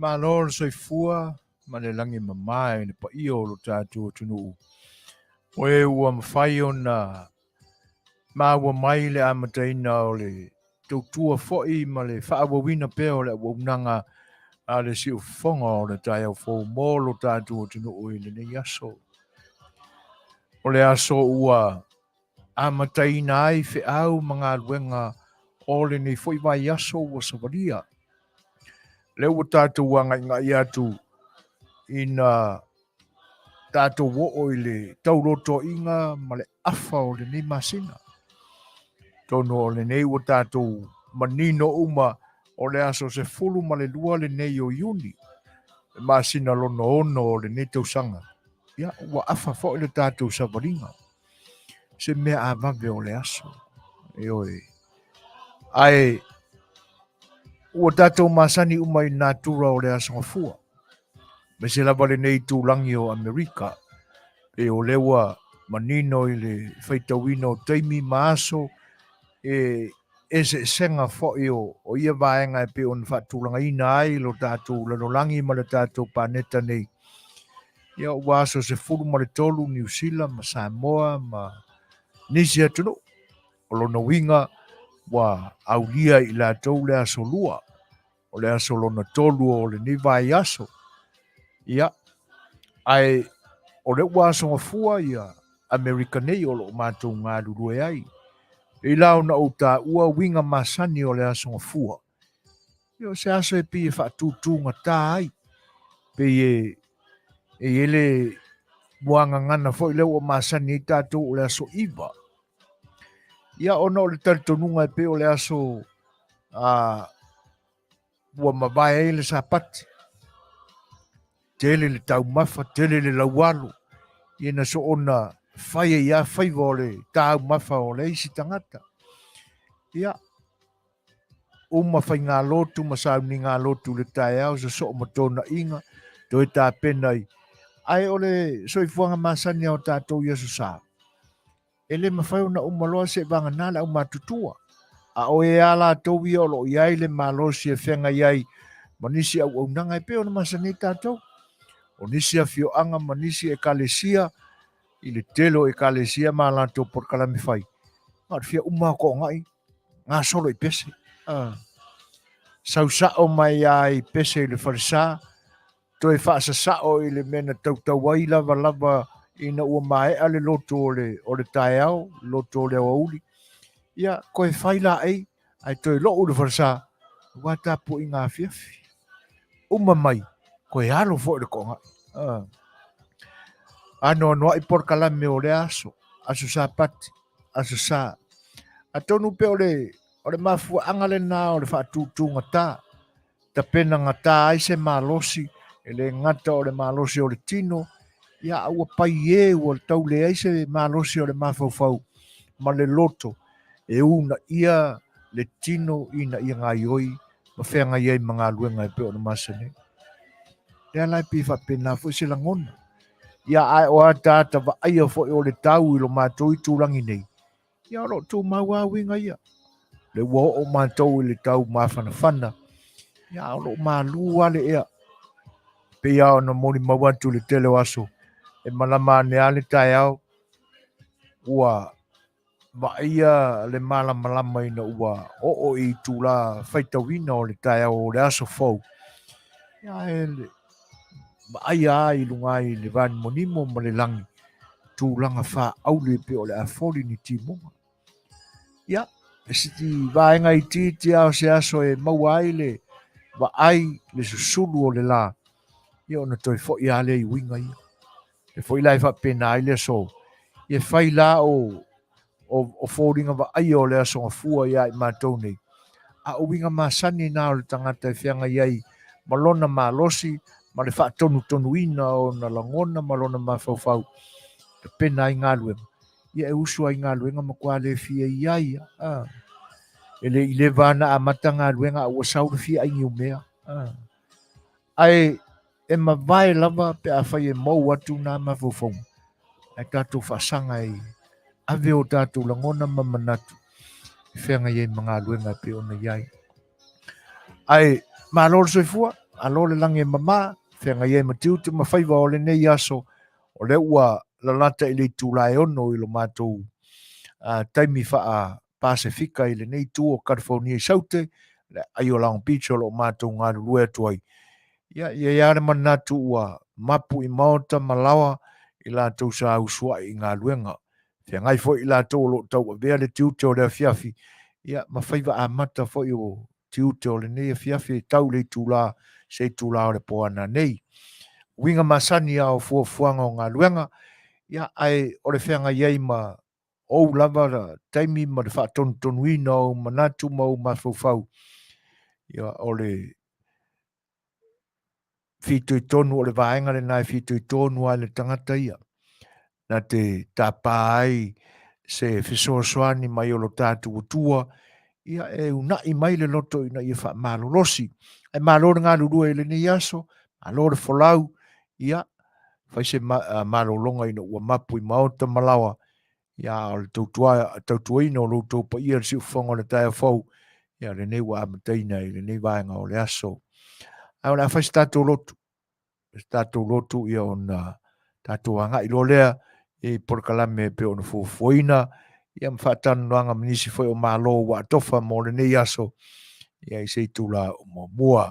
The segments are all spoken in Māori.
Malol soifua ma le langi mamae le paia o lo tatou atunuu. Oe ua mawhai ona maua mai le amataina o le tautua fo'i ma le whaawawina pea o le awaunaga a le siufonga o le tai au fou mo lo tatou atunuu i le nei aso. O le aso ua amataina ai fe'au ma galuega o le nei fo'i vai aso ua savalia. Le ua tatou agaigai atu ina tatou o'o i le taulotoʻiga ma le afa o lenei masina. Tonu o lenei ua tatou manino uma o le aso se fulu ma le lua lenei o iuni. Le masina lona ono o lenei tausaga. Ia ua afa fo'i le tatou savaliga. Se mea avave o le aso. E oe. Ae ua tatou masani uma i natura o le asogafua. Me se lava lenei tūlangi o Amerika. E o lewa manino i le faitauina o taimi maaso e se senga fo'i o ia vaenga e pe on whaatūlangaina ai lo tātou lanolangi ma le tātou paneta nei. Ia ua aso se fulu ma le tolu New Zealand ma Samoa ma nisi atunu. O lona winga wa aulia i la tau le aso lua. O le aso lona tolu o le ni vai aso. Ia, ai o le ua aso ngafua ia Amerika nei o lo mātou ngā lurue ai. I lao na o tā ua winga masani o le aso ngafua. Ia se aso e pi e whaatūtūnga tā ai. Pe e ele muanga ngana fo i leo o masani i tātou o le aso iwa. Ia ona o le taritonunga e pe o le aso ua mawae e le sapati. Tele le tau mafa, tele le laualo. Iena so ona whaia ia whaiva o le tau mafa o le isi tangata. Ia, uma whai ngā lotu, masauni ngā lotu le tae au, so o matona inga, to e tā penai. Ai o le soifuanga masani o tātou ia sā. E le mawhai ona umaloa se vanga nala au matutua. A o e ala tau ia o lo iai le malosi e whenga iai, manisi au nanga e pe o na masani tātou. O nisi a fioanga manisi e kalesia, i le telo e kalesia ma lanto por kalami fai. Ngat fia uma ko ngai, ngā solo i pese. Sausao mai ai pese i le farisa, to e whaasasao i le mena tautawai lava lava ina ua mai ale loto o le tae au, loto o le auli. Ia, ko e whaila ai, ai to e loo le farisa, wata po i ngā Afiafi. Uma mai, ko e alo fo i le konga. Ano no i por kalame o le aso sa pati, aso sa. Atonu pe o le mafua angale na o le whaatūtūnga tā. Ta pena ngata ai se malosi, e le ngata o le malosi o le tino. Ia aua pai e o le tau le ai se malosi o le mafaufau, ma le loto. E una ia le tino ina ia ngai oi, ma whenga iai mga luenga e pe o le masane. Ia lai pi whapena fu se langona. Ia ai o a tata wa aia fo o le tau ilo mātou i tūrangi nei. Ia ro tū maua winga ia. Le wo o mātou i le tau mawhanawhana. Ia o mālua le ea. Pe ia o na moni mawatu le tele aso. E malama ne ale tai au. Ua wa ia le malama ina ua o i tūla whaitawina o le tai au o le aso fau. Ia e le ai i lunga i le vani monimo ma le langi. Tūlanga wha au le pe o le afori ni timonga. Ia, e siti vaenga i titi au se aso e maua ai le wa ai le susulu o le la. Ia ona toi fo i ale i winga ia. E fo i lai wha pena ai le so. Ia whai la o fōringa wa ai o le aso ngafua ia i mātou nei. A o winga masani nā o le tangata e whianga iai malona malosi, ma le whaatonu ina o na langona malona mafaufau. Te pena i ngā luenga. Ia e usua i ngā luenga ma kua le fia iai. Ele i le vana a mata ngā luenga a ua saura fia ai ngiu mea. Ai e ma vai lava pe a whai e mau atu nā mafaufau. Ai tātou whaasanga i ave o tātou langona ma manatu. Whianga iai mga luenga pe ona iai. Ai, mā lor soifua, alo le lange mama whenga ye matiu te mawhaiwa o le nei aso o le ua la lata i le tūlae ono i lo mātou taimi wha Pasifika i le nei tū o California i saute le ai o Long Beach o lo mātou ngā rue tuai. Ia iare manatu ua mapu i maota malawa i lātou sa usua i ngā luenga. Whengai fo i lātou lo tau a vea le tiute o le Afiafi. Ia mawhaiwa a mata fo i o tiute o le nei Afiafi tau le tūla se tūla o le poana nei. Winga masani au fuafuanga o ngā luenga. Ia ai o le whenga iei ma o lava taimi ma le whaatonutonuina o manatu ma o mafufau. Ia o le fitu i tonu o le vaenga le nai fitu i tonu ai le tangata ia. Na te tapa ai se fisoasoani mai o lo tātu utua, ia e unai mai le loto ina ia wha malolosi. Ai malore ngā lurua i le ni aso, malore folau, ia fai se malolonga ina ua mapu i maota malawa, ia o le tautua ina o lo taupa ia le si ufonga le tae fau, ia le nei wa amataina i le nei vaenga o le aso. Ai o le fai se tātou lotu ia o na tātou anga i lo lea, e porkalame pe ona Fofogaina ia Faatalanoaga manisi foi o malo wa tofa mo le nei aso ia i Setu la o mua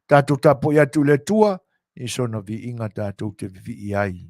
tatou tapo ia tu le tua i sona vi inga tatou te vi ai.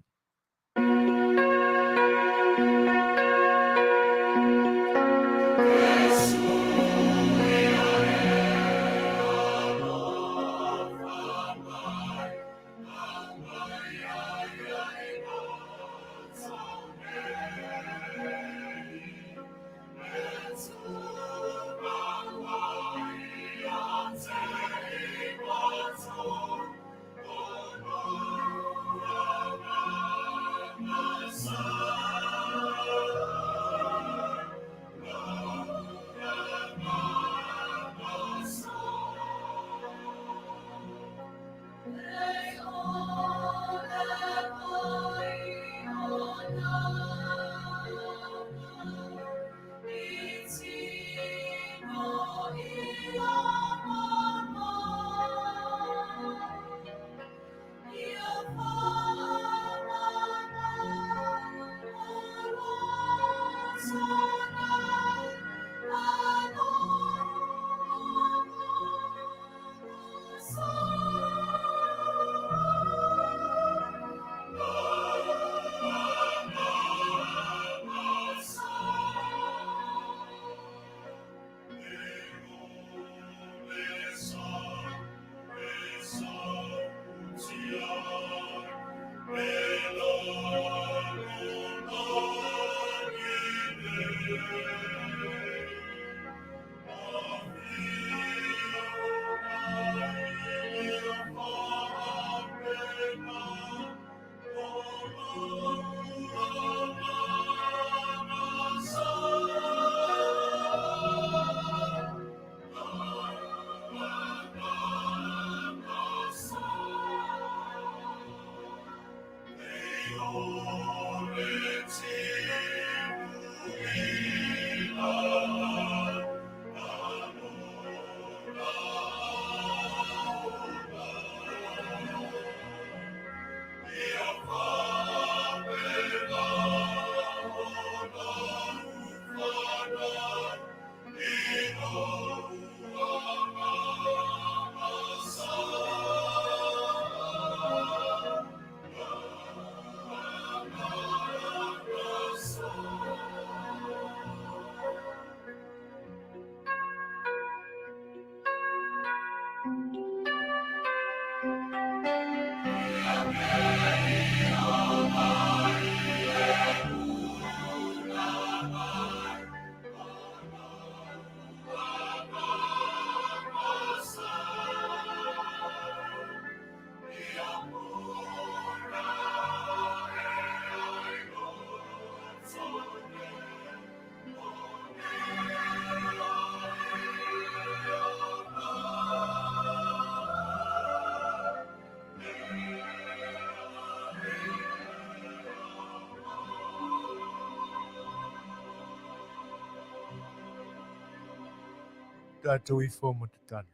Tātou I fō mo te tano.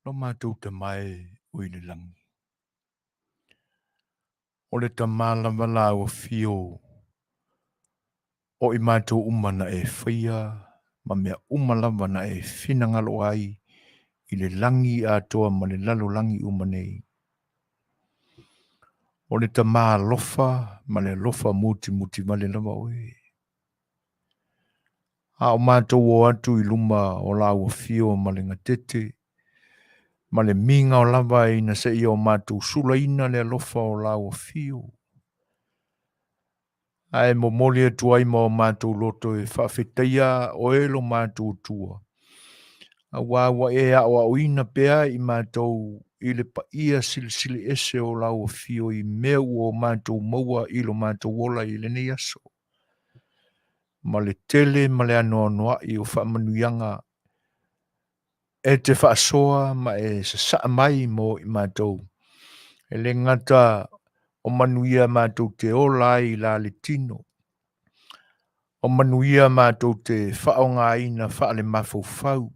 lo mātou te mai ui le langi. O le tamala wala o fio o I mātou umana e whaia, ma mea umalawa na e whinangalo ai I le langi a toa ma le lalo langi umanei. O le tamā lofa, ma le lofa muti muti ma le lama oe. A o mātou o atu I luma o la o fio ma le ngatete, ma le minga o lava ina se I o mātou sula ina le lofa o la o fio. Ai mo moli e tuai ma o mātou loto e whawhetaia o elo mātou tua. A wawa e a o ina pea I mātou I le pa ia sili ese o la o fio I meu o mātou maua I lo mātou ola I le nei aso. Ma le tele ma le anoa noa I o whaamanuianga e te whaasoa ma e sa mai mo I mātou. E le ngata o manuia mātou te ola I la le tino. O manuia mātou te whaonga ina whaale mafaufau.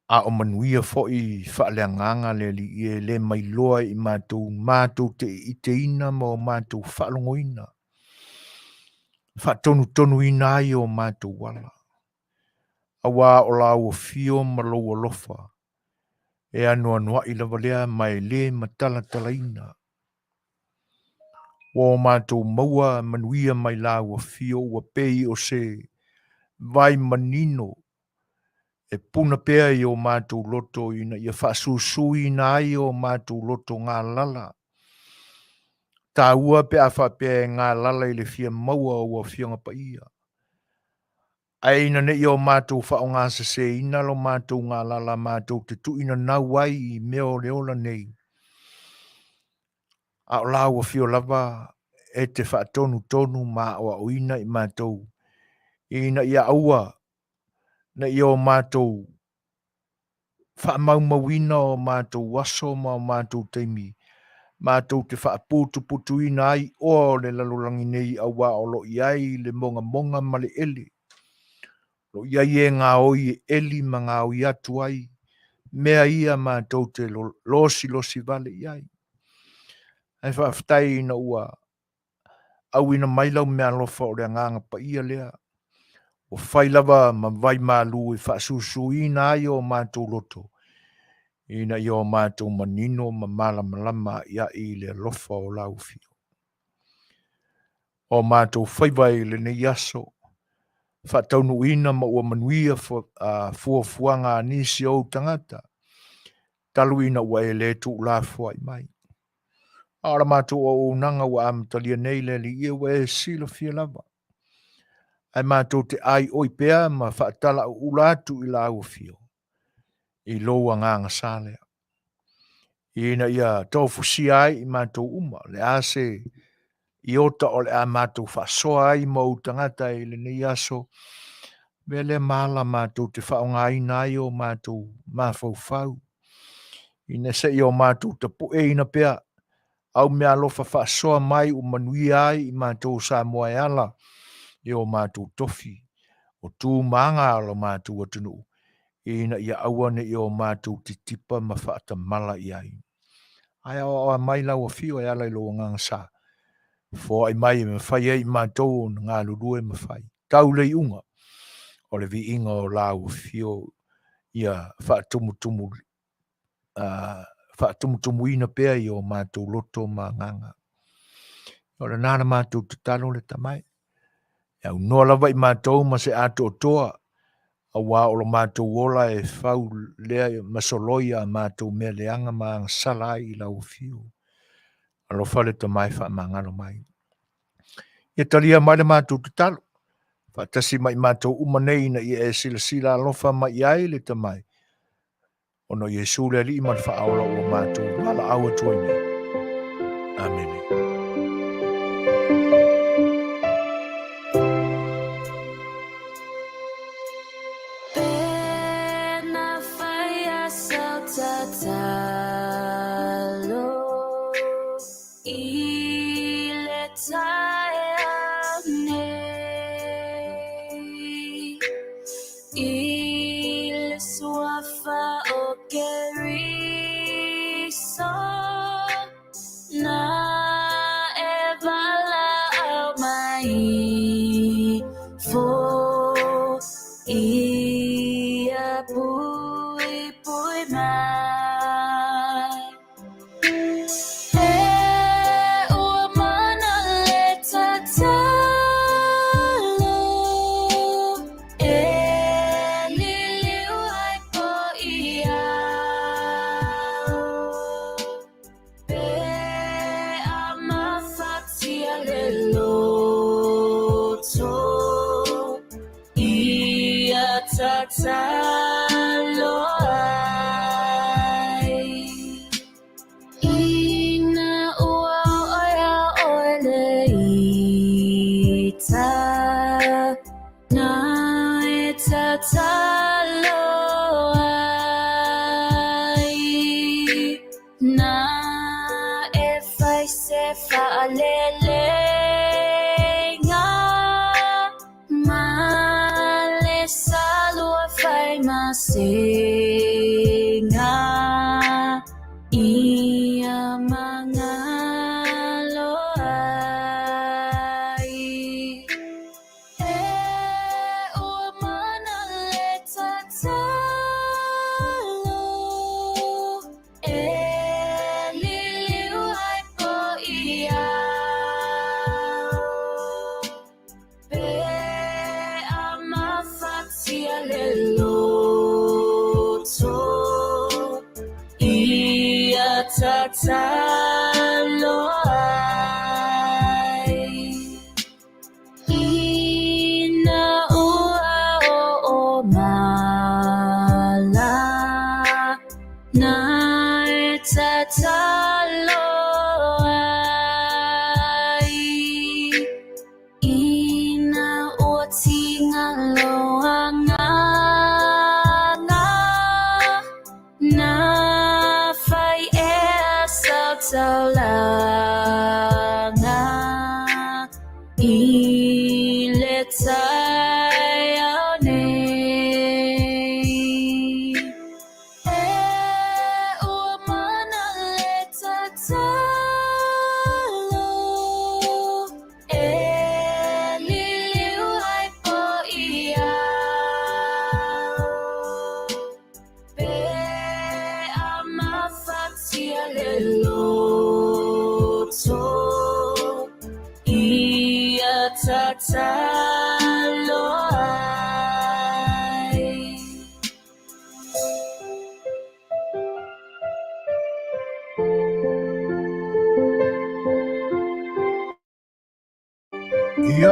A o manuia fo'i whaale anganga le li e le mai loa I mātou te ite ina ma o mātou whaalongo ina. Whaatonu ina ai o mātou wala. Awa o la o fio ma lo o lofa. E anoa noa I lava lea mai le matala tala ina. O mātou maua manuia mai la o fio wa pei o se vai manino. E puna pea I o mātou loto ina ia whasusui ina ai o mātou loto ngā lala. Tā ua pea whapea ngā lala I le fia maua o whionga pa ia. Aina ne I o mātou whao ngā sase ina lo mātou ngā lala mātou te tu ina nau ai I meo leola nei. A o la ua whio lava e te whaatonu ma o ina I mātou. Ina ia aua na I o mātou whaamaumawina o mātou waso ma o mātou teimi. Mātou te whaaputu ina ai o le lalolangi nei awa o lo iai le monga ma le ele. Lo iai e ngā oi e eli ma ngā oi atu ai. Mea ia mātou te losi vale iai. Ai whaaftai ina ua au ina mailau mea lofa o le nganga pa ia lea. O whailava ma vai mālu e whaasusu ina ai o mātou loto. Ina I o mātou manino ma malama ia I le lofa o lau fio. O mātou whaiwai le nei aso. Whataunu ina ma ua manuia fuafuanga nisi o tangata. Talu ina ua e le tu la fua I mai. Aora mātou o unanga ua amatalia nei le li ia ua e silo fia lava. Ai mātou te ai oi pea ma whaatala ulatu I la ua fio. I loa nganga sālea. Ina ia tofusi ai I mātou uma. Le ase I ota o le a mātou whaasoa ai ma utangata I le nei aso. Vele mala mātou te whaonga ina ai o mātou mafaufau. Ina se I o mātou te poe ina pea. Au mea lofa whaasoa mai o manuia ai I mātou Samoa e ala. I o mātou tofi. O tū maanga alo mātou atunu. Ina ia awane I o mātou te tipa ma whaata mala I ai. Ai o mai lau o fio e ala I lo ngang sa. Fo ai mai me whai ai mātou ngā lurue me whai. Tau lei unga. O le vi inga o lau o fio ia whaatumutumu ina pea I o mātou loto ma nganga. O le nāna mātou te talo le tamai. Iau noa lava I mātou ma se ato o toa. A wā o lo mātou wola e whau lea masoloia mātou mea leanga ma ang salai I lau fio. Alo whale tamai wha mangalo mai. Ia talia mai le mātou te talo. Whaatasi mai mātou umanei na ia e sila alofa mai ai le tamai. Ono Yesu le li man whaaola o mātou wala awa tuai nei. Amen. Il soit o keriso na evala au mai fo ia pui pui mai e ua mana le tatalo e liliu ai po ia pe ama fatia le loto ia tatalo ai ina ua oia ole ita na e tatalo ai na e fai se fa'alelenga ma le salua fai masinga ia mangalo ai e ua mana le tatalo e liliu ai po ia pe ama fatia le loto ia tatalo ai ina ua o mala na e tatalo ai ina ua tingaloanga na fai e sautauanga I le tai au nei e ua mana le tatalo e liliu ai po ia pe ama fatia le loto ia tatalo ai Ia,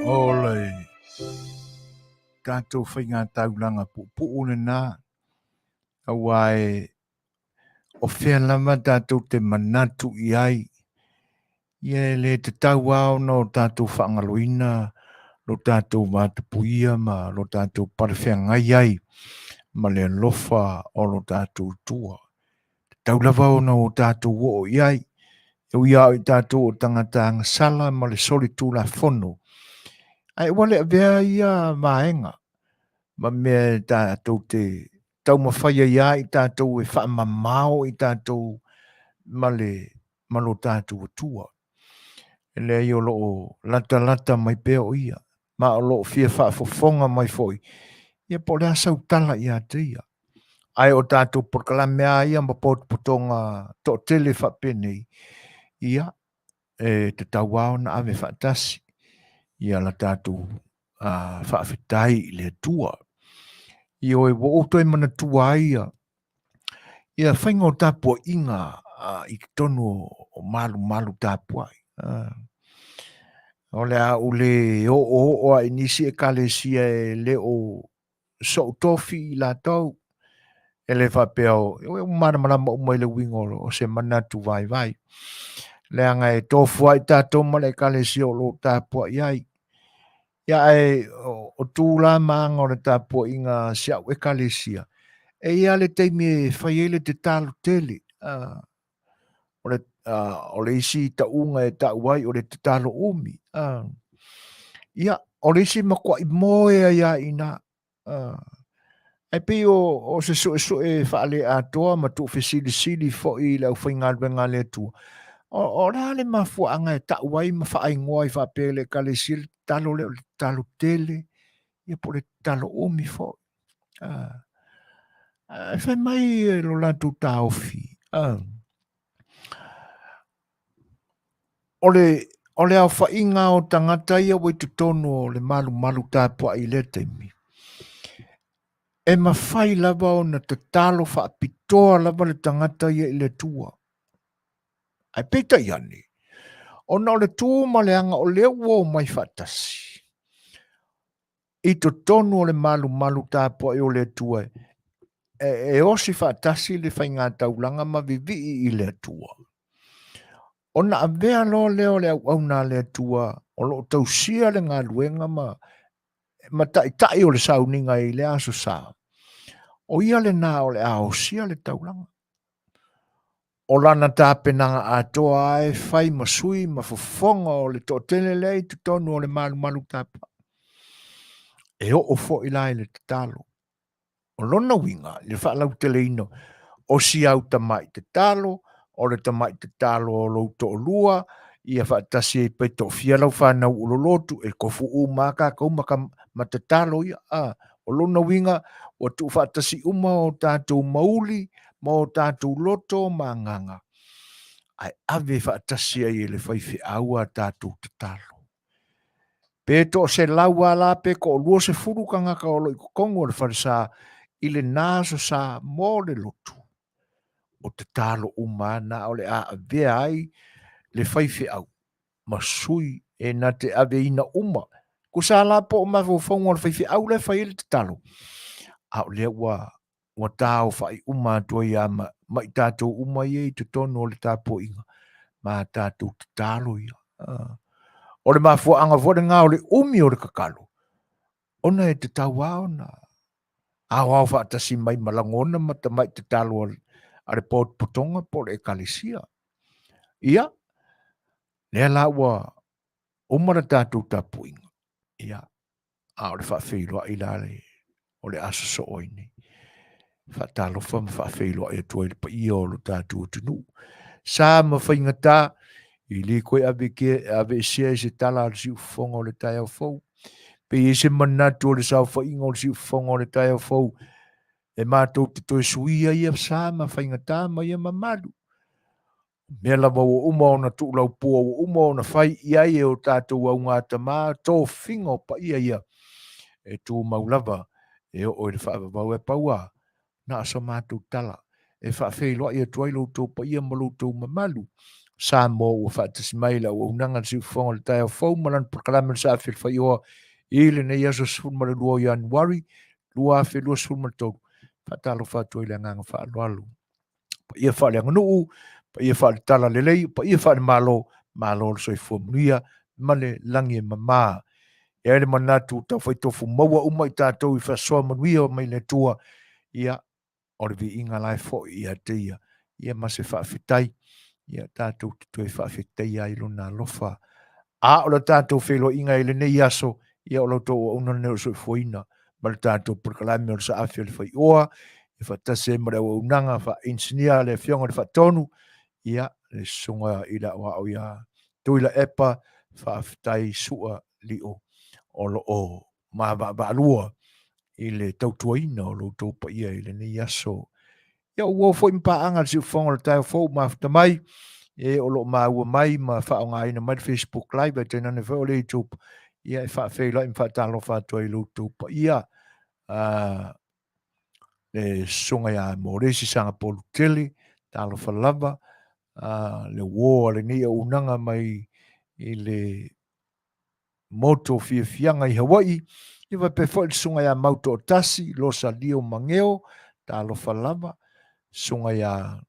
ole tātou whainga taulanga pu'une nā. Awai, o whea lama tātou te manatu I ai. Ia le te tau au no tātou whaangaloina, lo tātou mātupuia ma lo tātou parewhea ngai ai, ma le lofa o lo tātou tua. Tau lava o no tātou o iai, e uia o I tātou o tangata sala ma le soli tūla whono. Ai wale a bea ia maenga, ma mea tātou te tau mawhaia ia I tātou e whaamamao I tātou ma lo tātou tua. E le I o loo lata mai pēo ia, ma o loo fia faafofonga mai foi. Ia po le asau tala ia te ia. Ai o tātou porkalamea ia ma potonga to tele whapene ia, e te tauao na ave whaatasi. Ia la tātou whaafetai le tua. Ia o e wo e mana tua ia. Ia whainga o tāpua inga I tonu o malu tāpua. O le a ule o a inisi e kalesia e le o so tofi I la tau. E le whapeo, o marama o mai le wingolo o se manatu vai. Le anga e tofu ai tātou ma le kalesia o lo tāpua iai. Ia e o tūla maanga o le tāpua inga siau e kalesia. E ia le teimi e whaiele te tālu tele. O le isi ta unga e ta uai o le te tālu umi. Ia, o le isi makua I moe ia ina. Ai pe o se so e whaale atoa ma tu sili fo I lau whainga wenga le tu. O rā le mafuanga e ta wai ma whaai ngoa I whapele ka le sil talo le talo tele. Ia po le talo omi fo. E whai mai lo lantu taofi. O le au whainga o tangata ia wai tu tono o le malu tāpua I le teimi. E mawhai lava o na te talo whaapitoa lava le tangata ia I le tua. Ai peita iani. O na o le tua ma le anga o le ua o mai whaatasi. I to tono o le malu tāpua I o le tua. E osi whaatasi le whainga taulanga ma vivi I le tua. O na avea lo leo le au na le tua. O lo tausia le ngā luenga ma tai o le sauninga I le aso saa. O ia le nā o le aosia le taulanga. O lana tāpenanga atoa ai whai masui ma fofonga o le tōtele lei tu tonu o le malu tāpua. E o fo ilai le talo. O lona winga, le whaalau tele ino, o si au tamai te talo, o le tamai te talo o lo to lua, ia whaatasi e peto fia lau whanau ulolotu, e kofu maka kaumaka ma te talo ia. O lona winga, o tu whaatasi o tātou mauli, ma o tātou loto ma nganga. Ai ave whaatasi ai le whaiwhi aua tātou te talo. Peto se laua la pe ko lua se furu kanga ka olo I kongo le wharisa I le naso sa mo le lotu. O te talo umana o le a avea ai le whaiwhi au. Masui e na te ave ina uma. Ko sa la po o mawhawhongo le whaiwhi au le whai le te talo. Au le wa tau whai uma tua ia mai tātou uma I te tono o le tāpo inga. Ma tātou te talo ia. O le mafua anga vore ngā o le umi o le kakalo. Ona e te tau ao na. Au whaatasi mai malangona ma ta mai te talo a le pot potonga po le ekalisia. Ia. Lea la ua umara tātou tapuinga. Ia. Au le whaafeilua I la le o le aso so oini. Whaatalofa ma whaafeilua I atua I le pa ia o lo tātou tunu. Sa ma whaingata I li koe ave sia se tala al siu fonga o le tai au fau. Pe I se manatu o le sau whainga o le siu fonga o le tai au fau. E mātou te toi suia ia sa ma whaingata ma ia mamalu. Mea lava o uma o na tuulau pua o uma o na whai ia e o tātou au ngā tamā tō whinga o pa ia. E tū maulava e o le whaavavau e paua. Na asa mātou tala. E whaafeilua ia tuailo tō pa ia malu tō mamalu. Sa mo o whaatasi maila o unanga siu whonga le tai au fau malan proklame sa A Le Fai'oa I le nei aso sfulma le lua Januari, lua whelua sfulma le tau. Whaatalo whātua I le nganga whaaloalu. Pa ia whaale anganuu, pa ia whaale tala le lei, pa ia whaale malo le soifua Manuia, ma le langi e mamā. E aere manatu tau whaitofu maua uma I tātou I whasoa Manuia mai le tua, ia o le vi inga lai fo ia te ia mase whaafitai, ia tātou te tue whaafitai ai luna lofa. A o le tātou whelo inga I le nei aso, ia o lautou o una neo soifuina, ma le tātou proklame o le sa A Le Fai'oa, e whaatase ma le o unanga wha insinia le fionga le whaatonu, ia le sunga I la wa o ia tuila epa whaafitai sua lio o lo o ma vaalua I le tautuaina o lautou pa ia I le nei aso. Ia ua fo impa anga si fonga le tai fo ma mai e o lo ma ua mai ma whaonga ina mai Facebook live e tena ne veo le YouTube. Ia e whaafeila I whaatalo whaatua I lautou pa ia le sunga ia moresi sanga polu tele, talo whalava, le woa le nia unanga mai I le moto fianga I Hawaii, iwa pe fo le sunga ia mauto o tasi, losa lio mangeo, talo whalava, sunga ia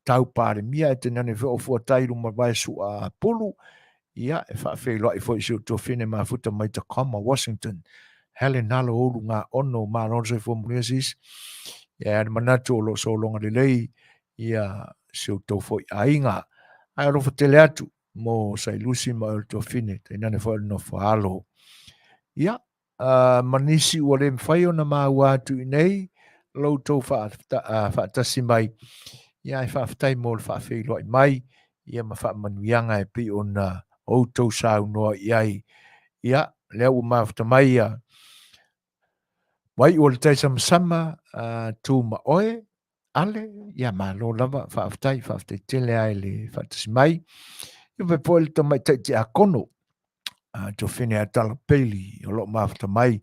tau pare mia, e te nane veo fua tairu ma vai su a pulu, ia e whaafeilua I fo I siu tō whine ma futa mai Tacoma, Washington, Helen Nalo olu ngā ono ma ronse fo mresis, ia e manatu o lo so longa le lei, ia siu tō fo I ainga, ai alo fa tele atu, mo sai lusi ma o tō whine, te nane fo no fo alo. Ia, manisi ua le mwhaio na maa ua atu I nei, loutou faatasi mai ia e faafetai mo le faafeiloaʻi mai ia ma faamanuiaga e pei ona outou saunoa i ai ia lea ua mafatamai ia wai ua le taisamasama tuma oe ale ia malo lava faafetai tele ai le faatasi mai ia pe po le tamaitaʻiti akono tofene atala peli o loo mafatamai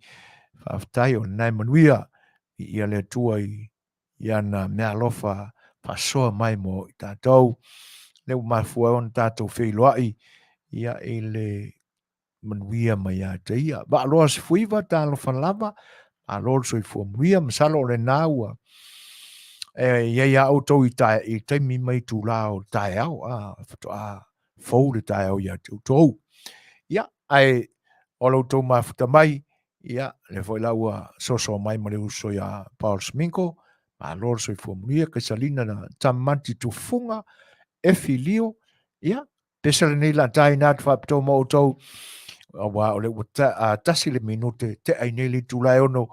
faafetai o lenai manuia i ia le atua ia na mea alofa faasoa mai mo i tatou le ua mafua ona tatou feiloaʻi ia i le manuia mai iā te ia vaaloa sefuiva talofa lava alo le soifua manuia masalo o lenā ua ia ia outou i taimi mai tulā o le taeao fatoʻā fou le taeao iā te outou ia ae o loutou mafuta mai ia le foi la ua soso mai ma le uso ia Paul Sminko malo le soifua manuia kaisalina na tamati tufunga e filio ia pesa lenei laʻatai na atu faapetou ma outou ua o le ua tasi le minute te ai nei le tulae ono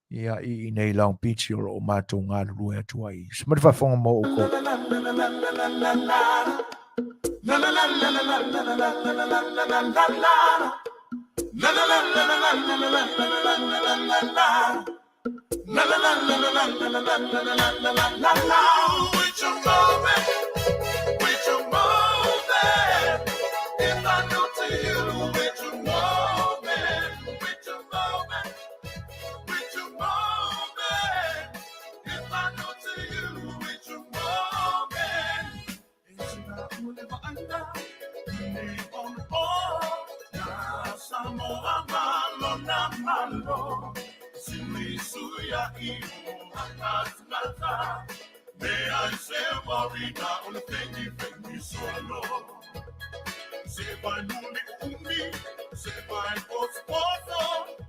ia i nei Long Beach o loo matou galulue atu ai se faafoga mo oukou Samoa malona malo, Suasua iu atas me I say warina o le fengi solo. Se vai nuni umi, se vai posto,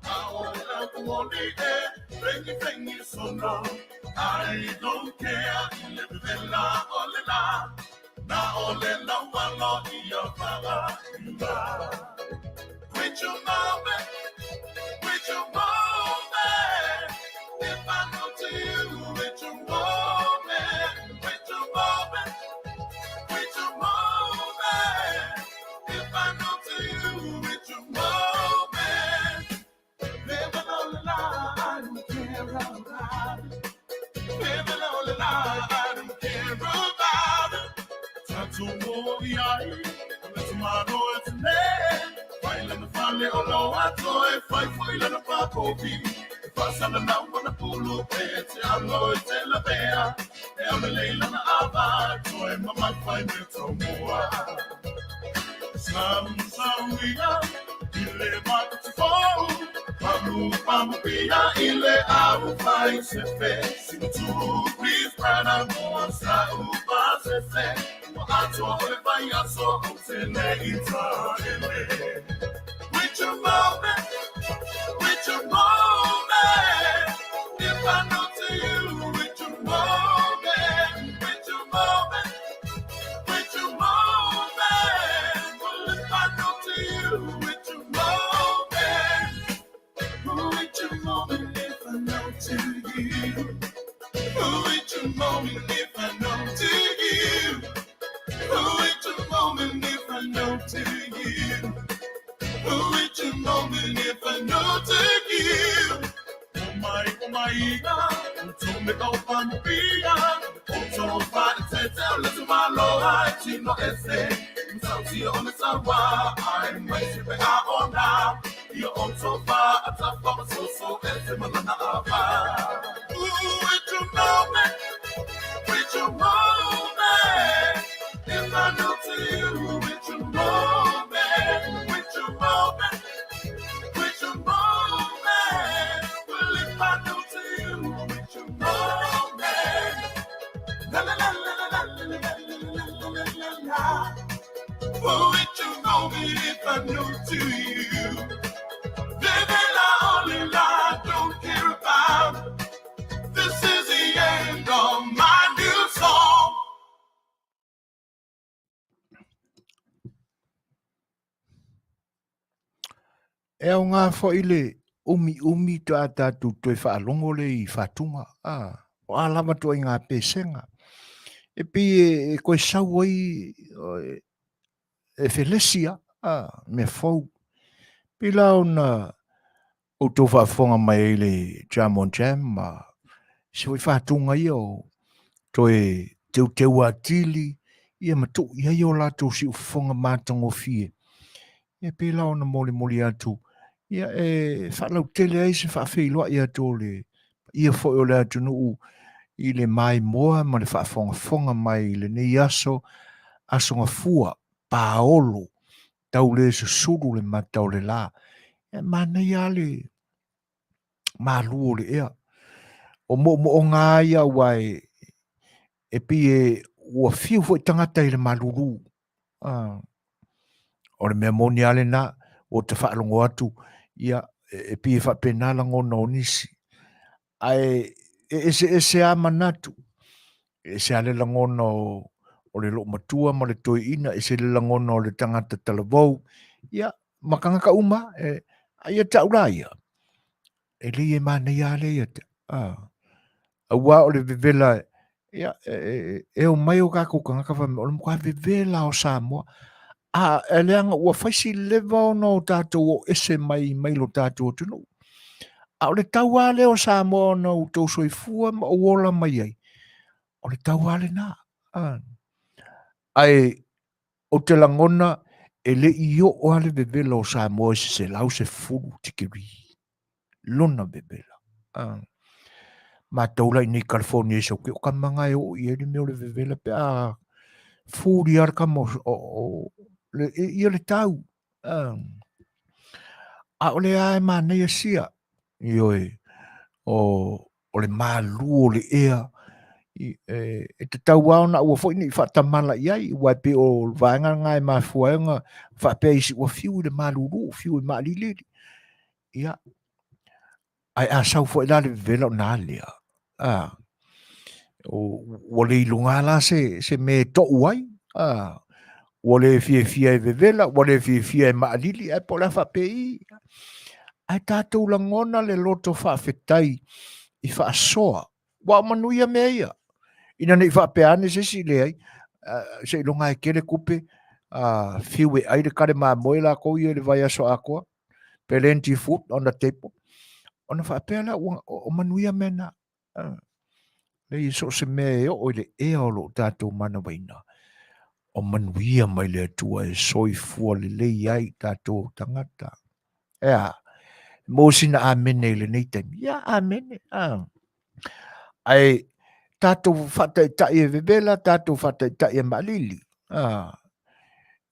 ahora kuoni fengi solo. I don't care, live vela olela, na olela walo ia Faafofoga'aga. With your moment, if I go to you, with your moment, if I go to you, with your moment, never gonna lie, I don't care about it. Never gonna lie, I don't care about it. Tattoo warrior, let's mano it's me. Bailando fale o lo ato e fai fuori la papovi. Passando na una pulu pete allo e te la bea. E ona leila na ava, e mamma fai me Samoa. Samia, ile matu fo. Pamu pia ile avu fai se fe. Setu, please prana mo sa upa se fe. Ato e fai aso te le ita ele. With your moment, if I know to you, with your moment, well, if I know to you, with your moment, if I know to you, with your moment, if I know to you, with your moment, if I know to you. With your moment, if I know to you. Oh my God, to me go on the beat. So far, tell listen my Lord, I see no essay. So see on the Samoa, I'm my super on now. You're on so far, I talk about so essay, Malana. With your moment, if I know to you, with your moment, well, if I know to you, with your moment, la la la la la la la la la la la. Oh, with your moment, if I know to you, baby, la only I don't care about. This is the end of my new song. e au ngā foʻi umi ta tātou toi whaalongo le I whātunga. O alawa toi ngā pēsenga. E pi e koe sau ai e whelesia, me fau. Pi lao na o tō whaafonga mai le jam on jam, se oi whātunga I o toi teu atili, ia matu, ia I o lātou si ufonga mātango fie. Ia pi lao na moli atu. Ia e whalau tele ai se whaafeilua ia tō le, ia foi o le atu nuu I le mai moa, ma le whaafonga mai le nei aso ngafua, paolo, tau le susuru le matau le la. E mana ia le maluo le ea. O mo o ngā ia wai e pi e ua fiu foi tangata I le maluru. O le mea moni ale na o te whaalongo atu ia e pi e whapena lango no nisi. Ai ese a manatu. Ese ale lango no o le lo matua ma le toi ina ese le lango no le tangata talavou. Ia makanga ka uma ia taura ia. E li e mana ia le ia te. Aua o le vivela ia o mai o kako kanga ka whame o le mkwa vivela o Samoa. E leanga ua whaisi leva o no tātou o ese mai lo tātou tunu. O le tau ale o Samoa no tau soifua ma o ola mai ai. O le tau ale na. Ai o te langona e le I o ale vivela o Samoa se lau se furu tikiri. Lona vivela. Ma taula I ni California so ke o ka manga e o I e me o le vivela pe furi arka mo le I le tau. A o le ae mana ia sia. Ioi o le malu o le ea. E te tau au na ua fwoi ni whatamala iai. Wai pe o vaenga ngai ma fuenga. Whapea isi ua fiu I le maluru. Fiu I maaliliri. Ia. Ai a sau fwoi la le vivela o nā lea. O le ilunga la se me to uai. O le fia e vivela. O le fia e maalili. Ai po la whapei. Ai tātou langona le loto whaafetai I whaasoa. Wa manuia mea ia. Ina nei whaapeane se si le ai. Se ilunga e kere kupe. Fiu e aire kare maa moe la kou I le vai aso a koa. Plenty food on the table. Ona whaapea la o manuia mea na. Le iso se mea e o le ea o lo tātou mana waina. O manuia mai le atua e soifua le lei ai tātou tangata. Ea. Mosina amene le nei taimi. Ia amene. Ai tātou whataitai e vevela, tātou whataitai e malili.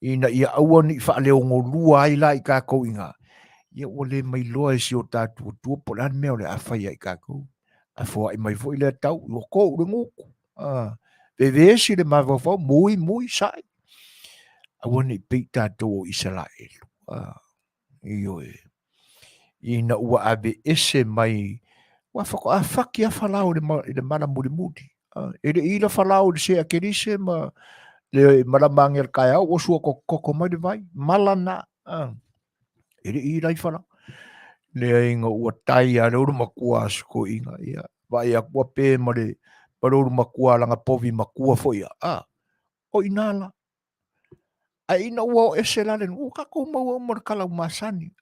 Ina ia aua ni whaaleo ngorua ai la I kākou inga. Ia o le mai loa e si o tātou tua polan mea o le awhai ai kākou. A fua I mai fo I le tau, I o kou le nguku. Vevesi le mawawau, mui, sai. Aua ni pei tātou o Israelu. Iyo e. Ina ua ave ese mai wa whako a whaki a whalau le mana muri. E le ila whalau le se a kerise ma le maramangi al kai au o sua koko mai le vai. Malana. E le ila I whalau. Le inga ua tai a le uru makua asko inga. Ia. Vai a kua pē ma le uru makua langa povi makua fo ia. O inala. A ina ua o ese la le ngu kako maua mo le kalau masani.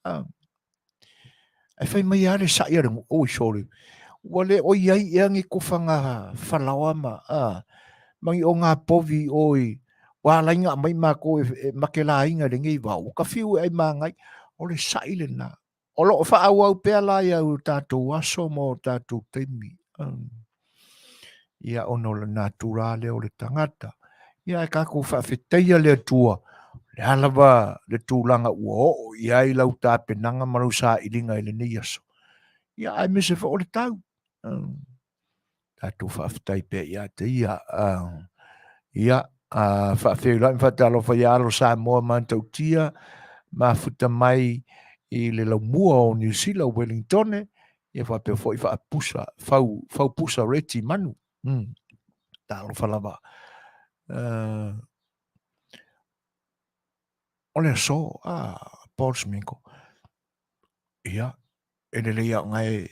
Ai whai mai ale sa ia rengu. Sorry. Wale o iai iangi ko whanga whalawa ma. Mangi o ngā povi oi. Wala inga mai mako e makela inga le ngei wau. Ka fiu ai mangai. O le saile na. O lo wha au pēr la ia u tātou aso mo tātou teimi. Ia ono le naturale o le tangata. Ia e kako whawheteia le atua. Le halawa le tūlanga ua o. Ia I lau tāpenanga maru sa ilinga I le nei aso. Ia ai me se wha o le tau. Tātou whawhetai pē ia te ia. Ia whawhewila I whatalo whaialo Samoa mantau tia. Ma futa mai I le lau mua o New Zealand Wellington. Ia whapea fo I whaapusa. Whau pusa reti manu. Tālo whalawa. Ole so. Paul Sminko. Ia. e le ia ngai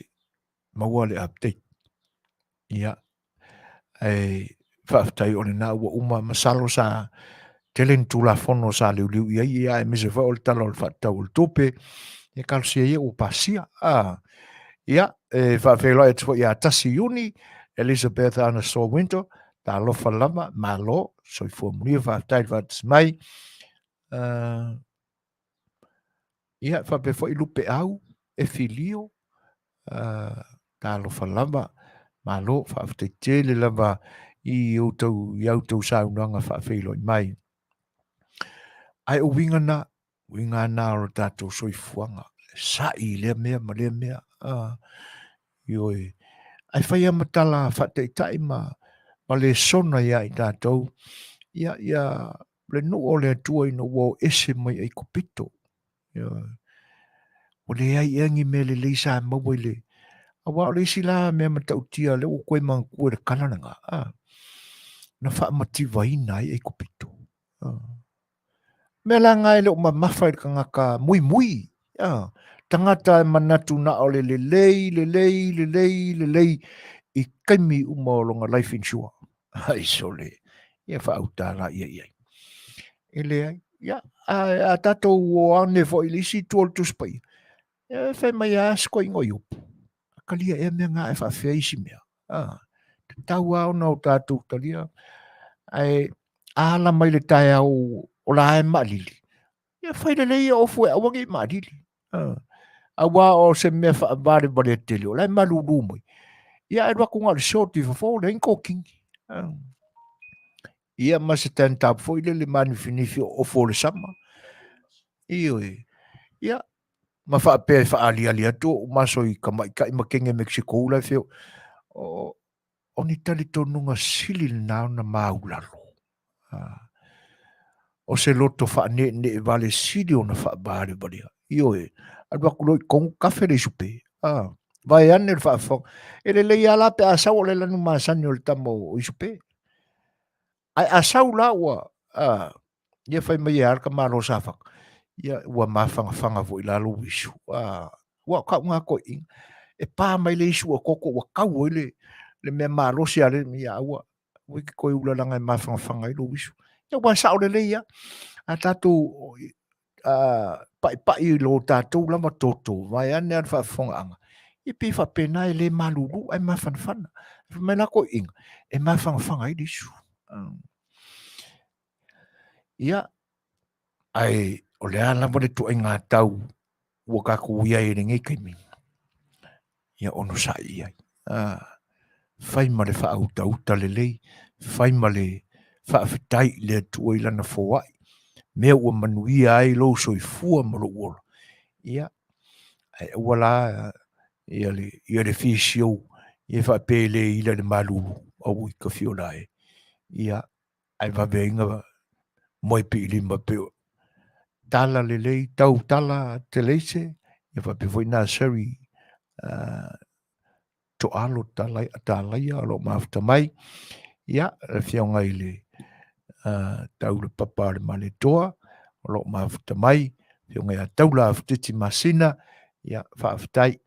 maua le update ia e whaaftai o le nā ua uma masalo sa telen tula fono sa liu ia e mise fa o le tala o le whaatau o le tope e kalsia ia o pasia ia e whaafelo e tuwa ia tasi uni Elizabeth Anna So Winter ta lofa lama malo so i fua munia whaaftai whaatis mai ia whaape fo i lupe au e filio ta lofa lama malo whaaftai tele lama i autou saunanga whaafelo i mai ai o winga na o tātou soifuanga sa i lea mea ma lea mea ioi ai whai amatala whateitai ma le sona ia i tātou ia le nu o le atua ina ua o ese mai ai kopito o le ai angi me le leisa maua i le awa o le isi la mea matautia le o koe mangkua le kanananga na whaamatiwa ina ai kopito me la ngai le o mamawhai ka ngaka mui tangata manatu na o le lei i kaimi umaolonga life insurance ai sole ia whautala ia ele ia a tatou o ane fo ilisi tuol tuspai e whai mai a sko ingo yupu kalia e mea ngā e whawhia isi mea tau au na o tatou talia ai ala mai le tai au o la e malili ia whai le leia o fue awangi malili awa o se mea whaabare bale tele o lai malulu mai ia e wako ngā le shorti fo le inko kingi ia ma se ten tap fo ile le mani finifi o fo le sama ia ma whaape whaali ali atu ma so i kamai kai makenge Mexico la feo o ni tali tonunga sili na maulalo o se loto whaane ne vale sili o na whaabare bale adwa kulo kong kafe le supe vai ane le whaafong ele le ala pe asau o le lanu masani o le tamo o isupe ai asau la ua ia whai mai arka maro safak ia ua mawhanga vo i lalo wisu ua ka unga ko ing e pā mai le isu a koko ua kau o le mea maro si ale mi a ua wiki koe ula langa e mawhanga i lo wisu ia ua sao le le ia a tatou pai lo tatou lama toto vai ane ar whaafonga'aga i pi whapena e le malulu ai mawhanawhana mai la ko ing e mawhangawhanga i lisu ia ai o le ala mo le tuai ngā tau ua kako ia e ringi kaimi ia ono sa ia whai ma le whaauta le lei whai ma le whaafitai le tuai lana fōai mea ua manuia ai lo soifua ma lo uola ia ai ua la ia le fisio ia whaapele ila le malulu au i ka fiola ia ai waweinga moi pi lima peo tala le lei tau tala te leise ia whape foi nursery to alo talai alo mafta mai ia le fionga i le tau le papa le male toa alo mafta mai fionga ia tau la aftiti masina ia whaaftai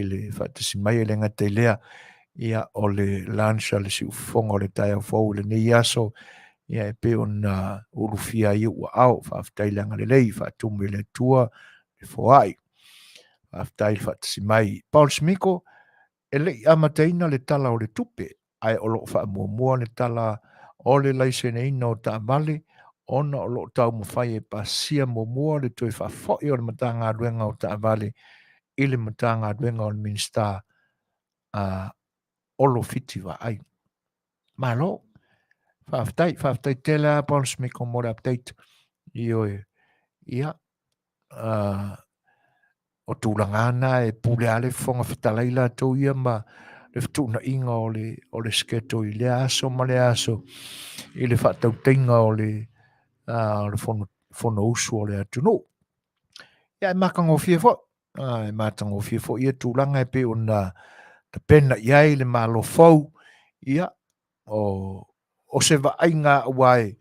le whaatasi mai le ngate lea ia o le lancha le si ufonga o le tai au fau le nei aso ia e pe ona urufia i ua au whaaftai le anga le lei whaatume le tua le foai whaaftai le whaatasi mai Paul Smiko e lei amateina le tala o le tupe ai o loo whaamua le tala o le laisene ina o ta vale ona o loo tau mawhai e pasia mua le toi whaafoi o le matanga aduenga o ta vale i le matanga aduenga o le minsta olo fiti wa ai malo whaaftai tela Paul Smiko mo le update ia o tūlangana e pule ale fonga Fetalaila tau ia ma le ftuna inga o le sketo i le aso ma le aso i le whaatautenga o le fono usu o le atunu ia e makango fie fo e matango fie fo ia tūlanga e pe ona te pena iai le malo fau ia o se vainga wai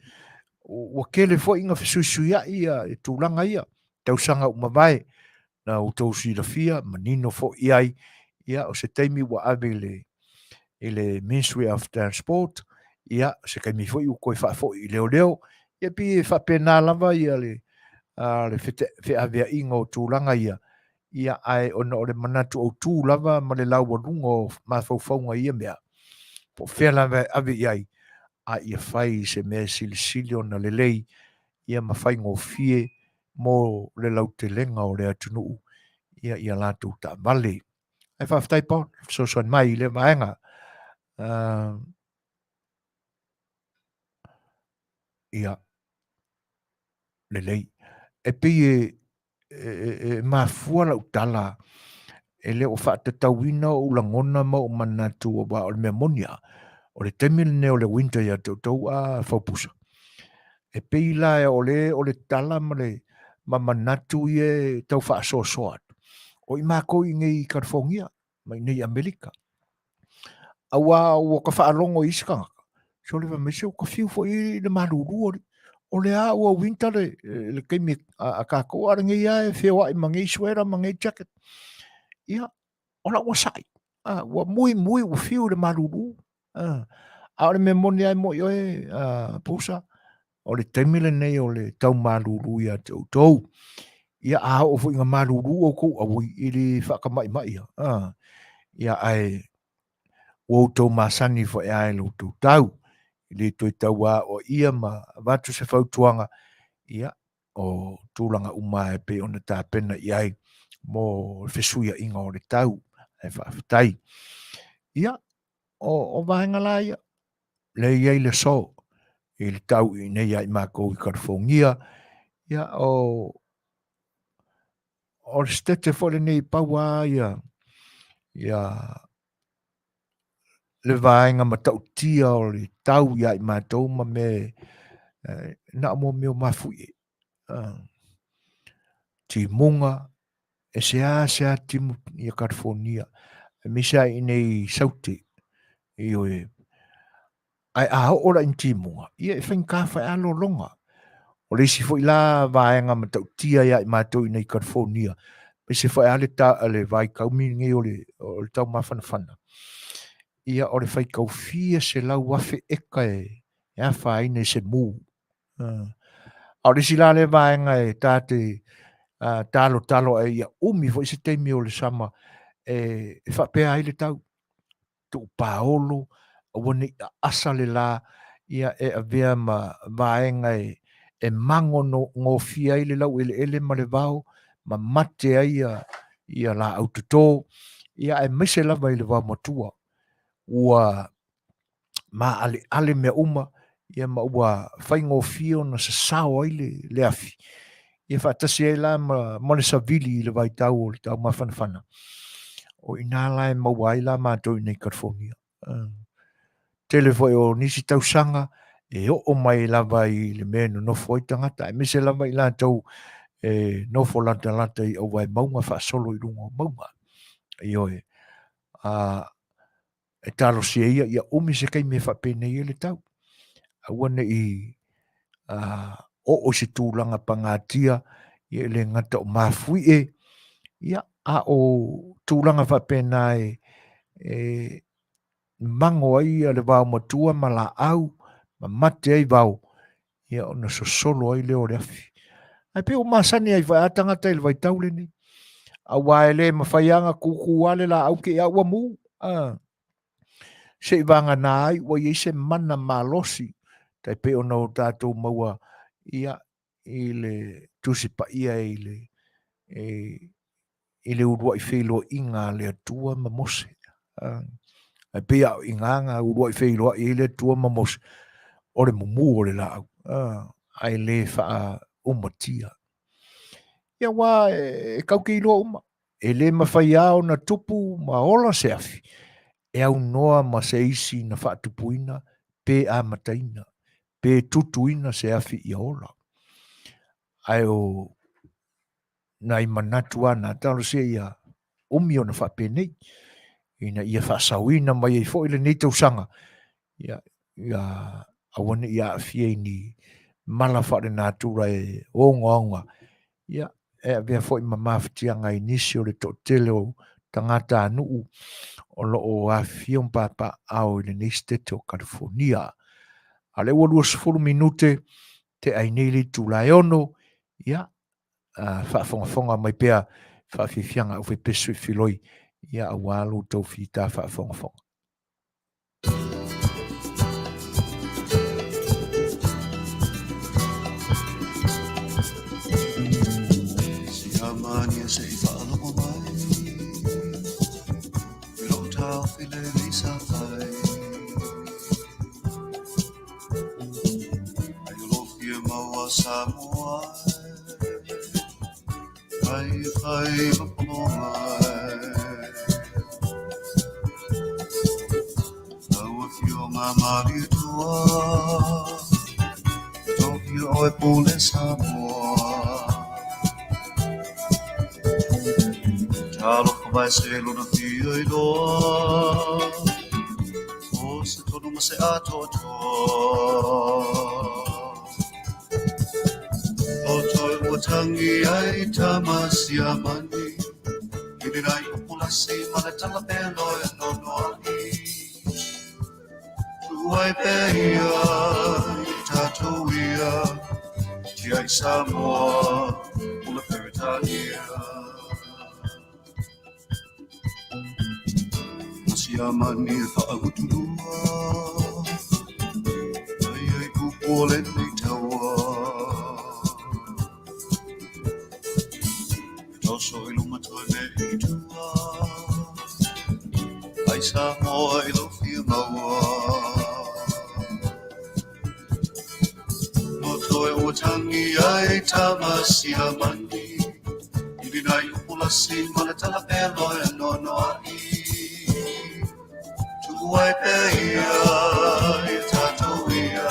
o kele fo inga fisusu ia e tūlanga ia tausanga umawai na o tau silafia manino fo'i ai ia o se taimi ua ave i le Ministry of Transport ia se kaimi fo'i u koe fa'afo'i leo ia pi fa'apena lava ia le fe'avea'iga o tulaga ia ae ona o le manatu o tū lava ma le laualuga o mafaufauga ia mea po fea lava ave i ai a ia fai se mea silisili ona lelei ia mafaigofie mo le lautelega o le atunuu ia latou ta'avale ai fa'afetai paona fesoasoani mai i le vaega ia lelei e pei e mafua lau tala e le o fa'atatauina o ulagona ma o manatu o wa o le mea monia o le taimi lenei o le winter ia toutou a faupusa e pei la e o le tala ma manatu ia e tau fa'asoasoa atu o i mākou i ngai California mai nei Amerika aua ua ka whaalongo iskanga so le vamese o ka fiu fo i le maruru o le a ua winter le keimi a kako a ngai a e whiwa i mangai suera mangai jacket ia o la ua sai ua mui ua fiu le maruru a le me moni ai mo i oe pusa o le temile nei o le tau maruru ia tau ia a o fo inga maruru o kou a wui i le whakamai mai ia ai o tau masani fo e ai lo tau i le toi tau a o ia ma vatu se fautuanga ia o tūlanga uma e pe ona tā pena i ai mo fesuia inga o le tau e whaafetai ia o vahenga la ia le iei le so i le tau i nei ai mākou i California ia o le stete fo le nei paua ia le vaenga ma tau tia o le tau ia i mātou ma me na mo meo mafui ti munga e se timu i California e misa i nei sauti i oe ai a ora in timunga ia e whainka whai alo longa o le si fo i la vaenga ma tau tia ia i mātou i nei California pe se whai ale ta ale vai kaumi ngi o le tau mawhanawhana ia o le whai kaufia se lau wafe eka e a whai nei se mū o le si la le vaenga e tāte talo e ia umi fo i se teimi o le sama e whapea ai le tau tu paolo o wani asa le la ia e avea ma vaenga e mango no ngofia i le lau ele ma le vau ma mate ai ia la autotō ia e mise lava i le vau matua ua ma ale mea uma ia ma ua whai ngofia na sasao ai le afi ia whaatasi ai la ma le savili i le vai tau o le tau mawhanawhana o ina la e mawai la mātou i nei California telefoi o nisi tausanga e o mai lava i le mea no nofo i tangata e mise lava i la tau e nofo lata i au vai maunga whaasolo i rungo maunga i oe e talo sia ia umi se kai me whapene i le tau awane i o se tūlanga pangatia i le ngata o mafui ia a o tūlanga whapena mango ai le vau matua ma la au ma mate ai vau ia ona sosolo ai leo le afi ai pe o masani ai vai atangata i le vai tau le ni a waele ma whaianga kuku ale la au ke a ua mu se vanga na ai wa i se mana malosi tai pe ona o tātou maua ia i le tusipa ia i le urua i whilo inga le atua ma mose ai pe a inganga urua i whilo i le atua ma mose o le mumu o le lau ai le wha umatia ia wa e kauke ilo uma e le mawhai ao na tupu ma ola se afi e au noa ma se isi na whaatupuina pe a mataina pe tutuina se afi i ola ai o nai manatu ana talo se ia umi o na whapenei ina ia whaasawina mai e fo ile nei tausanga ia awane ia afia ni mala whaare nātura e onga ia e avea fo'i mamafitiaga inisi o le to'atele o tagata anu'u o lo'o afia papa'ao i lenei stete o California. A le ua 20 minute te ainei le tulaeono ia fa'afogafoga mai pea fa'afiafiaga au faipesu i filoi ia auā loutou fita fa'afogafoga. Manuia se I whaaloko mai I lo tau while ni sa whai Ai o lokia maua Samoa Ai whai mapono mai Au a fio ngā mari tua Tokyo oe pule Samoa Talofa vai se luna fia I loa O se tonu ma se atotoa O toi ua tangi ai tamasi a mani Ili rai o pulasi ma le tala pelo e nonoani Tuai peia I tatou ia Ti ai Samoa Ula Fetalaiga Sia mani e whaagutulua Ai ai kupo le nei taua Toso I luma toi me I tua Ai Samoa I lo fia maua No toi ua tangi ai tamasi a mani Ili nai upulasi ma le tala pelo e nonoani Tuai peia I tatou ia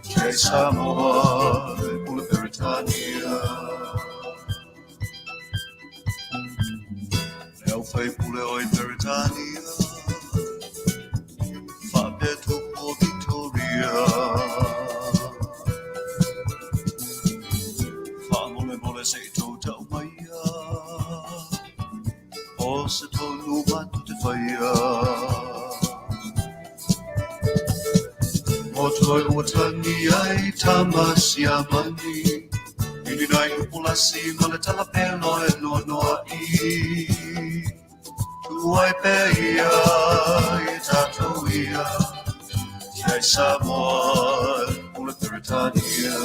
Kei Samoa e pule Peritania Leo fai pule oi Peritania Whapetu po Victoria Whamole mole se tau tau maia O se tonu matu te whaia O toi ua tangi ai tamasi a mani Ili nai upulasi ma le tala pelo e nonoa I Tuai peia I tatou ia Kiai Samoa Ula Peritania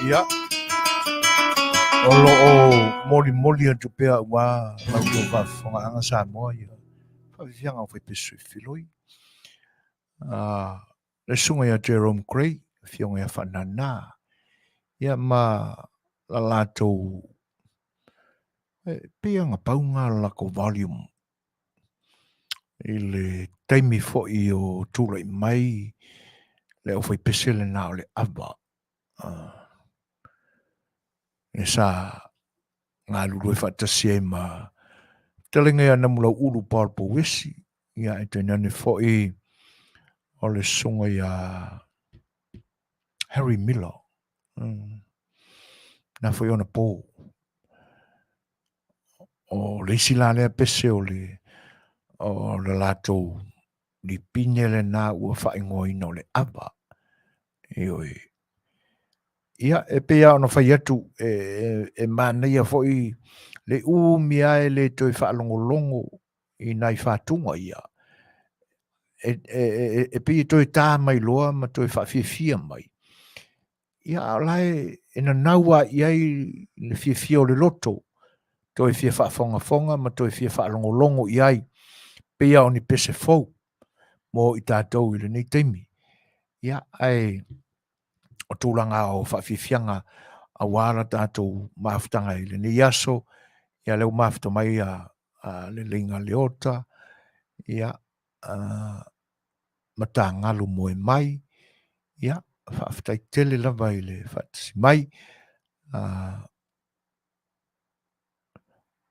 Ia. O lo'o moli atu pea ua lautou fa'afogaga Samoa ia. Fa'afiaga o faipesu I filoi. Le sunga ia Jerome Gray, fionga ia whanana. Ia ma la latou pea ngā paunga lako volume. I le taimi fo'i o tūlai mai le o faipesele na o le ava. E sa ngā lulu e whatasia ma telenga ia namulau uru palpo wesi. Ia e tenane fo'i o le sunga ia Harry Miller. Na foi ona pō. O le isi la lea pese o le latou li pine le nā ua whaingoina o le ava. E oi. Ia e pea ona whai atu e mana ia foi le umi ai le toi whaalongolongo I nai whātunga ia. E pi toi tā mai loa ma toi whawhiawhia mai. Ia lai e na naua iai le whiawhia o le loto. Toi whia whaafonga ma toi whia whaalongolongo iai. Pea o ni pese fau. Mo i tātou i le nei teimi. Ia ai o tūlanga o whawhiawhianga a wāra tātou maafutanga i le nei aso. Ia leo mafuta mai a le linga leota. Ia mata ngalu moe mai. Ia whaafutai tele lava i le whaatasi mai.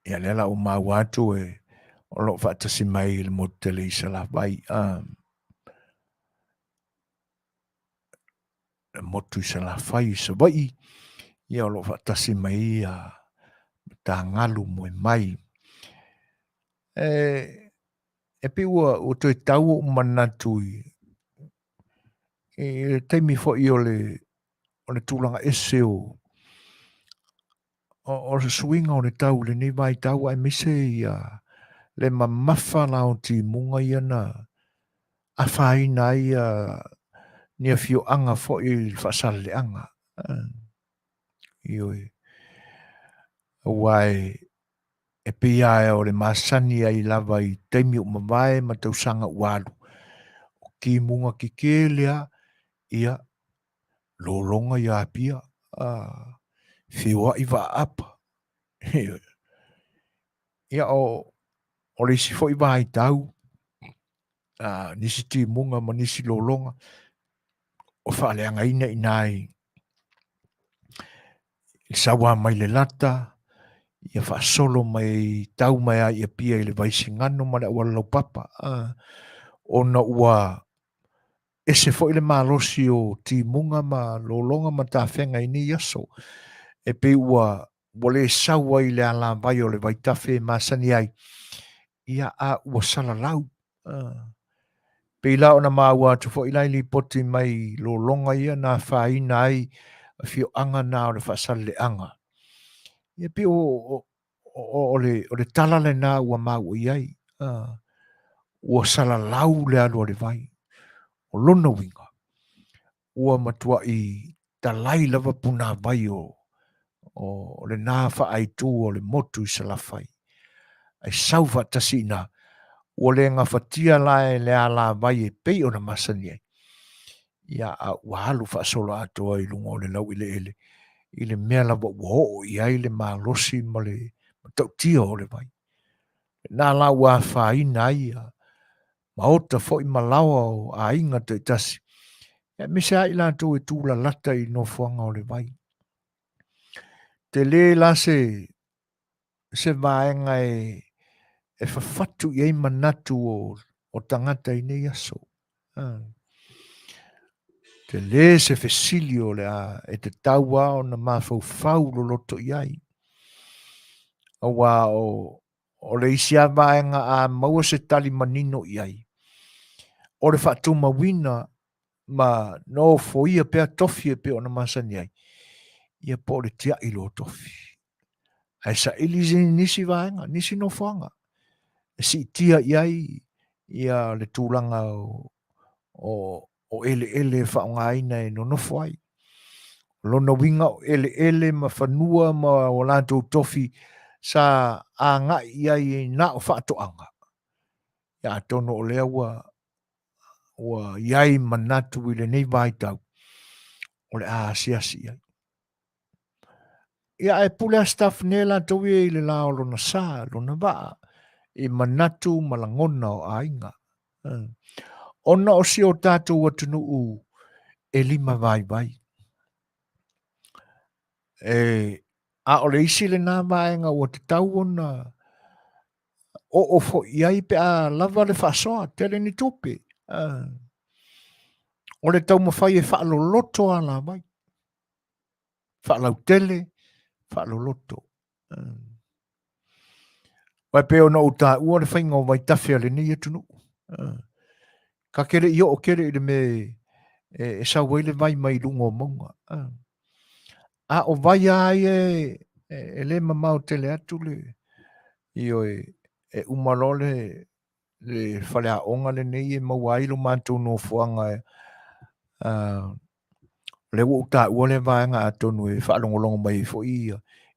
Ia lela o mau atu e o lo whaatasi mai i le motele i sala vai. Motu i sala whai sa vai. Ia o lo whaatasi mai mata ngalu moe mai. E pe ua o toi tau o manatui. E teimi fo i o le tūlanga ese o se swinga o le tau le nei vai tau ai mise i le mamafa na o ti munga i ana a whaina i ni a fio anga fo i whasale le anga. I oi. Wai e pia e o le masani ai lava i teimi o mawai ma tau sanga ualu. O ki munga ki kelea ia lolonga ia pia. Fai'oa i wa apa. Ia o le isi fo i wa i tau. Nisi ti munga ma nisi lolonga. O whaaleanga ina i nai. I sawa mai le lata. Ia whaasolo mai tau mai a ia pia i le vaisi ngano ma le ua lau papa. Ona ua ese fo i le malosi o ti munga ma lolonga ma ta whenga i ni yaso. E pe ua wale sawa i le ala vai o le vaitafe masani ai. Ia a ua sala lau. Pe la ona maua tu fo i lai li poti mai lolonga ia na whaina ai fio anga na o le whaasale le anga. Ia pe o le tala le na ua mau iai. Ua sala lau le alu o le vai. O lona winga. Ua matua i talai lava puna vai o le nā whaaitu o le motu i salafai. Ai sau whaatasi na. Ua le ngā whatia lai le ala vai e pei o na masani ai. Ia a ua halu whaasolo atoa i lunga o le lau i le ele. I le mea lava ua o i ai le malosi ma le tautia o le vai. Nā la ua whaina ai ma ota fo i malawa o a inga te tasi. E mese ai la tō e tūla lata i no fuanga o le vai. Te le la se vaenga e whawhatu i ei manatu o tangata i nei aso. Te le se fesilio le e te taua o na mawhau lo loto i ai. Awa o le isia vaenga a maua se tali manino i ai. O le whatu mawina ma no fo ia pea tofi e pea o na masani ai. Ia po le tia i lo tofi. Ai sa ilizi nisi vaenga, nisi no fuanga. Si tia i ai ia le tūlanga o ele whaongaina e no fuai. Lona winga o ele ma whanua ma o lantou tofi sa a ngai ai na o whaatoanga. Ia tono o lea ua iai manatu i le nei vai tau. O le a asiasi ai. Ia e pule a staff ne lantou i le la o lona sa, lona vaa. I manatu malangona o a inga. Ona o si o tātou atunu u e lima vai. A o le isi le nā vaenga o te tau ona o fo iai pe a lava le whasoa, tele ni tope. O le tau mawhai e whaalo loto a la vai. Whaalau tele, whaalo loto. Wai pe ona o tā ua le whainga o vai tawhia le ni atunu. Ka kere i o kere i le me e sa waile vai mai lungo maunga. A o vai ai e le mamau tele atu le i o e umalole le faleaʻoga lenei e maua ai lo matou nofoaga le ua taʻua le vaega atonu e faalogologo mai foʻi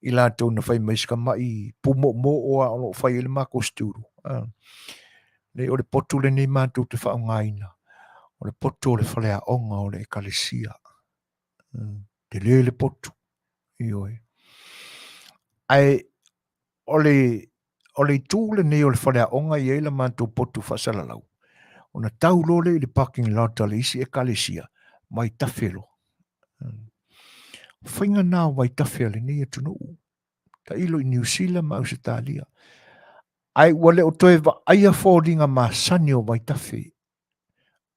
i latou na fai mai sakamaʻi pumoʻomoʻo a o loo fai le makostulu lei o le potu lenei matou te faaaogāina o le potu o le faleaʻoga o le ekalesia te lē le potu ioe ae o le itu lenei o le faleaʻoga i ai le matou potu faasalalau ona tau lo le i le parking lot a le isi ekalesia mai tafe lo faiganā o mai tafe a lenei atunuu taʻilo i New Zealand ma Ausitalia ai ua le o toe vaaia foliga masani o mai tafe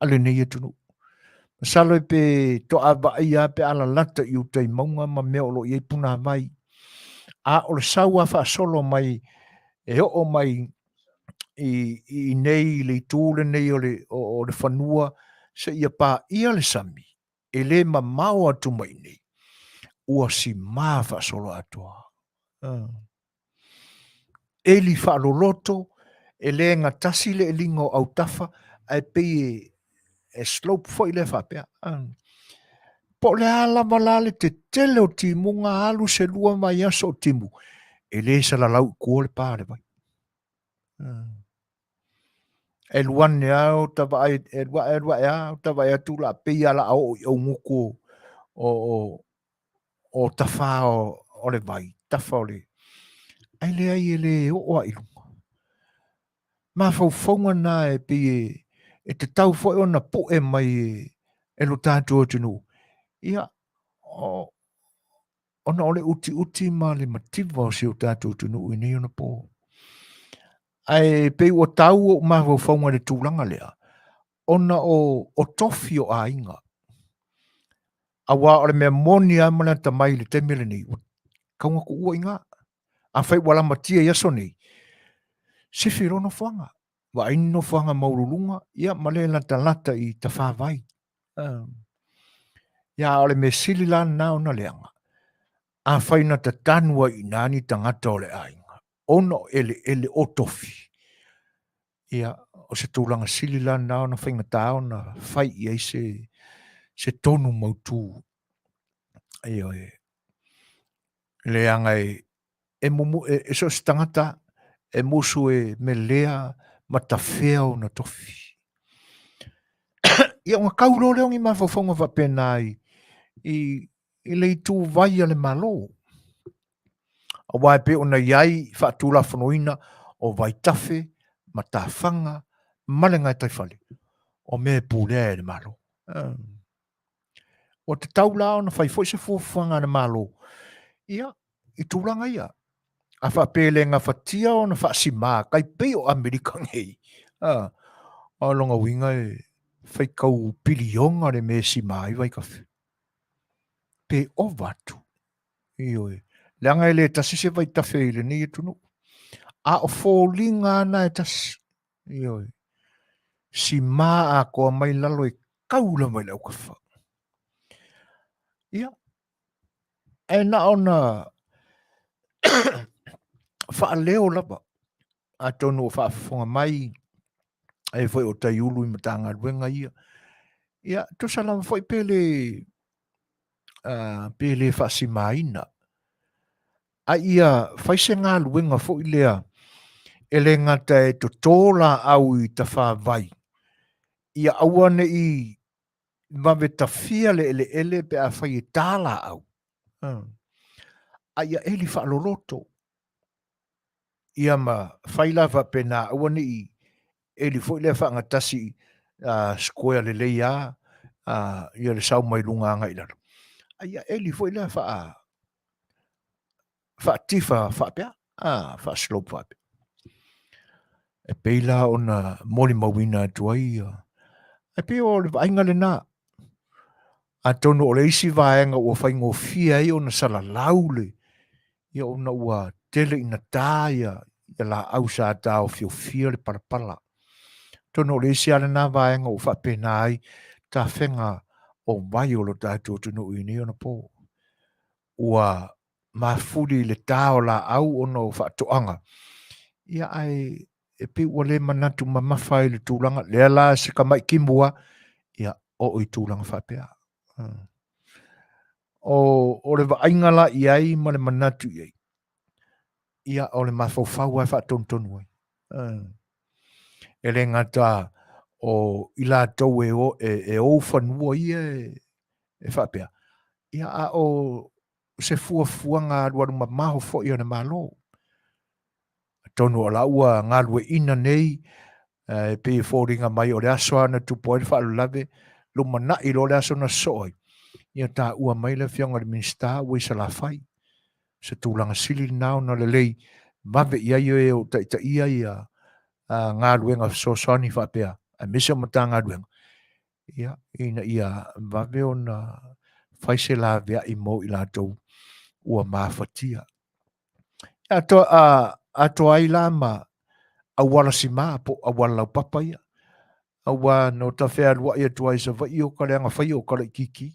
a lenei atunuu masalo e pe toʻa vaaia pe alalata i utaimauga ma mea o loo iai puna vai a o le sau a faasolo mai e o'o mai i nei le itu lenei o le fanua seʻia paia le sami e lē mamao atu mai nei ua simā faasolo atoa eli faaloloto e lē gatasi le eliga o autafa ae pei e slope foʻi le faapea po le a lava la le tetele o timuga alu se lua mai aso o timu e lē salalau kua le pā le vai e luane ao tavaai e luae a tavaai atu la pei ala o i auguku o tafa o le vai tafa o le ai le ai e le o'o ai luga mafaufauga na e pei e te tau foʻi ona puʻe mai e lo tatou atunuu ia ona o le uti ma le mativa o se o tatou atunuu i nei ona po ai pei ua tau o mafaufauga le tulaga lea ona o tofi o aiga auā o le mea moni a ma le atamai le temi lenei kauga kuʻua i gā afai ua lamatia i aso nei sifi lo nofoaga vaaini nofoaga maululuga ia ma le latalata i tafāvai ia o le me sili lanā ona leaga afai na tatanu aʻina ni tagata o le aiga ona o ele o tofi ia o se tulaga sili lanā ona faigatā ona fai i ai se tonu mautū ia leaga e mumu e so se tagata e musu e melea ma tafea ona tofi ia ua kaulo le ogi mafaufauga faapena ai i le itu vai a le malo auā e pe ona iai faatulafonoina o vaitafe ma tafaga ma le gaitaifale o mea pulea e le malo o te tau la ona fai foʻi se fuafuaga a le malo ia i tulaga ia a faapelega fatia ona faasimā kai pei o amerika gei a loga uiga e faikau pilioga le me simā ai vaikafe pe ova atu ioe leaga e lē tasi se vaitafe i lenei atunuu a o foliga ana e tasi ioe simā akoa mai lalo e kaula mai le aukafa ia e na ona faaleo lava atonu o faafofoga mai e foi o taiulu i matagaluega ia tosalava foʻi pele faasimaina a ia faise galuega foʻi lea e le gata e totō laau i tafāvai ia aua neʻi vavetafia le eleele pe a fai e tā laau a ia eli faaloloto ia ma fai lava pena aua neʻi eli foʻi lea faagatasi skoea lelei a ia le sau mai luga agai lalo aia eli foʻi lea faatifa faapea faaslope faapea e pei la ona moli mauina atu ai e pei o le vaaiga lenā atonu o le isi vaega ua faigofia ai ona salalau le ia ona ua tele ina tā ia laau sa taofiofia le palapala tonu o le isi a lenā vaega ua faapena ai tafega o mai o lo tatou atunuu i nei ona po ua mafuli i le tā o laau ona o faatoʻaga ia ai e pe ua le manatu mamafa i le tūlanga, lea la se ka mai ki mua, ia o i tūlanga whapea. O le vainga la i ai ma le manatu i ai. Ia o le mafau ai whatontonu ai. E le ngata o i la tau e o whanua ia e whapea. Ia a o se fuanga aluaru maho fo i o ne malo. Tonu o la ua ngā lue ina nei, pe i fōringa mai o le aso ana tupo e whaalu lave, lo mana i lo le aso na soai. Ia tā ua mai le whianga le minsta ua i sa la whai. Se tūlanga sili nao na le lei, mawe ia e o ta ia ia ngā luenga sosani whapea, a misa mata ngā luenga. Ia, ina ia mawe o na whaise la vea i mo i la tau ua mawhatia. Ato ai la ma awala si maa po awala lau papa ia. Awa no ta whea lua ia tua isa vai o kare anga whai o kare kiki.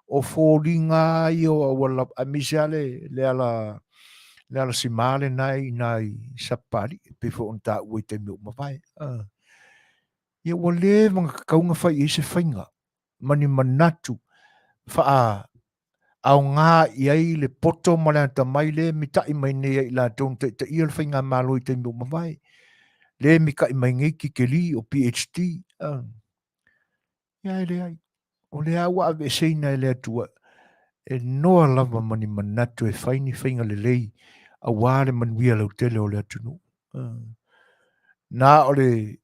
O fōringa i o awala a misiale le ala si male nai sapari pe fo on ta ui te miu mawai. Ia wale mga kaunga whai i se whainga. Mani manatu wha au ngā iai le poto male ta mai le mi tai mai nei i la tōn te ia le whainga malo i te miu mawai. Le mi kai mai ngai ki ke li o PhD. Ia le ai. O le awa ave seina le atua. E noa lava mani manatu e whaini whainga le lei. A wāre manuia lau tele o le atunu. Nā o le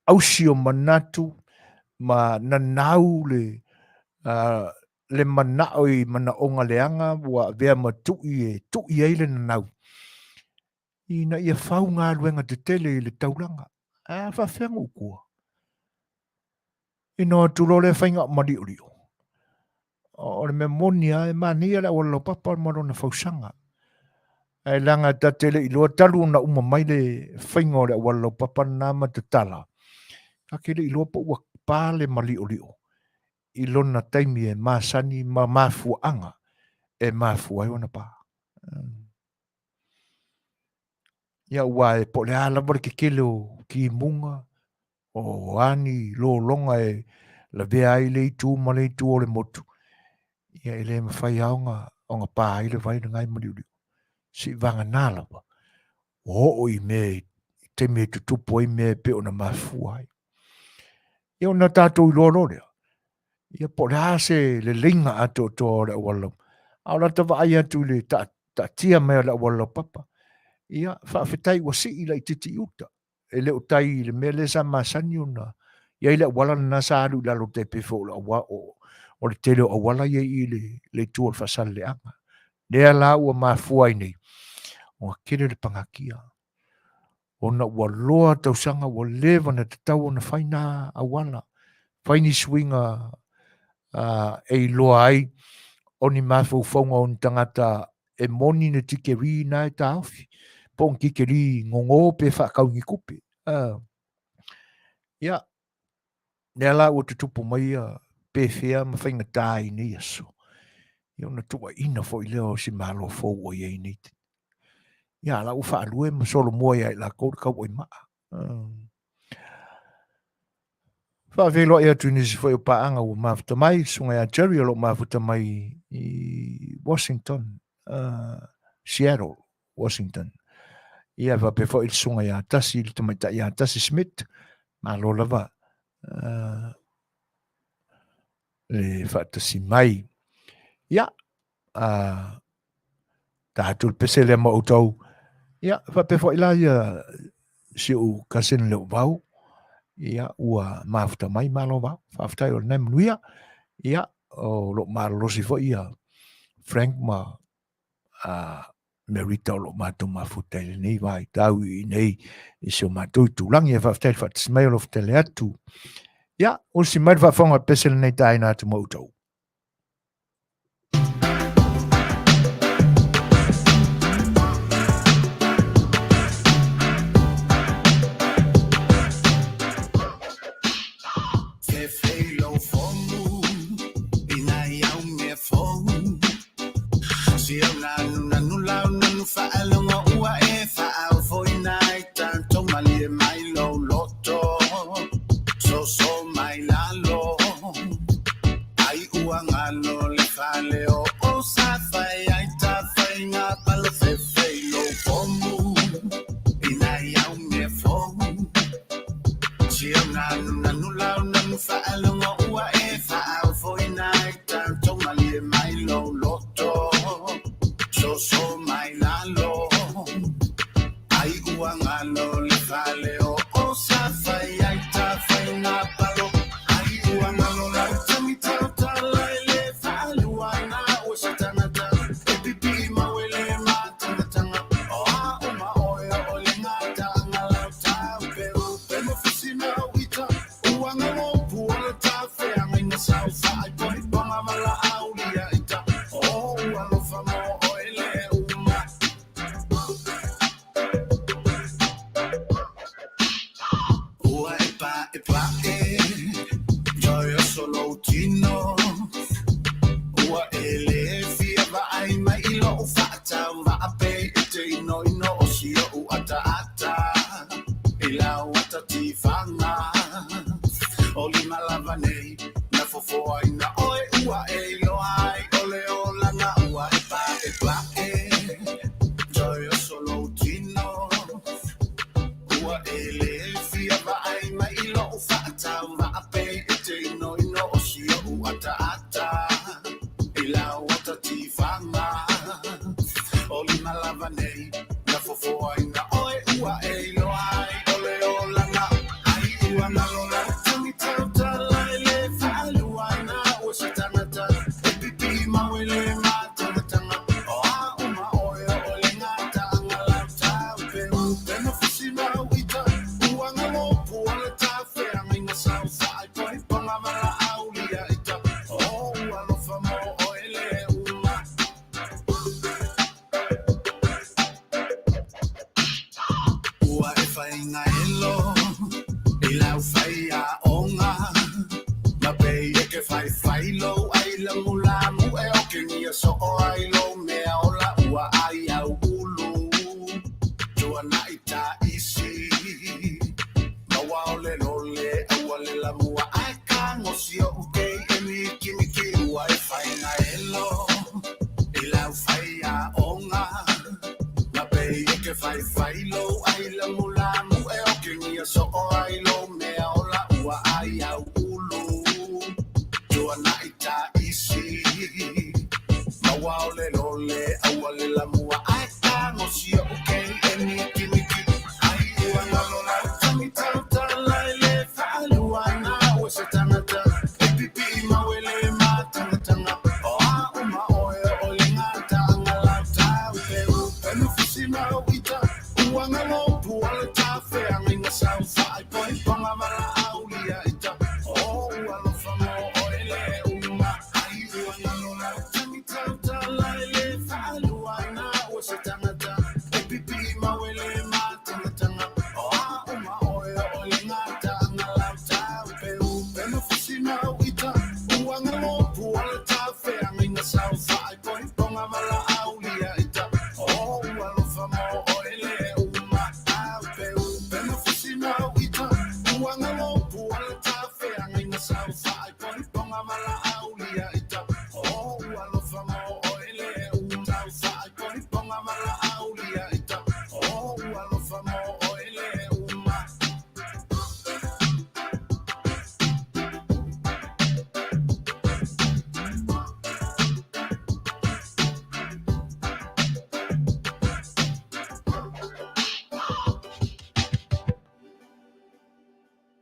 ausio manatu ma nanau le manao i mana onga leanga wa vea ma tui ei le nanau. Ina ia whau ngā luenga te tele i le tauranga. Whawhenga ukua. Ino tulo le whainga mari urio. O le memonia e mania la wala papa marona whausanga. E langa ta tele i loa talu na umamai le whainga o le wala papa nama te tala. Ka kele i loa pa ua pāle mari urio. I lona taimi e māsani ma māfuanga e māfuai ona pā. Ia ua e po le ala wale ke kele o ki munga o ani lo longa e la vea ai le itu ma le itu o le motu. Ia e le mawhai aonga pā ai le vai na ngai mari urio. Si vanga nāla wa. O i me te me tutupo i me pe ona māfuai. Ia ona tātou i loa lorea. Ia po le ase le linga ato to le walau. Au la tawa ai atu le ta tia mea le walau papa. Ia whaafetai wa si ila i titi uta. E le utai le mea le sa masani ona. Ia i le wala na sa alu la lo te pefo la wa o le tele o wala ia i le tua le fasal le anga. Lea la ua mafua nei. O kere le pangakia. Ona ua loa tausanga wa lewa na te tau ona whaina awala. Whaini swinga e loa ai oni mafaufaunga on tangata e moni na tikeri na e taofi. Pong kikeri ngongo pe whakaungi kupe. Ia, nea la ua tutupu mai pe whea ma whainga tai ni aso. Ia ona tua ina fo i leo si malo fo o iei ni. Ia la ufa alue ma solo mua ia la kau kau oi maa. Whaavelo ia tu nisi fo i paanga ua mafuta mai, sunga ia Jerry alo mafuta mai i Washington, Seattle, Washington. Ia va pe fo i sunga ia tasi, il tamaita ia tasi Smith, ma lo lava le whaatasi mai. Ia, tātul pese le ma utau. Ia, va pe fo i la ia si u kasin leo vau. Ia ua mafuta mai malo vau. Whaaftai o nei Manuia. Ia, o lo marolosi fo ia Frank ma merita o lo mātou mafuta i nei vai. Tau i nei i se o mātou i tūlangi e whaaftai whaatismai o lo whatele atu. Ia, o si mai whaafonga pese le nei tai nā tu mautau. Fa'alonga ua e fa'au foi onga oli malava nei na Fofogaina oe ua e loai ole olanga ai ua nalola tami tautala e le Fai'oa na o se tangata e pipi mawele matangatanga o a uma oe ole ngata angala tau penu penu fusima wita ua ngalo puole tafe anginga sau fai poi ponga mala aulia ita o ua lofa mo oe le uma ua e whainga elo I lau whaia onga ma pei e ke whailo ai la mulamu e o ke ngia so o ai lo mea o la ua ai au ulu tua na I ta isi ma waole lole ua le la mua ai ka ngosi o uke e miki ua e whainga elo I lau whaia onga ma pei e ke whailo ai la mulamu e o ke ngia so o ai lo mea o la ua ai au ulu tua na I ta isi ma waole lole ua le la mua ai ka ngosi o uke e miki ai ua ngalola tami tautala e le Fai'oa na ua se tangata e pipi mawele matangatanga o a uma oe o le ngata angala tau peu penu fusima wita ua ngalo puale tafe anginga sau fai poi ponga mala aulia ita o ua lofa mo oe le uma ai ua ngalola tami tautala e le Fai'oa na ua se tangata e pipi mawele matangatanga o a uma oe o le ngata angala tau peu penu fusima wita ua ngalo puale tafe anginga sau fai poi ponga mala aulia ita o ua lofa mo oe le uma tau peu penu fusima wita ua ngalo puale tafe anginga sau fai poi ponga mala aulia ita o ua lofa mo oe le uma tau fai poi ponga mala aulia ita o ua lofa mo oe le uma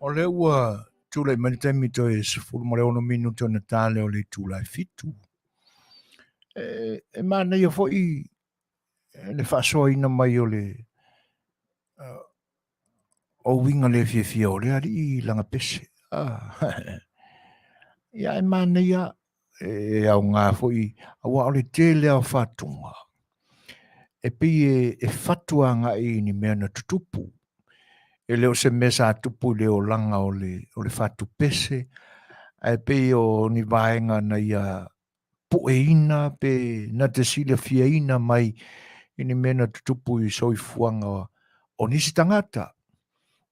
O le ua tūlai manitemi to e 16 minuto na tāle o le tūlai fitu. E mana ia fo'i le whaasoaina mai o le o winga le fiafia o le ari I langa pese. Ia e mana ia e au ngā fo'i awa o le tele au whatunga. E pi e whatua ngā I ni mea na tutupu. E leo se mesa tupu leo langa o le whatu pese. E pe o ni vaenga na ia pueina pe na te sila fiaina mai ini mena tutupu I soifuanga o nisi tangata.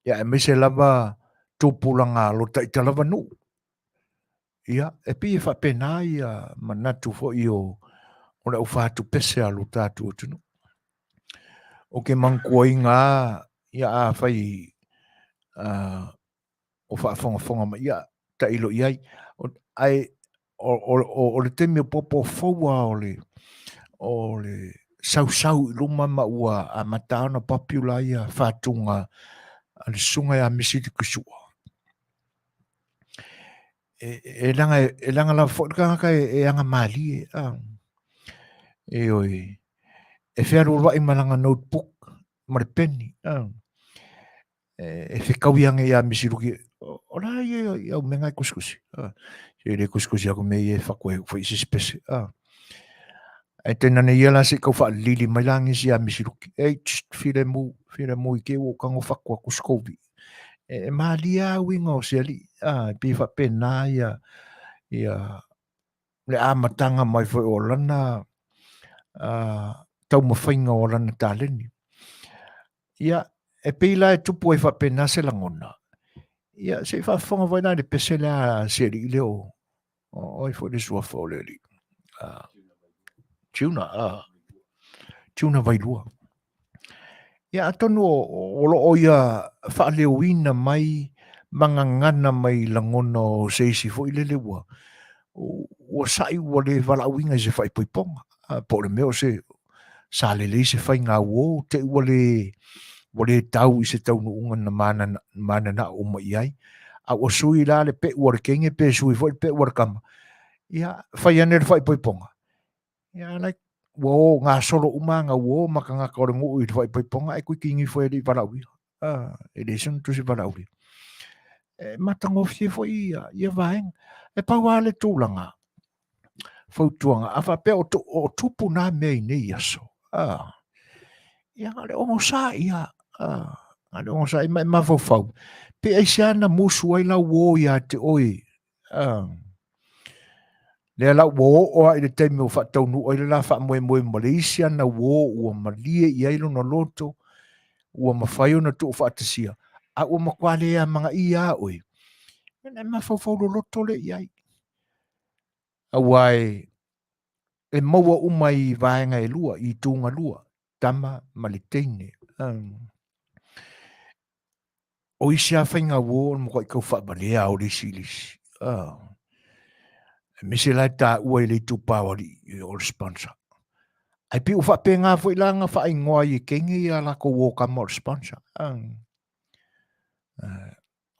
Ia e mese lava tupulanga lo ta lava nu. Ia e pe e whapena ia manatu fo I o le au whatu pese a lo tatu o tunu. O ke mangkua I ngā ia a whai o whaafonga ma ia ta ilo iai. O le temi o popo faua o le sau luma ma ua a mataona papula ia whatunga a le sunga ia misiti kusua. E langa la whakanga e anga mali e oi. E whiaru rwa I malanga notebook ma le penny. E whikawianga ia misiruki. Ora ia au menga kuskusi. E le kuskusi ako me e whakoe isi spese. E tena ne ia la se kau wha lili mai langi si a misiruki. E whire mu I ke o kango whakoa kuskovi. E mali a winga o se ali. Pi wha pena ia le amatanga mai whai o lana tau mawhainga o lana tāleni. Ia e pila e tupu e wha pena se langona. Ia se whaafonga vai nā le pese la se li leo. Oi fo le sua fo le li. Tuna vai lua. Ia atonu o lo ia whaaleuina mai mangangana mai langona o seisi fo I le lewa. O sai ua le walauinga se whaipoiponga. po le meo se sa le se fai ngā uo te wale tau i se tau nuunga na mana na o mai ai. A o sui la le pe ua kenge pe sui foi pe ua kama. Ia, fai ane le fai poiponga. Ia, like, wo ngā solo uma ngā wo maka ngā kore ngu i le fai poiponga e kui kingi foi li parau ia. E le sun tu si parau ia. E matango fie foi ia vaeng. E pau ale tūlanga. Fautuanga. A fa pe o tupu nā mei nei aso. Ia ngale ongo sa ia. Ngale ongo sa ia ma fau. Pe aisiana musu ai la wo ia te oi. Le la wo o ai le temi o fa tau nu o le la fa mo Malaysia na wo o malie ia ilo no loto o ma fai ona tu fa tsia. A o ma kwale a manga ia oi. Na ma fau lo loto le ia. Awai e maua umai vaenga e lua i tunga lua tama malitene. O isi a whainga wo mo kai kau whabalea o lisi. Mese lai tā ua i le tupawari i o sponsor. Ai pi u whape ngā fwoi langa wha ingoa i kenge i ala ko wo ka mo sponsor.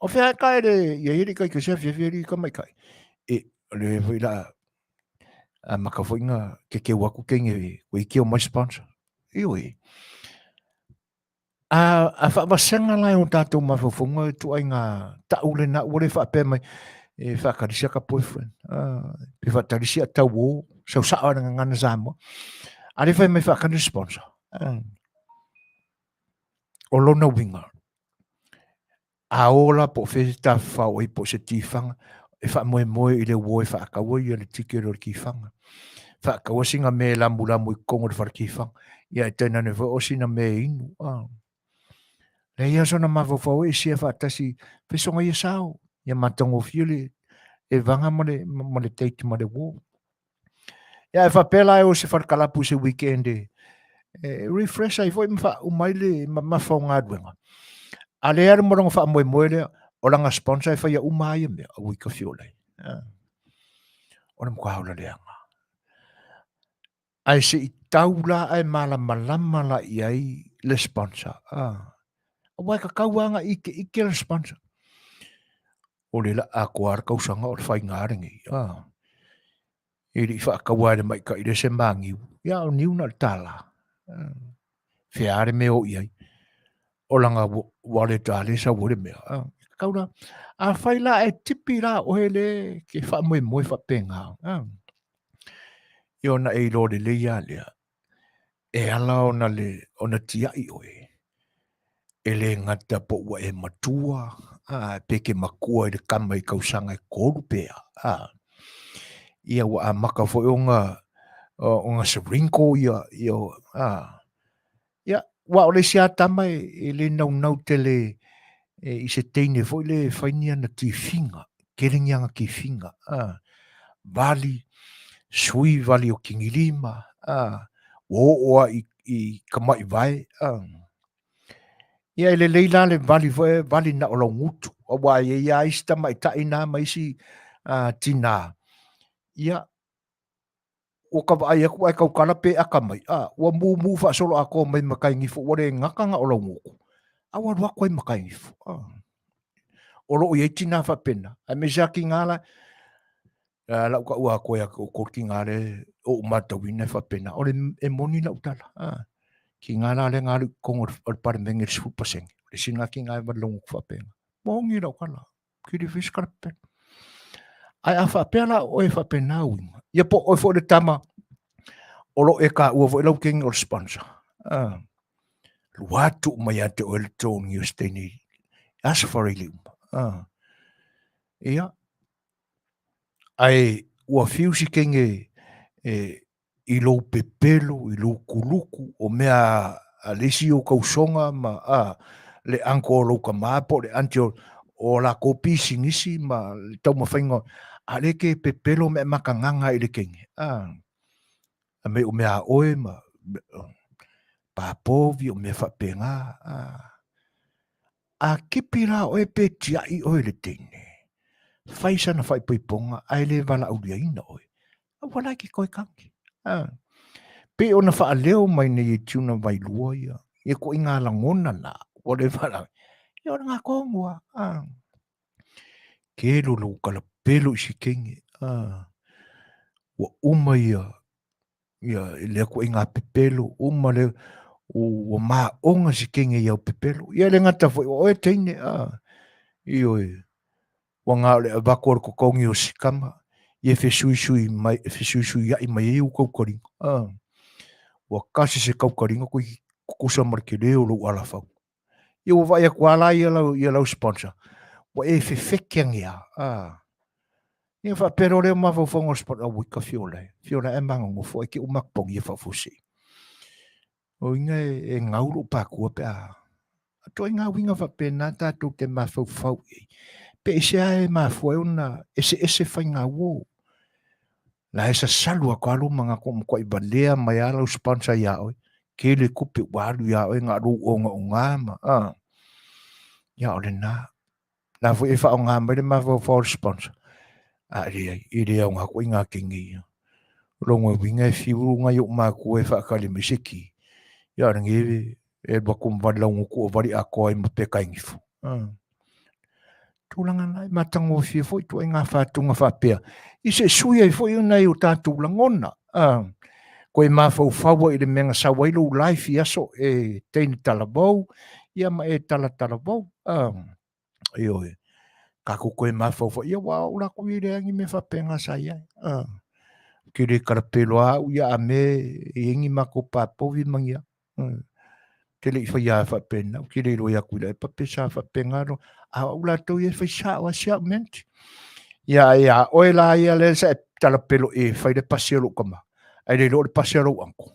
O whea kai le i eri kai kasi a whiawhiari ka mai kai. E le fwoi la maka fwoi ngā ke waku kenge ko i keo mai sponsor. Ioi. A whawasenga lai o tātou mawhawhunga tu ai ngā taule na ure whape mai e whakarisia ka boyfriend. Pe whakarisia tau o sau saa nga ngana Samoa. Ale whai mai whakarisia sponsor. O lona winga. A ola po wheta whao i po se tifanga. E wha moe i le woe whaakawa i le tiki ro ki whanga. Whaakawa singa me lamu i kongo le wharakifanga. Ia e tēnā ne wha o sina me inu. Le ia sona mawhawhau e sia whaatasi whesonga ia sao. Ia matango fiole e vanga mo le teiti mo le wo. Ia e whapela e o se wharakalapu se weekend e refresh ai foi mfa umai le mawhaunga aduenga. A le ere morongo wha moe le o langa sponsor e whaia umai me a wika fiole. O na mkwaula leanga. Ai se i taula ai malama la iai le sponsor. Wai ka kauanga ike le sponsor. O le la a kuar kausanga o le whai ngārengi. E li wha kawaere mai ka i le se mangiu. Ia o niu na tala. Whiare me o iai. O langa wale tale sa wale mea. Kauna, a whai la e tipi la o hele ke wha moe wha penga. I ona e lo le leia lea. E ala ona le, ona tiai oe. E le ngata po ua e matua. Peke makua i le kama i kausanga i koru pea. Ia wa a maka fo o nga serinko ia wa o le sia tama e le nau tele i se teine fo le whainia na tifinga keringianga ki finga vali sui vali o kingilima oa i kamai vai ia le leila le vali na o longutu o wa ia ista mai taina mai si tina ia o ka vai aku ai ka kala pe aka mai o mu fa solo ako mai makai ngi fo ore ngaka nga o longuku awa wa ko makai ngi fo o lo ye tina fa pena a me jaki ngala la ka wa ko ya ko ki ngale o mata wina fa pena o le e moni na utala ki ngala le ngale ko o par mengi su paseng le singa ki ngai ba longu fa pena mo ngi la kala ki di fiskar pen ai a fa pena o e fa pena u ia po o fo de tama o lo e ka ua vo king o sponsor luatu mai ate o le tōni o steni as for a limp ia ai ua fiusi kenge i lo pepelo i lo kuluku o mea a lesi o kausonga ma le anko o lo kamapo le antio o la kopi singisi ma le tau mawhainga a leke pepelo me makanganga i le kenge a me o mea oe ma papovi o mea whapenga a kipira oe pe tiai oe le teine whaisa na whaipoiponga ai le wala aulia ina oe a wala ki koe kanki Pe ona whaaleo mai nei tuna vai lua ia. Ia ko inga langona na. Whatever la. Ia ora ngā kongua. Ke lulu kala pelo si kenge. Wa uma ia. Ia lea ko inga pepelo. Uma lea. O maa onga si kenge ia pepelo. Ia le ngata foi. O e teine. Io e. Wa ngā le avako ko kongi o sikama. Ia fe sui sui mai. Fe sui sui ia i mai e u kaukaringa. Wa kasi se kaukaringa ko i kukusa markeleo lo ala fau. Ia wa vai aku ala ia lau sponsor. Wa e fe fekiang ia. Ia fa pero leo ma fau fongo sponsor. Wika fiole. Fiole e manga ngofo e ki umakpong ia fa fusi. O inga e ngauru pa kua pe Ato inga winga fa pena tātou te ma fau fau e. Pe ese ae ma fau una ese fai ngā wo. La esa salua ko alu manga ko mko i balea mai ala u sponsor ia oi. Ke le kupe walu ia oi ngā ru o ngā ma. Ia ole na. Na fu e fa o ngā mai le ma fau fau sponsor. I rea o ngā ko inga kengi. Rongo winga e fiuru ngā yuk ma ko e fa kali mesiki. Ia rangi e bakum vadlaungu ko vari a ko ai ma pe kaingifu. Tūlanga nai matango fia foi tu ngā whātunga whapea. I se sui ai foi unai o tātou langona. Ko e mawhau whaua i le menga sawailo life i aso e teini talabou. Ia ma e talabou. Io e. Kako ko e mawhau whau. Ia wā ura ko i reangi me whapenga sa ia. Ki re karapelo au ia a me e ingi mako pāpovi mangia. Tele i whai a whapena. Ki re roi aku ila e papesa whapenga ro. A ula tau e whai sa o asia menti. Ia oe la ia le sa e talapelo e whai le pasiaro kama. Ai le lo le pasiaro anko.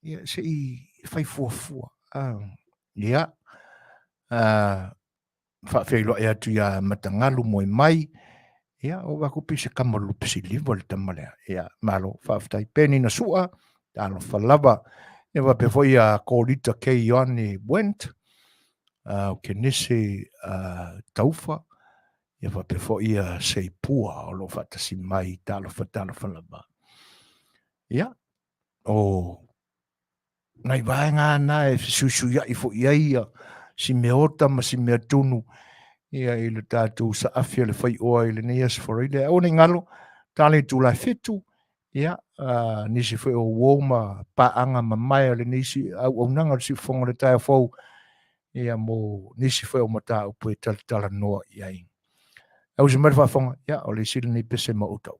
Ia se i whai fuafua. Ia. Whawhelo e atu ia matangalu moi mai. Ia o wako pisa kamalu pisi liwa le tamalea. Ia malo whawhtai peni na sua. Talo whalava. Ia wapevo ia kōrita kei Ioane Went. Ke nese taufa. Ia wapevo ia seipua o lo whatasi mai talo whalava. Ia. Ngai vaenga na e susu ia i fo ia. Si meota ma si mea tunu. Ia i le tātou sa Afia Le Fai'oa i le neas foreile. O ne ngalo, tāle tu la Fetu. Ia, nisi fai o woma paanga ma mai le nisi au nanga si fonga le tae fau. Ia mo nisi fai o mata o pue Fetalanoaga ia i. Au se mara fonga, ia o le sili ni pese ma utau.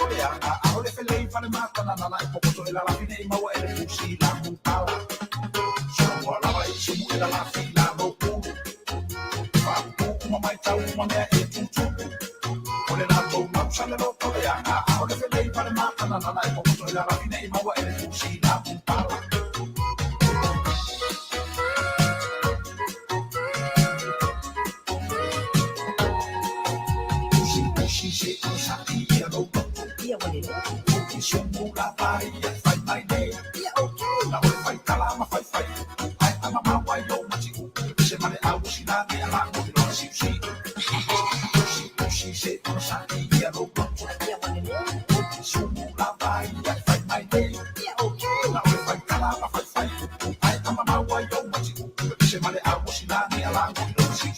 A Le Fai'oa le mata na na e pokoto e la la fine maua e le fusi la mutala. Samoa lava i simu e la la fi la no pulu. Faafuku ma mai tau ma mea e tutupu. O le nato mausa le loto le anga. A Le Fai'oa le mata na na e pokoto e la la fine maua e le fusi la mutala. Usi se o sa i a no. Sumu la bahia fai mai nei. La oi fai kalama fai. Ai ama mawa yo matiku. Se mane au sina ni ala no no si. Si se no sa ia no. Sumu la bahia fai mai nei. La oi fai kalama fai. Ai ama mawa yo matiku. Se mane au sina ni ala no no si.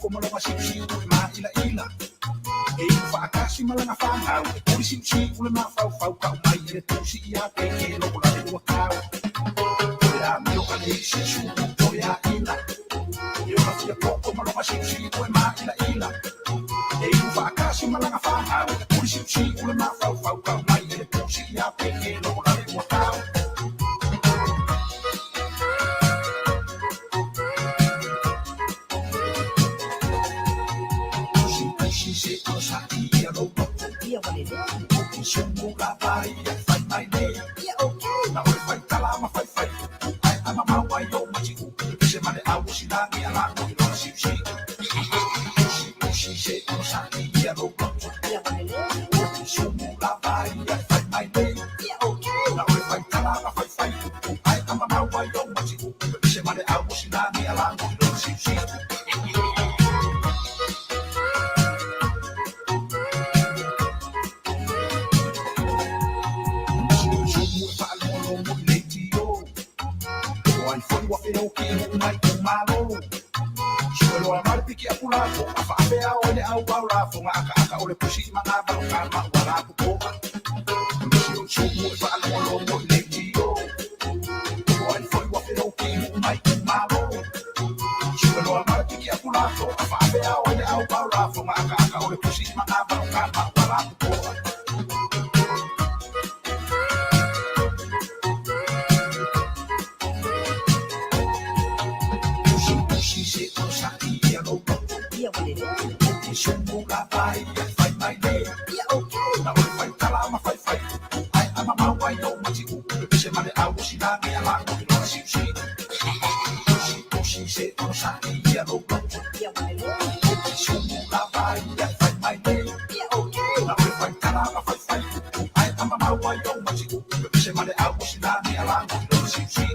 Como lo masipsi ma ila e fa kasi malanga fa ha o sipsi ule ma fa ka mai ele tusi ia pe ke lo la de wa ka ya mi o kale sisu to ya ila yo ma fia como lo masipsi ma ila e fa kasi malanga fa ha o sipsi ule ma fa ka mai ele tusi ia pe ke lo la de wa ka se o sa ia no Sungu la vai e fai mai nei. Na oi fai tala ma fai fai. Ai ama maua yo machi u. Se mane au sinani ala no no si si. Si se no sa ni ya ro ko. Sungu la vai e fai mai nei. Na oi fai tala ma fai fai. Ai ama maua yo machi u. Se mane au sinani ala no no si si. Ai foi o afero que mai tu malo. Suelo a mal pique a pulato, a faafea ole au paulafo, aka ole pusi mana ba kama wala ku ko. Sio chumu fa alolo mo letio. Ai foi o afero que mai tu malo. Suelo a mal pique a pulato, a faafea ole au paulafo, aka ole pusi mana ba kama wala ku ko. Sungu la vai e fai mai nei. Na oi fai tala ma fai fai. Ai ama maua yo machi u. Se mane au sinani ala no no si si. Si se no sa ni ya ro ko. Sungu la vai e fai mai nei. Na oi fai tala ma fai fai. Ai ama maua yo machi u. Se mane au sinani ala no no si si.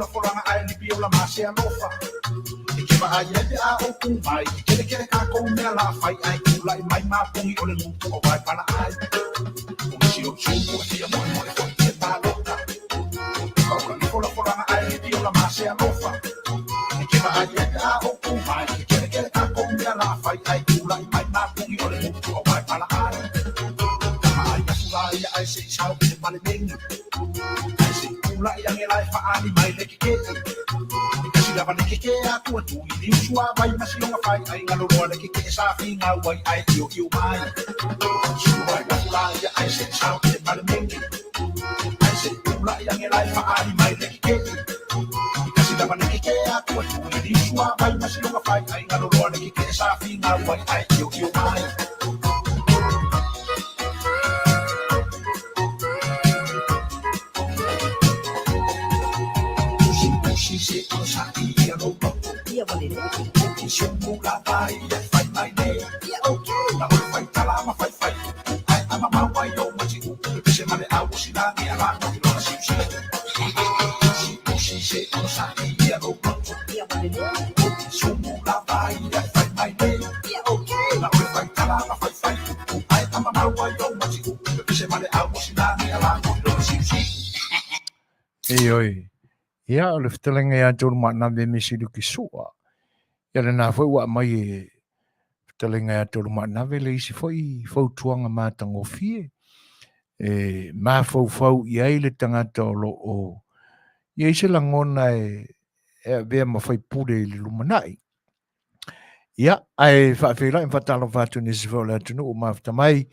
Fola nga ai lipi o la mase alofa. E ke va ai e a o ku mai. Kele ka ko me la fai ai ku lai mai ma pungi o le mutu o vai pala ai. O si o chumu e ia mo fo te paloka. Fola nga ai lipi o la mase alofa. E ke va ai e a o ku mai. Kele ka ko me la fai ai ku lai mai ma pungi o le mutu o vai pala ai. Ai ka fula ai se chau te pale mengi. Ula yang elai faani mai le kike. Kasi lava le kike aku atu ili usua vai masilonga fai ai ngalo roa le kike sa finga wai ai yo mai. Sua la ula ya ai se sao te pale mengi. Ai se ula yang elai faani mai le kike. Kasi lava le kike aku atu ili usua vai masilonga fai ai ngalo roa le kike sa finga wai ai yo mai. Se no sa ia no ko. Sungu la vai e fai mai nei. Na oi fai tala ma fai fai. Ai ama maua yo machi u. Se mane au sinani ala no no si si. Si se no sa ia no ko. Sungu la vai e fai mai nei. Na oi fai tala ma fai fai. Ai ama maua yo machi u. Se mane au sinani ala no no si si. Oi. Ia o le Fetalaiga ia tolu manawe misilu ki sua. Ia le nā whaiwa mai e Fetalaiga ia tolu manawe le isi whautuanga mātango fie. E mā whau i ai le tangata o lo o. Ia isi langona e vea ma whaipure i le lumanai. Ia ai whaafeila in whatalo whatu nisi whau le atunu o mawhita mai.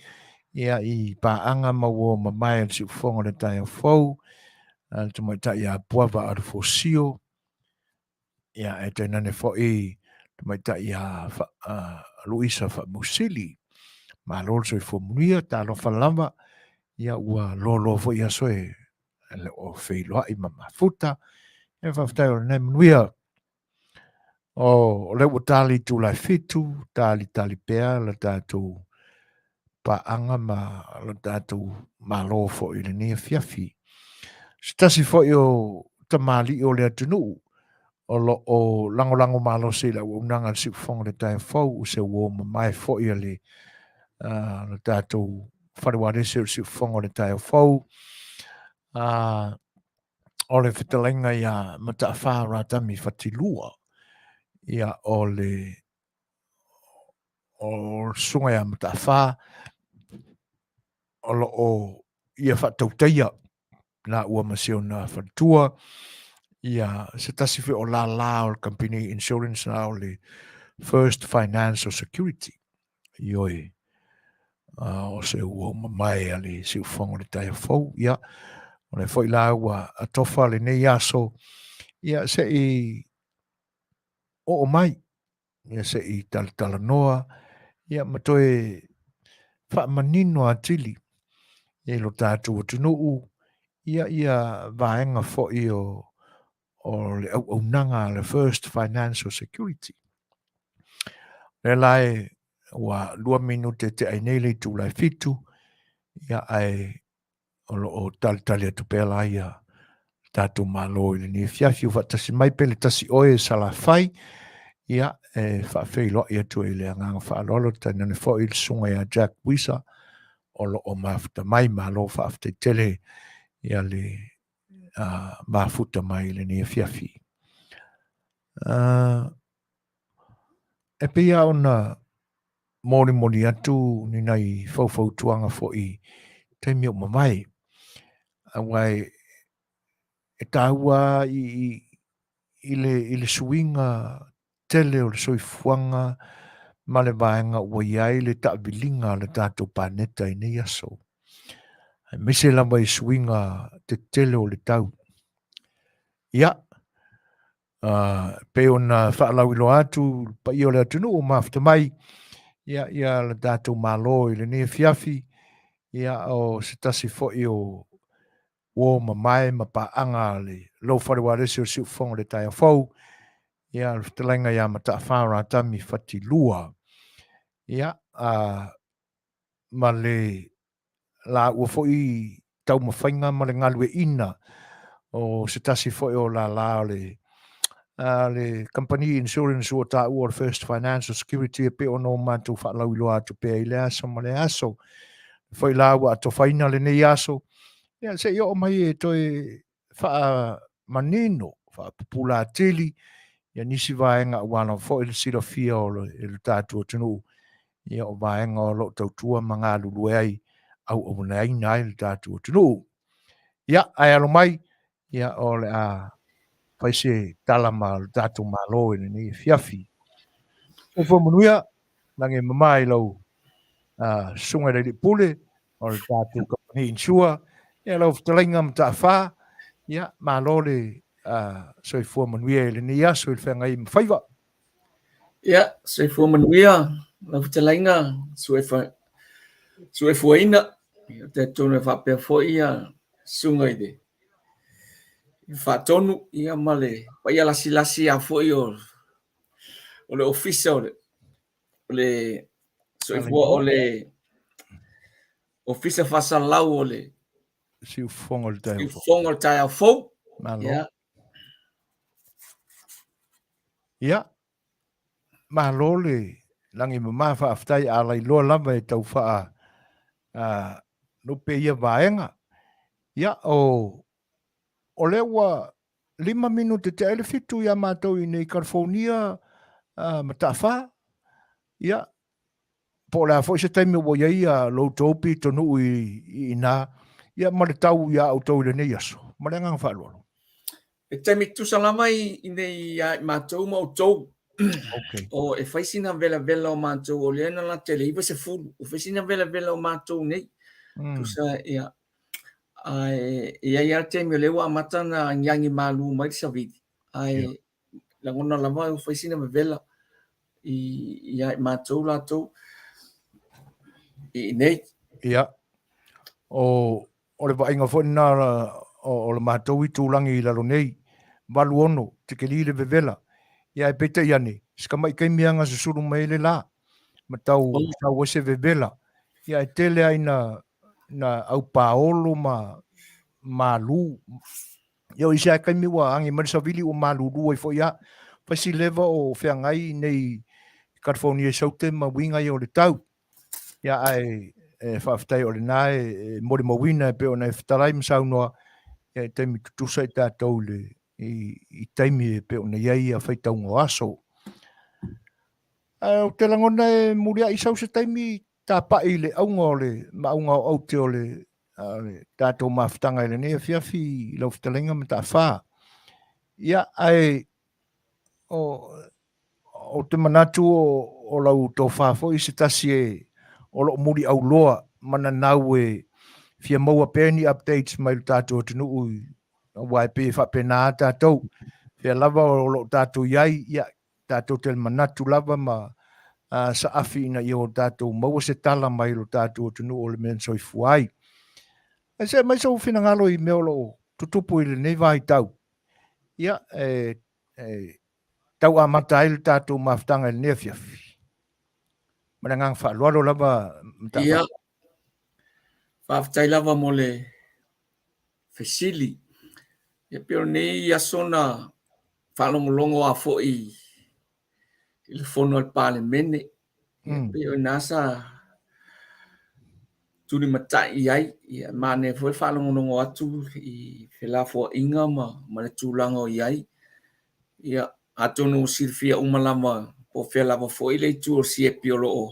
Ia i paanga maua ma mai al si ufonga le tai o whau. Tuma ta ia puava ar fosio ia e te nane foi tuma ta ia Luisa fa musili ma lolso fo muia ta lo falama ia ua lolo fo ia soe le o Fai'oa i mama futa e fa fta o ne Manuia o le tali tu la fitu tali pea la tatu pa anga ma la tatu ma lo fo i le ni Afiafi. Stasi fo yo tamali o le atunu o lo o lango malo se la unanga si fong le tai fo se wo mai fo ia le le tato whaneware se si fong le tai fo o le Fetalaiga ia mata fa Ratami Fatilua ia o sunga ia mata fa o lo o ia whatautaia na ua masio na whantua ia se tasi fi o la o le company insurance na o le First Financial Security ioi o se ua mamai ali si ufongo le tai fau ia O le foi la ua atofa le nei aso ia se I o mai ia se I talanoa ia matoe whaamanino a tili e lo tātou atunuu ia vaenga foi o le au nanga le first financial security. Le lai ua 2 minute te ai nei le tu lai fitu ia ai o tali atu pela ia tātou malo I le ni fiafi ufa tasi mai pele tasi oe sala fai ia whaafei lo ia tu le anganga whaalolo tana ne fo il sunga ia Jack Wisa o lo o mafuta mai malo whaafte tele ia le mafuta mai le ni fiafi. E pia ona moni atu ni nai fau tuanga fo I taimi o mamai. Awai e tāua I le suinga tele o le soifuanga ma le vaenga ua iai le taabilinga le tātou paneta I nei aso. Mise lama I suinga te tele o le tau. Ia, pe ona whaalau ilo atu, pa I o le atunu o mafta mai, ia le tātou malo I le ne fiafi, ia o se tasi fo I o mamae ma paanga le lo wharewa resi o siu fonga le tai fau, ia le Fetalaiga ia mata whara Ratami Fatilua, ia ma le la ua fo I tau mawhainga ma le ngalue ina o se tasi fo I o la le company insurance o ta o first financial security pe ono matu whaalau ilo atu pe I le aso ma le aso foi la ua to faina le nei aso ia se io mai toi fa manino fa pula teli ia nisi vaenga wana fo il sira fia o le tatu tunu ia o vaenga o lo tautua manga lulu ai au nei nai le tatu tunu ia ai alo mai ia o le faise talama le tatu malo ni fiafi o fo Manuia nange mamai lo sunga le pule o le tatu company insua ia lo Fetalaiga mata fa ia malo le soifua Manuia le ni aso il fengai mfaiva ia soifua Manuia lo Fetalaiga Suafuaina te tonu whapea fo ia sunga I de whatonu ia male pa ia lasi a fo I o le ofisa o le soifua o le ofisa whasalau o le siu fonga le tai fo fonga o tai fo malo ia malo le langi mama fa aftai ala I loa lava e tau faa no pe ia vaenga ia o le ua 5 minute te ele fitu ia mātou I nei California matafa ia po la fo se taimi o ia lo topi tonu I ina ia ma le tau ia o tau le nei aso ma le ngang whaalolo e taimi tu salama I nei mātou ma o tau okay o e faisina vela o mātou o leana la tele iwa se fulu o faisina vela o mātou nei tu sa ia ia te me lewa mata na nyangi malu mai sa vidi ai la ngona lava o faisina vela ia mātou la tu I nei ia o le vainga fo na o le mātou I tūlangi I lalo nei walu ono te ke li le vevela ia e pete iane ska mai kai mianga se suru mai le la ma tau ese vevela ia e tele ai na au paolo malu ia I se kai miwa angi marisa vili o malu ai fo ia fasi leva o whiangai nei California saute ma winga I o le tau ia ai whaftai o le nae mori mawina pe o nei Fetalai msaunoa ia taimi tutusa I tātou le I taimi pe o nei ai a whaitaunga aso o te langona e muria I sau se taimi tā pai le aunga o le maunga o au te o le tātou mawhtanga I le nei Afiafi lau Fetalaiga ma tā whā ia ai o te manatu o lau tō whāfo I se tasi o lo muri au loa mana nau fia maua peni updates mai tātou tunu ui wai pe whapena tātou fia lava o lo tātou iai ia tātou tel manatu lava ma sa afi ina i o tātou maua se tala mai lo tātou tunu o le men soi fuai e se mai sau fina ngalo i meo lo tutupu i le nei vai tau ia tau a matai le tātou maftanga le nefiafi mana ngang whaalualo lava Ia. Whaafitai lava mo le fesili. Ia pio nei ia sona whalongolongo a fo i le fono al pale mene. Ia pio nasa tuni matai iai. Ia mane foi whalongolongo atu i whelafo inga ma le tūlango iai. Ia atonu sirfia umalama po whelava fo i le tūo sie pio loo.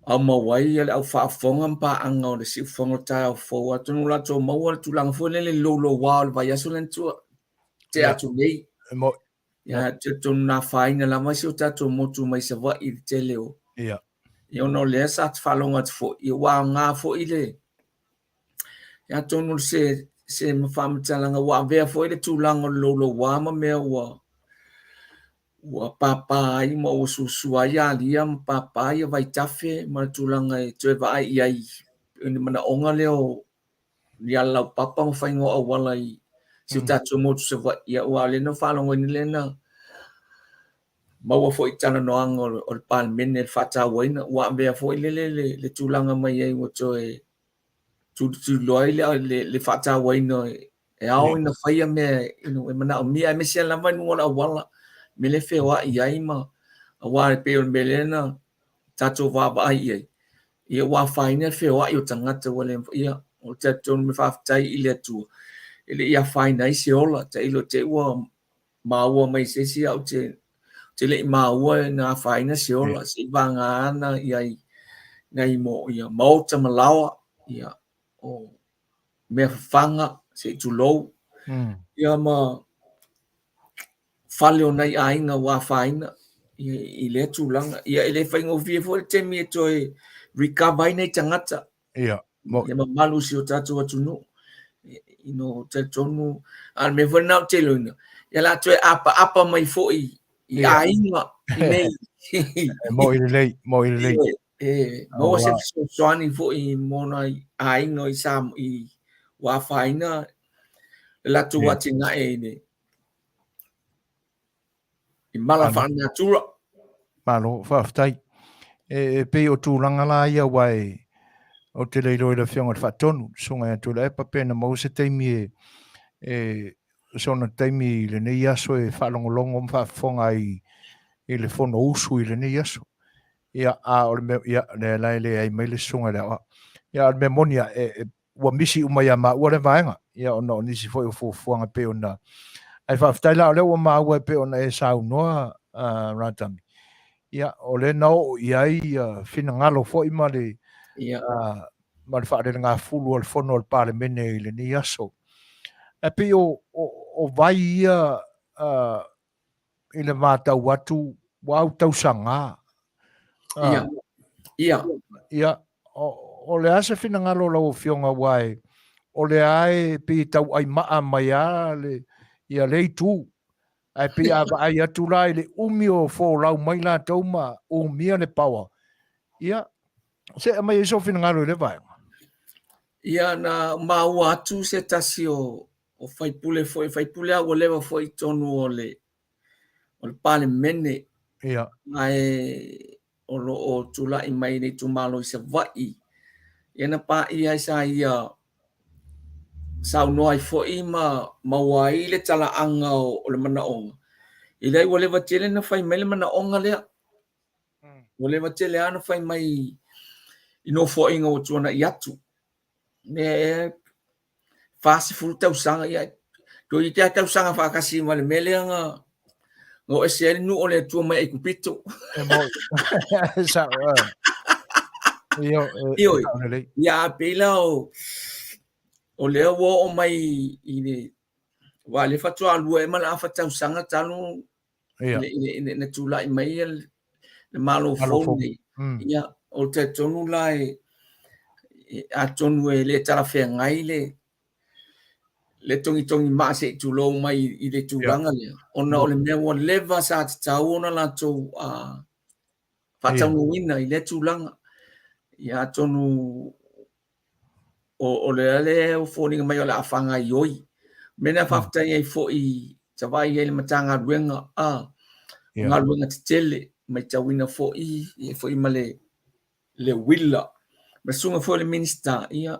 Au mawai au whaafonga mpa anga o le si ufonga tai au fo atonu la tō maua le tūlanga fo le lolo wao le vai aso len tua te atu nei. Ia te tonu na whaina la mai si o tato motu mai sa wa i te leo. Ia. Ia ono le asa atu whalonga atu fo. Ia wā ngā fo i le. Ia tonu se mawhamitalanga wā vea fo i le tūlanga lolo wā ma mea wā. Ua papa ai ma o Suasua ia lia ma papa ia vai tafe ma tulanga e toe vai iai ni mana onga leo lia lau papa ma fai ngoa wala i si tatu motu se vai ia ua le no whalongo ni le na ma ua fo i tana noanga o le pal mene le whata waina ua ambea fo i le tulanga mai ai ua toe tu loi le whata waina e ao ina whaia mea ino e mana o mia e mesia lama inu wala wala me le Fai'oa iai ma awa e peo melena tato waba ai iai. Ia wa whaina Fai'oa i o tangata wale ia o tato me whaftai i le atua. Ile ia whaina i se ola ta ilo te ua maua mai se si au te le maua na whaina se ola se vanga ana iai ngai mo ia mauta malawa ia o me whanga se tulou. Ia ma faleo nei ainga wa faina i le tūlanga. Ia ele whaingo fie fo te mi e toi recover nei tangata. Ia. Ia ma malu si o tātou atunu. Ino te tonu. Al me whanau te loina. Ia la toi apa mai fo i ainga i nei. Mo i lei. Mo se soani fo i mona i ainga i sam i wa faina. La tu wati nga e nei. Mala whana tura. Malo, whaftai. E pe o tūlanga la ia wai o te leiro i la whionga te whatonu. Sunga e tūla e papena mau se teimi sona teimi le nei aso e whalongolongo mwhafonga i le whono usu i le nei aso. Ia a o le laile ai mai le sunga le awa. Ia o le memonia ua misi umai ma ua le vaenga. Ia o no nisi foi o fuanga pe ona. Ai whaftai la o le ua maa ua pe ona e sau noa Ratami. Ia o le nao iai fina ngalo foi ma le ma le whaare ngā fulu o le whono o le pāle mene i le ni aso. E pe o vai ia i le mātau watu wau tau sanga. Ia o le asa fina ngalo lau fionga wai o le ai pe tau ai maa mai a le ia le tu ai pe ai atu lai le umi o fo lau mai la tau ma o mia le pawa ia se mai so fina ngalo le vai ia na mau atu se tasi o faipule a lewa foi tonu o le pale mene ia ai o tula i mai ni tu malo i se vai ia na pa ia sa ia sau noi foi ma mawai le tala anga o le mana onga i lei o lewa tele na fai mai le mana onga lea o lewa tele ana fai mai i no foi inga o tuana i atu ne fasi fu tau sanga ia to i te tau sanga fa kasi ma le meleanga no ese no o le tu mai ku pito sa io ya pela o le o mai i ne wa le fatu alu e mala fa tau sanga tanu ne tu la mai le malo foni ia o te tonu lai atonu le talafeagai le togi ma se tulo mai I le tulaga lea ona o le mea ua leva sa tatau ona latou faataunuina I le tulaga ia atonu o le ale o foliga mai o le afaga ioi mena faafetai ai foʻi tavai ai le matagaluega galuega tetele mai tauina foʻi ia foʻi ma le wila ma suga foʻi le minista ia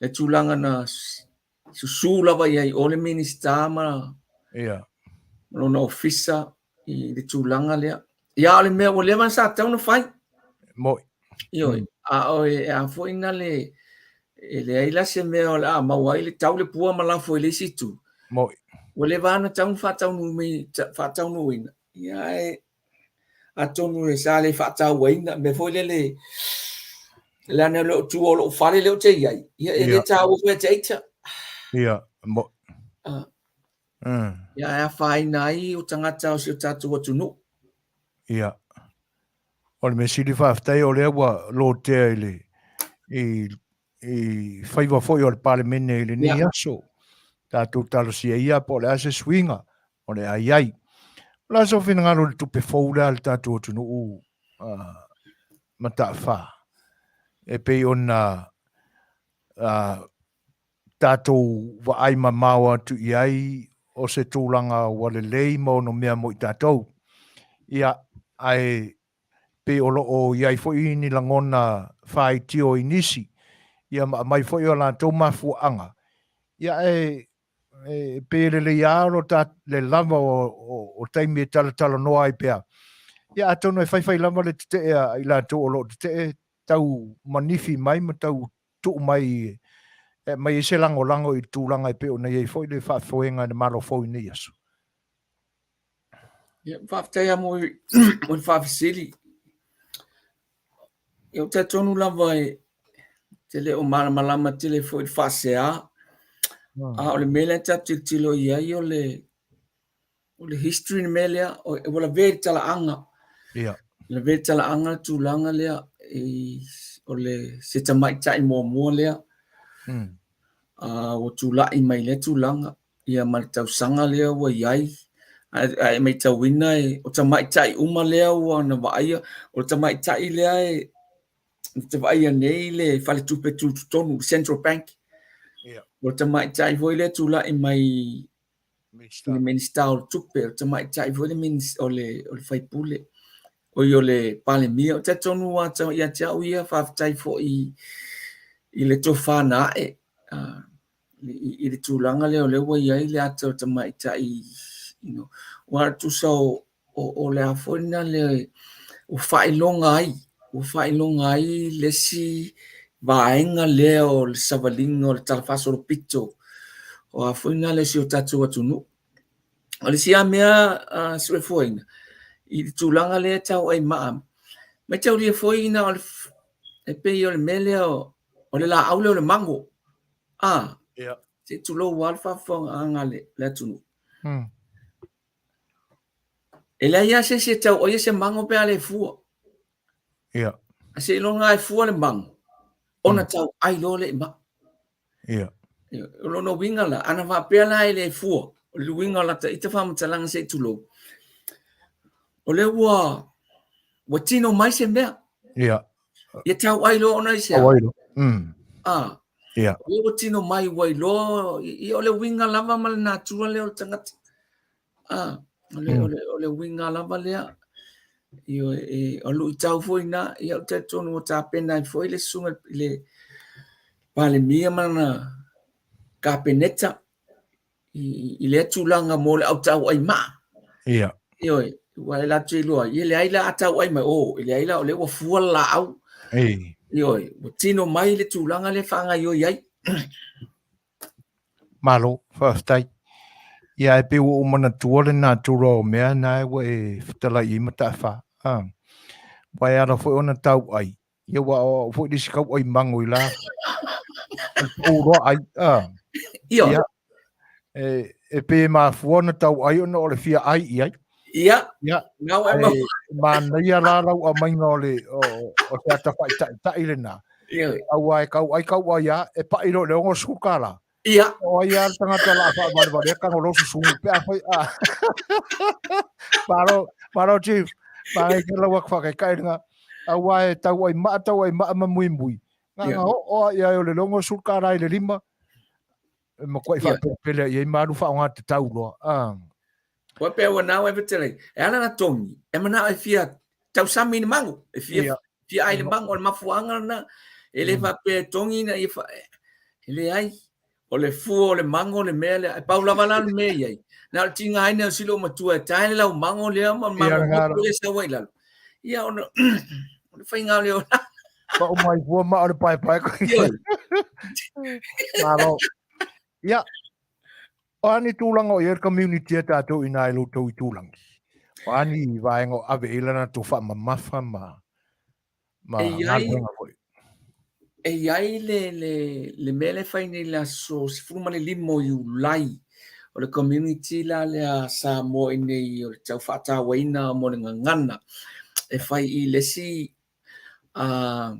le tulaga na susu lava iai o le minista ma lona ofisa I le tulaga lea ia o le mea ua leva sa tauna fai ioi a oe a foʻi na le ai lase mea o le a mau ai le tau le pua ma lafo I le situ ua leva ana taunu faataunuina ia atonu e sa le faatauaina me foi le ana le tu o lo fale le te ai ia le tau fe teita ia a fai nai o tangata o si tatu o tunu ia o le mesili faafetai o le ua lo te ile I faiva foi o le palemene I le ni aso tatou talosia ia po le ase swinga o le ai la so fina ngalo le tupe fou le tatou tunu mataafa e pe ona tatou wa ai mamawa tu iai o se tūlanga wale lei mo no mea mo I tatou ia ai pe olo o iai fo ni langona fai tio inisi ia mai fo o la tau mafuanga ia pe le iaro ta le lava o taimi tala noa ai pea ia atono e fai lava le te I la tau olo te tau manifi mai ma tau tu mai mai se lango I tūlanga I pe o nei foi le whaafoenga na malo foi nei aso. Ia whaafetai a mo le whaafesili. Ia te tonu lava te le o malama te le foi le whaasea. O le mele ta tilo ia I o le history ni melea o la veri tala anga. Ia. Le veri tala anga tūlanga lea o le se tamai tai mua lea. O tūlai mai le tūlanga ia ma tausanga lea ua iai ai mai tauina o tamai tai uma lea ua na vaia o tamai tai lea te vaia nei le fale tupe tonu Central Bank o tamai tai voi le tūlai mai le minista o tupe o tamai tai voi le minista o le faipule o I o le palemia o te tonu a ia te au ia whaftai fo I le tofana I le tūlanga leo lewa iai le ata o tamai tai wa tu so o le afona le o whailonga ai le si vaenga leo le savalinga o le talafaso o pito o afona le si o tatu atunu o le si a mea Suasua I le tūlanga le tau ai maa me tau lia foina o le e pe o le mele o le la au leo le mango Setu lo Faafofoga'aga le atunu. E la ia se tau o ia se mango pe ale fua. Ia. Se longa ai fua le mango. Ona tau ai lo le ma. Ia. Lo no winga la ana va pe la le fua. O le winga la ta ita fa mtalanga Setu lo. O le wa tino mai se mea. Ia. Ia tau ai lo ona se. Ai lo. Ia. Ia tino mai wai lo I ole winga lava mal natural le o tangata. Ole winga lava lea. Io o lui tau foi na ia te tonu o tapena foi le sunga le pale mia mana kapeneta I le tulanga mo le au tau ai ma. Ia. Io wa la tilo ia le ai la tau ai mai ile ai la o le wa fua la au. Io tino mai le tulanga le fanga io ai. Malo whaftai. Ia e pe o mana tuole nā tūro o mea nā e Fetalaiga matawha. Wai ara foi ona tau ai. Ia wa o foi disi kau ai mango I la. Uro ai. Ia. E pe ma fuona tau ai ona o le fia ai I ai. Ia. Ia. Ngau e mau. Ma naia la rau a mainga o le o te ata whai tai le nā. Ia. Au ai kau ia e pa ilo le ngo sukala. Ia. O ia tangata la fa ba ka ngolo susu pe a foi a. Paro chief. Pa ke la wak fa kai nga. Au ai tau ai ma mui. Nga o ia o le longo sukala i le lima. Ma kwai fa pele ia maru fa nga te tau lo. Wa pe wa na wa Fetalaiga. E ana na tongi. E mana e fia tau sami ni mango. E fia ai le mango le mafuanga na. E le fa pe tongi na i fa ele ai o le fu o le mango le mele e paula valan me ai na tinga ai na silo matua tai la mango le mango le sa wai la ia ona ona fainga le ona pa o mai fu ma o pai ko malo ia ani tulang o yer community ta to ina i lo to i tulang ani vaengo ave ilana to fa mafa ma ngal foi e ai le mele fai nei la so si fuma le limo i ulai o le community la le a Samoa nei o le tau Faatawaina mo le ngana e fai i le si a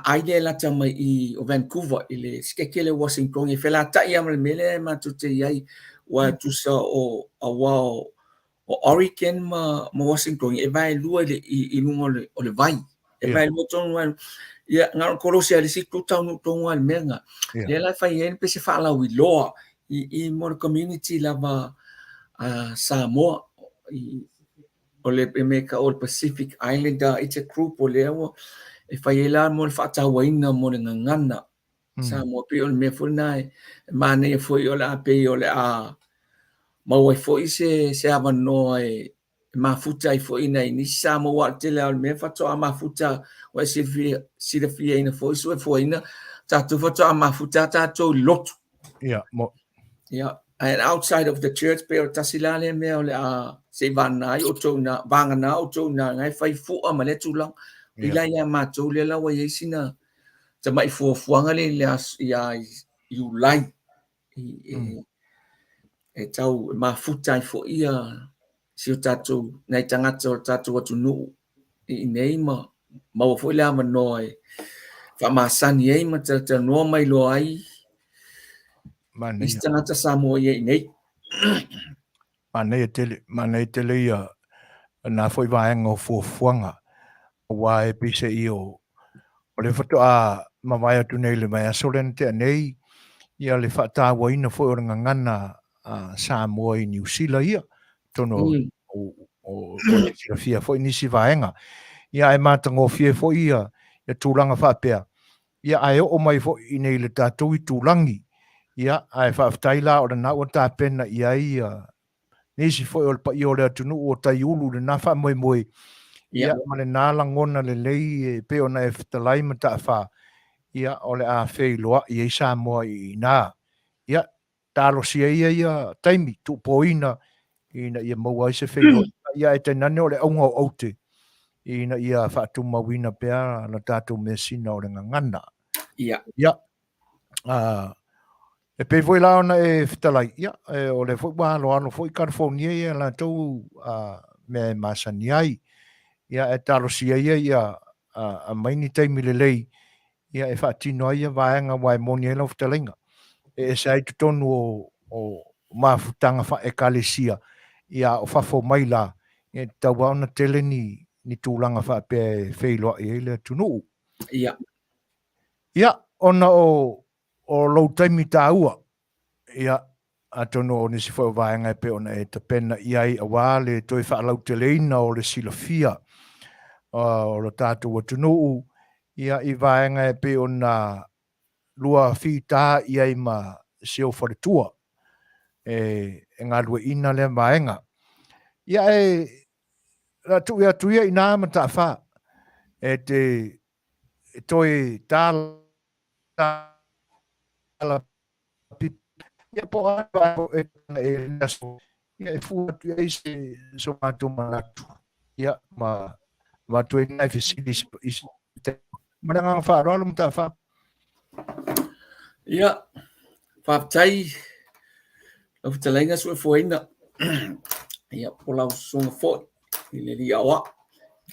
aile la tama i o Vancouver i le skekele Washington i fela tai am le mele ma tute ai wa tusa o awa o Oregon ma Washington e vai lua i lungo o le vai e vai mo tonu ia ngar korosia le si tuta no tonga al menga le la fai en pe se fa la wi loa i mo community la ba Samoa i o le America o Pacific Islander it's a group o le e fai la mo le Faatawaina mo le ngana Samoa pe o le me fona ma ne foi o la pe o le a ma o foi se ava no e mafuta i foi nei ni Samoa te le me fato a mafuta o se le fia ina foi so foi ina tatu fato a mafuta tatu lot and outside of the church pe o tasilale me o le a se vanai o tona vangana o tona ngai fai fu a male tulang ila ya ma to le la wa yesina te mai fu fuanga le ya you like e tau mafuta i fo ia si o tatu nei tangata o tatu atu nu i nei ma o fo le ama noi fa masani e ma te no mai lo ai istangata Samoa ye nei Manei tele ia na foi vaenga o fuafuanga wa e pise i o le foto a mamai atu nei le mai asolen te nei ia le Faatawaina foi o ngana Samoa i New Zealand ia tono o le fia foi nisi vaenga ia e matango fie foi ia tūlanga whapea ia ai o mai foi i nei le tātou i tūlangi ia ai whaftaila o le nā o tā pena ia nisi foi o le pa i o le atunu o tai ulu le nā wha moe ia ma le nā langona le lei pe ona e Fetalaiga ma ta wha ia o le A Le Fai'oa i Samoa i nā ia talo sia ia taimi tu poina ina ia maua i se Fai'oa ia e te nane o le aunga o aute ina ia whaatu mawina pea na tātou mesina o le ngangana ia e pe foi la ona e Fetalaiga ia o le foi walo ano foi California ia la tau me masani ai ia e talo sia ia a maini taimi le lei ia e whaatino ai vaenga wai moni e lau Fetalaiga e sai tu tonu o mafutanga fa ekalesia ia o fafo mai la e tau ona tele ni tūlanga fa pe Fai'oa i le tunu ia ona o lou taimi tāua ia atono o nisi foi vaenga pe ona e tapena iai awa le toi whaalau te leina o le silafia o lo tātou atunu ia i vaenga pe ona lua whita iai ma seo wharetua e ngā lua ina le vaenga ia la tu ia tuia ina ma ta fa e te toi tala ia po ai e naso ia e fu tu ia se so mato malatu ia ma tu e nai fisilis is mana nga fa ro mu ta fa ia fa tai o Fetalaiga so foina ia po la so fo i le lia wa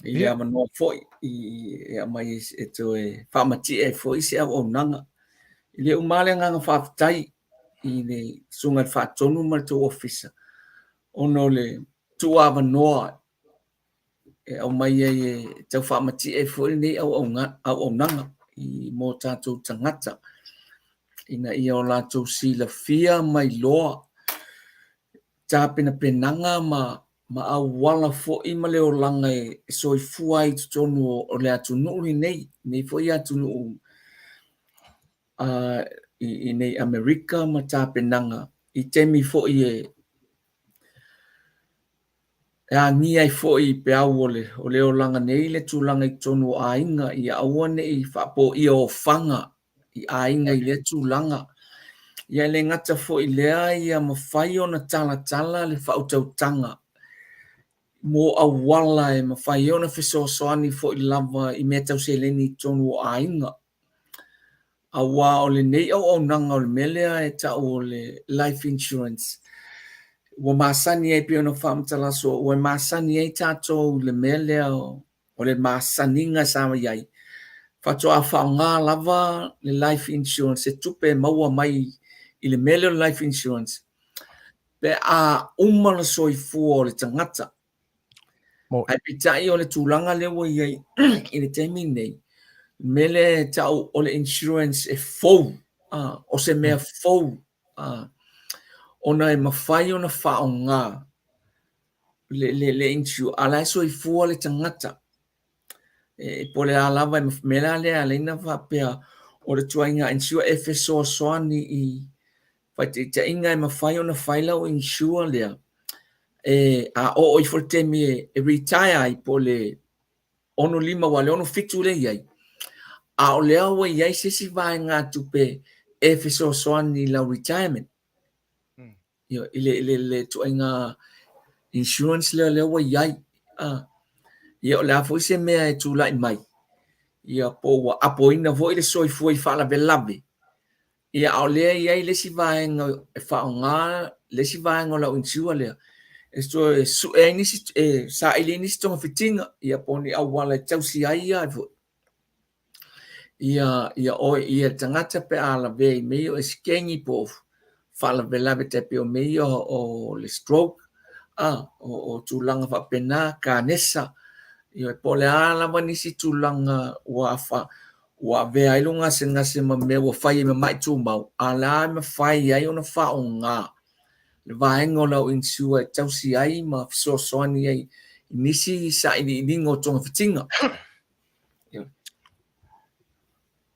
I le manoa foi I mai e toe whamati e foi se au nanga. I le umale nganga whaafitai I le sunga whaatonu ma tu ofisa. Ono le tua manoa e au mai e tau whamati e foi nei au nanga I mō tātou tangata. Ina ia o lātou sila fia mai loa. Tāpena penanga ma au wala fo'i ma leo langa e soifua I tutonu o le atunu nei fo'i atunu I nei Amerika ma tāpenanga I temi fo'i e angia I fo'i pe au o leo langa nei le tūlanga I tonu o ainga I aua nei whapo I o whanga I ainga I le tūlanga. Ia le ngata fo'i lea ia mawhai o na tala le whautautanga. Mo awala e mawhai o na whesoasoani fo'i lava I mea tau se leni tonu o ainga. Awa o le nei au nanga o le melea e tau o le life insurance. Wa masani e pio na whamtala so, wa masani e tato le melea o le masaninga sama iai. Whatoa whaonga lava le life insurance e tupe maua mai I le mele life insurance. Pe a umala soifua o le tangata. Ai pitai o le tūlanga lewa iai I le temi nei. Mele tau o le insurance e fou. O se mea fou. Ona e mawhai o na whaonga. Le insurance. Ala e soifua le tangata. Po le alava e mele ale aleina whapea o le tuainga insurance e fesoa soani I Pai te inga e mawhai o na whaila o insure lea. A o I temi e retire I po le ono lima wale ono fitu le iai. A o lea wa iai sesi vai ngā tupe e fiso soani la retirement. Le tu inga insurance lea wa iai. Ia o lea fo se mea e tu lai mai. Ia po wa apo ina vo I le soifua I whala velabe. Ia au lea iai lesi vaenga e whaonga, lesi vaenga lau insua lea. E so e nisi sa ili nisi tonga fitinga, ia poni au wala e tausi ai ai vo. Ia tangata pe ala vei meo e skengi po whala velawe te peo meo o le stroke, o tūlanga whapena, ka nesa. Ia po le ala wa nisi tūlanga wa vea ilunga se ngase ma me wa fai me mai tu mau ala me fai ai ona fa onga le vaenga la insua tausi ai ma so soani ai nisi sa ini ngo tonga fitinga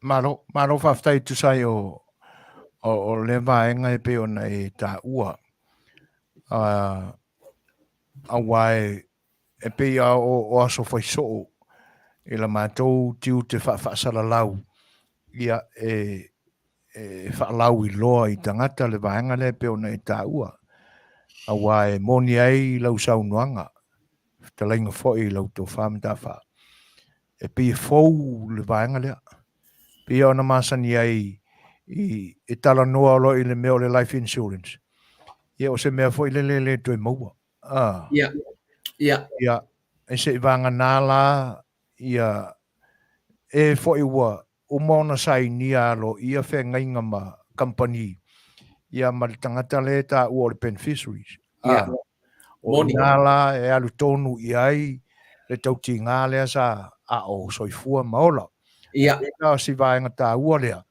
Maro whaftai tu sai o le vaenga e pe ona e ta ua. A wai e pe o aso fai so e la mātou tiu te whaasala lau. Ia e whaalau I loa I tangata le vaenga le pe ona e ta ua. A wai moni ai lau saunuanga. Fetalaiga fo'i lau tō whamatafa. E pe fou le vaenga lea. Pe ona masani ai I tala noa lo I le meo le life insurance. Ia o se mea fo'i le toi maua. Ia. E se vanga nala ia e fo'i ua umona sai nia lo ia whengainga ma company. Ia ma le tangata le ta ua le beneficiaries. O nala e alu tonu I ai le tauti ngā lea sa o soifua maola. Ia. Ia si vaenga ta ua lea.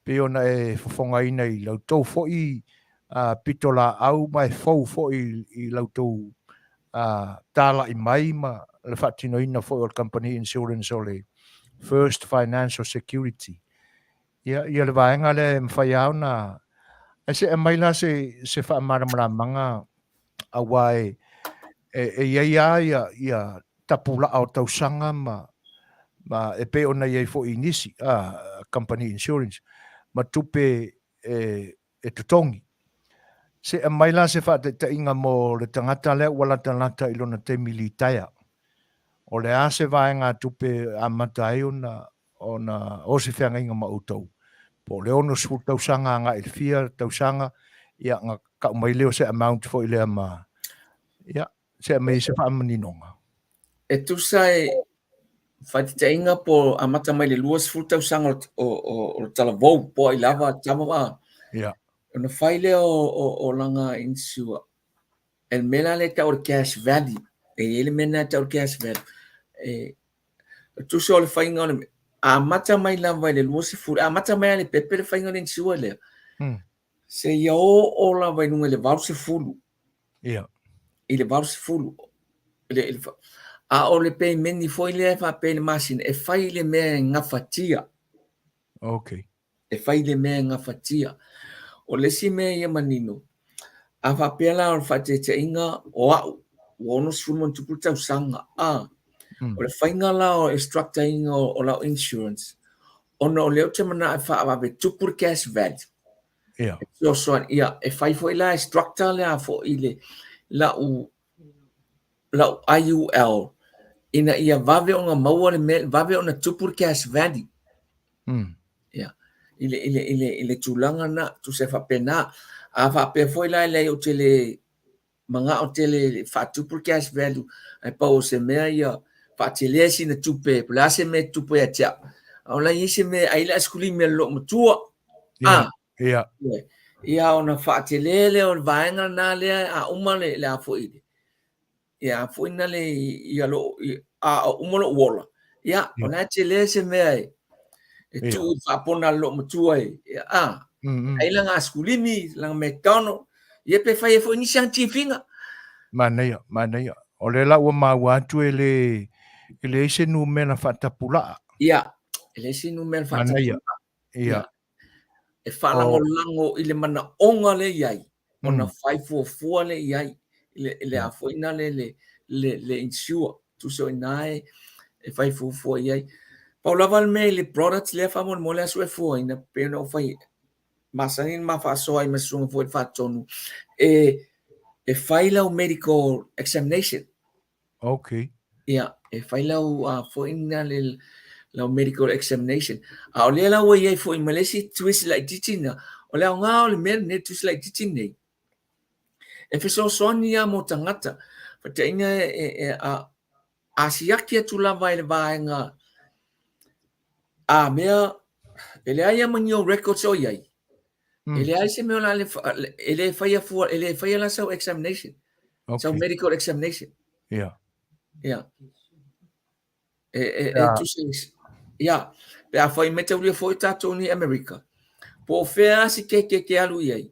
Pe ona e Fofogaina I lau tau fo'i pitola au mai fau fo'i I lau tau tala I mai ma le whaatinoina fo'i o le company insurance o le first financial security. Ia le vaenga le mwhai au na e se maila se whaamaramanga a wai ia tapula au tausanga ma e pe ona iei fo'i nisi company insurance ma tupe e tutongi. Se maila se whaateinga mo le tangata le wala tangata I lona te militaia. O le a se vaenga tupe a matai ona o se whengainga ma utau. Po le ono su tausanga nga I fia tausanga ia nga kaumai leo se amount fo I lea ma ia se mai se wha maninonga. tu sai faatitaʻiga po amata mai le 2 tausaga o talavou po ai lava tama Ia. ona fai lea o laga insua e mela le tau o cash value ele mena tau cash value e tusa o le faiga ona amata mai lava i le 2 amata mai a le pepe le faiga o le insua lea se ia o lava inuga i le 2 Ia. i le 2 a o le peimeni foi lea faapea le masina e fai le mea e gafatia Okay. e fai le mea e gafatia o lesi mea ia manino a faapea la o le faatetaʻiga o a'u ua ono sefulu ma tupu tausaga o le faiga la o extractaiga o lau insurance ona o leo te mana e faavave tupu le cash value Ia. soasoani ia e fai foi la extractor lea foʻi le lau IUL ina ia vave o maua le mea vave ona tupu le cash value ia ile tulaga na tu se faapena a faapea foi la le o tele manga o tele faatupu le cash value ai pau se mea ia faatelea sina tupe pula se me tupe ya tia o la ise me ai la skuli me lo matua Ia. ia ona faatelele o vaenga na le a uma le a foi ia foi na le ia lo a uma lo wola ia ona tele se me ai e tu faapona lo matua ia ai la nga skuli mi la mekano ia pe fai foi ni scientifica Manuia. O le la ua mau atu ele ise numena faatapula'a. Ia, ele si numero Manuia. faatapula'a. Ia. E faalagolago i le manaʻoga le iai ona faifuafua le iai i le afoina le insure tusaoina e faifuafua i ai paulava le mea i le products lea faamolemole asu e fuaina pe ona o fai masagina mafaasoa ai ma susuga foi le faatonu e fai lau medical examination Okay. ia e fai lau foina le lau medical examination a o lea lau iai foi ma lesi tuisi laʻititina o le aogā o le mea lenei tuisi laʻititina nei e fesoasoani ia mo tagata faataʻiga asiaki atu lava i le vaega a mea e leai ia magio records o iai e leai se mea o la e lē faia la sau examination sau medical examination Ia. ia e tusi ia pe a fai me taulia foi tatou ni America po fea si ke alu iai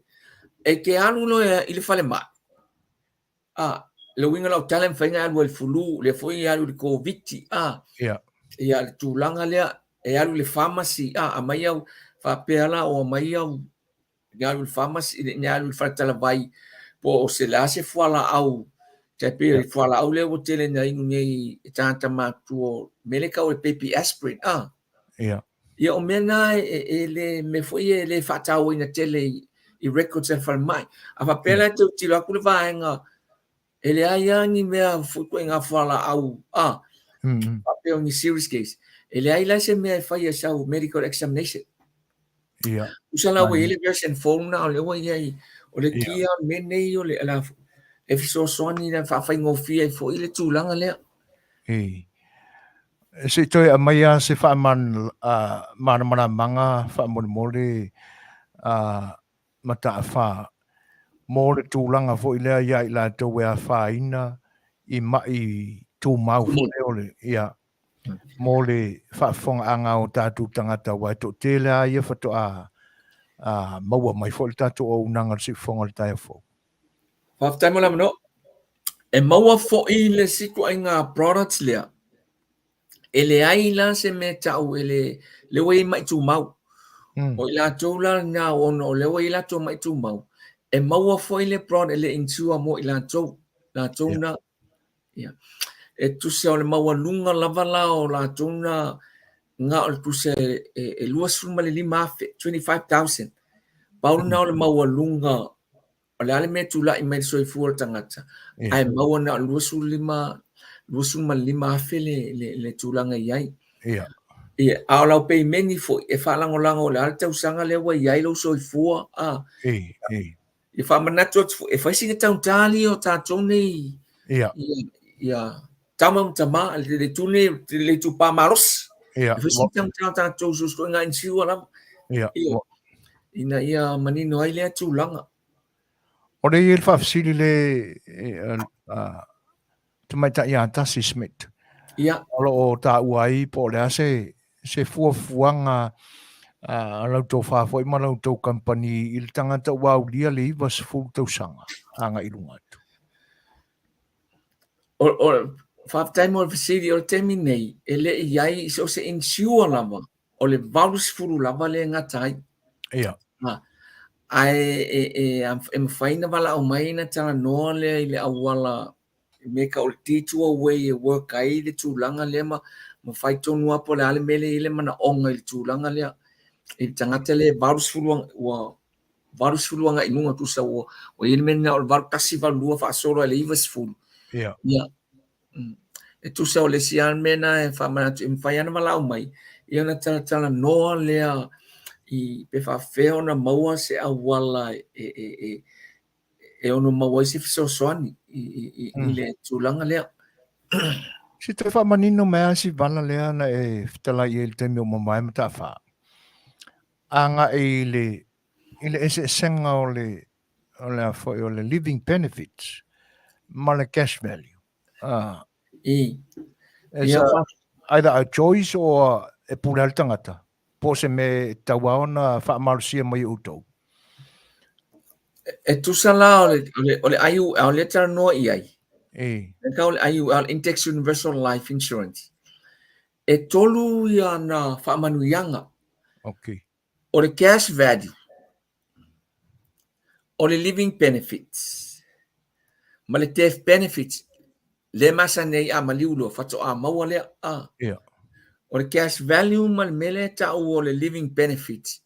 e ke alu lo i le fale mai le winga lau talent fainga alu el fulu le foi alu le covid ia le tulaga lea e alu le pharmacy a mai au fa pela o mai au alu le pharmacy le alu le fatalavai po se la se fala au te pe fala au le o tele na ingu nei tanta matu mele ka o baby aspirin ia o mena le me foi le fatau ina tele i records e fal mai a fa pela te tilo ku le vaenga ele ai ni mea fuko nga fala au pa pe on serious case ele ai la se me fai sa medical examination ia usala we ele version phone na le wa ia o le kia mene o le ala e fiso soni na fa ngo fi e fo ile tulaga le se toi a mai a se faaman mana manga faamole mata fa mo le tulaga foʻi lea ia i latou e afāina i maʻi tumau foʻi ole ia mo le faafoga'aga o tatou tagata ua e toʻatē lea ia fatoʻa maua mai foʻi le tatou ounaga le siʻifoga le taeafou faafetaimo la mano e maua foʻi le sikuaiga products lea e leai la se me taʻu le ua i maʻi tumau o i latou la na ona o le ua i latou maʻi tumau e maua foi le product le insua mo i latou na ia e tuse o le maua lunga lava la o latou na nga o le tuse e 2.5 afe 25,000 paulu na o le maua lunga o le ale me tulaʻi mai le soifua le tagata ae maua na o 2.5 afe le tulaga i ai ia a o lau peimeni foʻi e faalagolago o le ale tausaga le ua i ai lou soifua ia faamanatu atu foʻi e faisiga tautali o tatou nei ia Tama tama le tune le tu pa maros. Ia. Fesitang tata tosus ko nga insiwa lam. Ia. Ina ia manino ai le tulanga. O le il whafsiri le te mai ta ia tasi Smith. Ia. Olo o ta uai po le ase se fuafuanga lau tau whafo i lau tau company i le tangata wau lia le iwa se fu tau sanga anga i lunga atu. O whaftai mo le fasiri o le temi nei e le iai so se insiwa lava o le valus furu lava le ngatai. Ia. Ai e mawhaina wala o mai na tala noa le i le awala me ka o le titu away e work ai le tūlanga le ma whai tonu apo le ale mele i le mana onga i le tūlanga le i tangata le varus fuluanga i nunga tusa o i le mena o le varu tasi valua whaasoro le iwas fulu. Ia. E tusa o le sian mena e whai ana wala o mai i ana tala noa lea i pe whawheo na maua se awala e ono maua i se fisosoani i le tūlanga lea. Si te whamanino mea si wana lea na e Fetalaiga i le temi o mamai ma ta wha. Anga i le ese senga o le living benefits ma le cash value. It's either a choice or e pura al tangata. Po se me tawao na whaamarusia mai utou. E tusa la o le aiu o le tara noa i ai. E Ka o le aiu al Index Universal Life Insurance. E tolu ia na whaamanuianga. okay. O le cash value. O le living benefits. Ma le death benefits. Le masa nei a maliulo fato a maua lea a. Yeah. O le cash value ma le mele ta o le living benefits.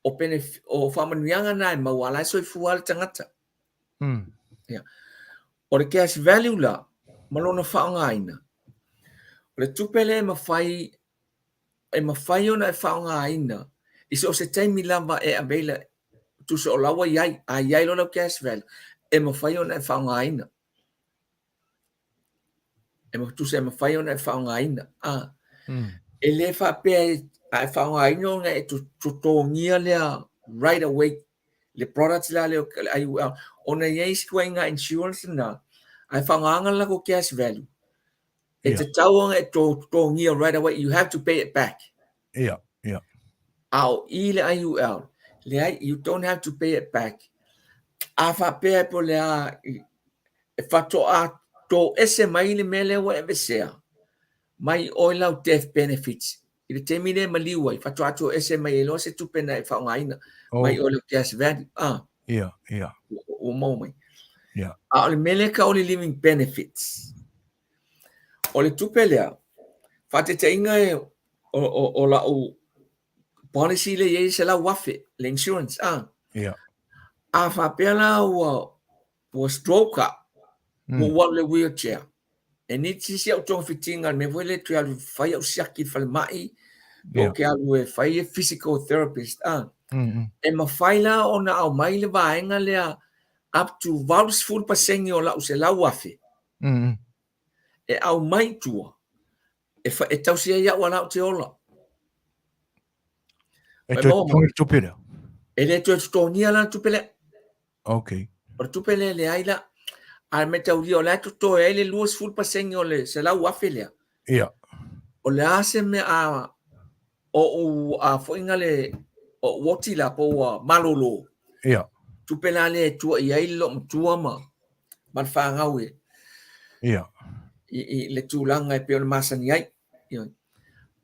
O whamanuianga nai maua lai soi fual tangata. Yeah. O le cash value la malona whaongaina. O le tupele e mawhai ona e whaongaina. Isi o se taimi lava e abela tu se o lawa iai, a iai lona cash value. E mawhai ona e whaongaina. Tu se mawhai ona e whaongaina. E le whapea e whaongaina ona e tu tōngia lea right away. Le products la leo ona iai skua inga insurance na. Ai whaonganga la ko cash value. It's a tauanga e tōngia right away. You have to pay it back. Yeah. Au I le IUL. Le ai, you don't have to pay it back. A whapea po lea e whatoa tō ese mai le mele wa e vesea. Mai oilau death benefits. I le temine maliwa i whatoa tō ese mai e loa se tupena e whaongaina. Mai oilau cash value. Yeah. O mau mai. Yeah. A le mele ka o le living benefits. O le tupe lea. Whate te inga e o la o policy le ye se la wafe. Le insurance. Yeah. A whapea la o stroke mo wale wheelchair. E ni tisi au tonga fitinga me wele tu alu whai au siaki whale mai. O ke alu e whai e physical therapist. E ma whai la o na au mai le vaenga lea up to vaus full pasengi o la o se la wafe. E au mai tua. E tausia ia wana o te ola. E te tupere. E le tu tonia la tupele. Okay. O tupele le aila. A me tau rio la to e le luas full pasengi o le se la wafe lea. Yeah. O le ase me a foinga le o woti la po malolo. Yeah. Tupela le tua i ai lo tua ma. Man whangau e. Yeah. I le tūlanga e peo le masani ai.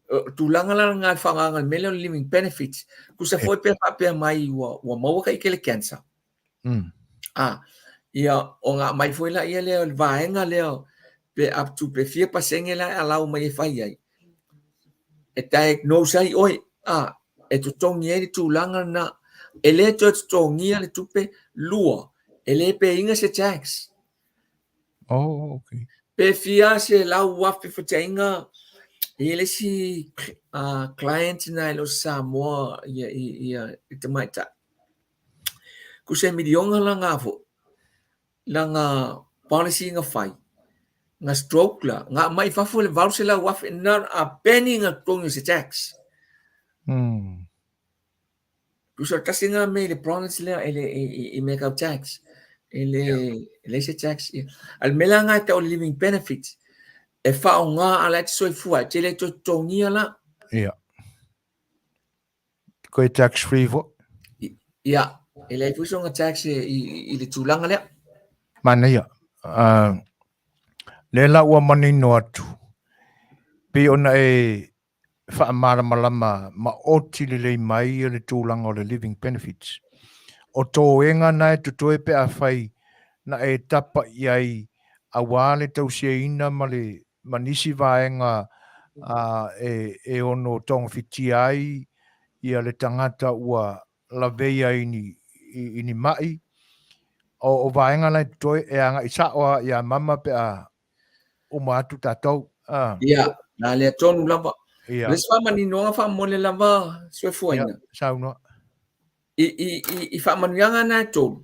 Tūlanga la ngā whanganga mele o living benefits. Kusa foi pēpapea mai ua maua ka ike le cancer. Ia o ngā mai foi la ia leo vaenga leo pe up to pe 4% la alau mai e whai ai. E diagnose ai oi. E tutongi e tūlanga na e le tutongi le tupe lua. E le pe inga se tax. Oh, okay. Pe fia se lau wafi whatainga i le si client na ilo Samoa i te maita. Ku se milionga la ngā fo. La ngā policy ngā whai. nga stroke la nga mai fa fo le vau se la waf na a penny nga tong se tax tu so tasinga me le province le ele e make out tax ele se tax al melanga ta o living benefits e fa nga ala so fu a tele to tongia la ko tax free vo ya ele fu so nga tax i le tulanga le mana ia le la ua mani no atu pe ona e fa mara malama ma oti le mai le tūlanga o le living benefits o tō enga nai tu toe pe a whai na e tapa iai a wale tau sia ina ma le manisi vaenga e ono tonga fiti ai ia le tangata ua la veia ini mai o vaenga nai tu toe e anga i saoa ia mama pe a uma atu tātou ya na le tonu lava ia le swa mani no fa mo le lava so fu ia ina sauno i fa manuanga na tonu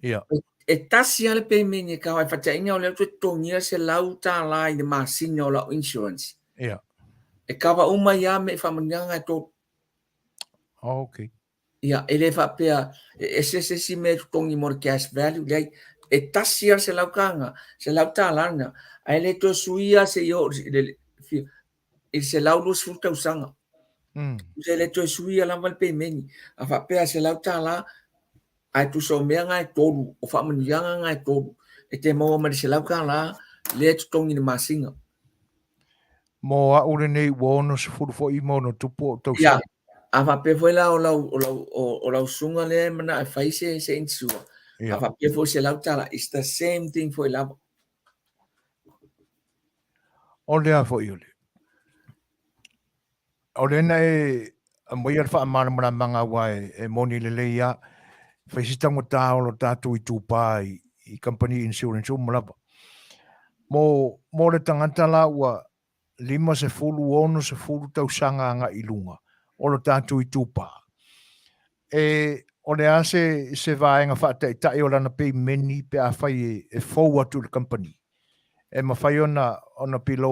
ia e tasi ale pe meni ka ai fata ina o le tu tongia se lau ta la i ma sinyo la insurance ia e ka va uma ya me fa manuanga to okay ia ele fa pe e se si me tongi more cash value le e tasi se lau kanga se lau ta la na ai le to suia se yo il se lau lo sfruta usanga se le to suia la val pe meni a fa pe se lau ta la ai tu so mea ngai tolu o fa manuanga ngai tolu e te mo ma se lau ka la le tu tongi ni masinga mo a ure nei wono se furu fo i mono tupo tau ya sa a fa pe foi la o la sunga le mana fa se insu a fa pe foi se lau ta la it's the same thing foi la o le a fo i ole na e a moi al fa mana mana manga wa e moni le le ia fa sita mo ta o lo tatu i tupa i company insurance o mala mo le tangata la wa lima se fulu ono se fulu tau sanga nga ilunga o lo tatu i tupa e o le ase se vaenga fa ta e o lana pe meni pe a fai e fou atu le company e ma fai ona pilo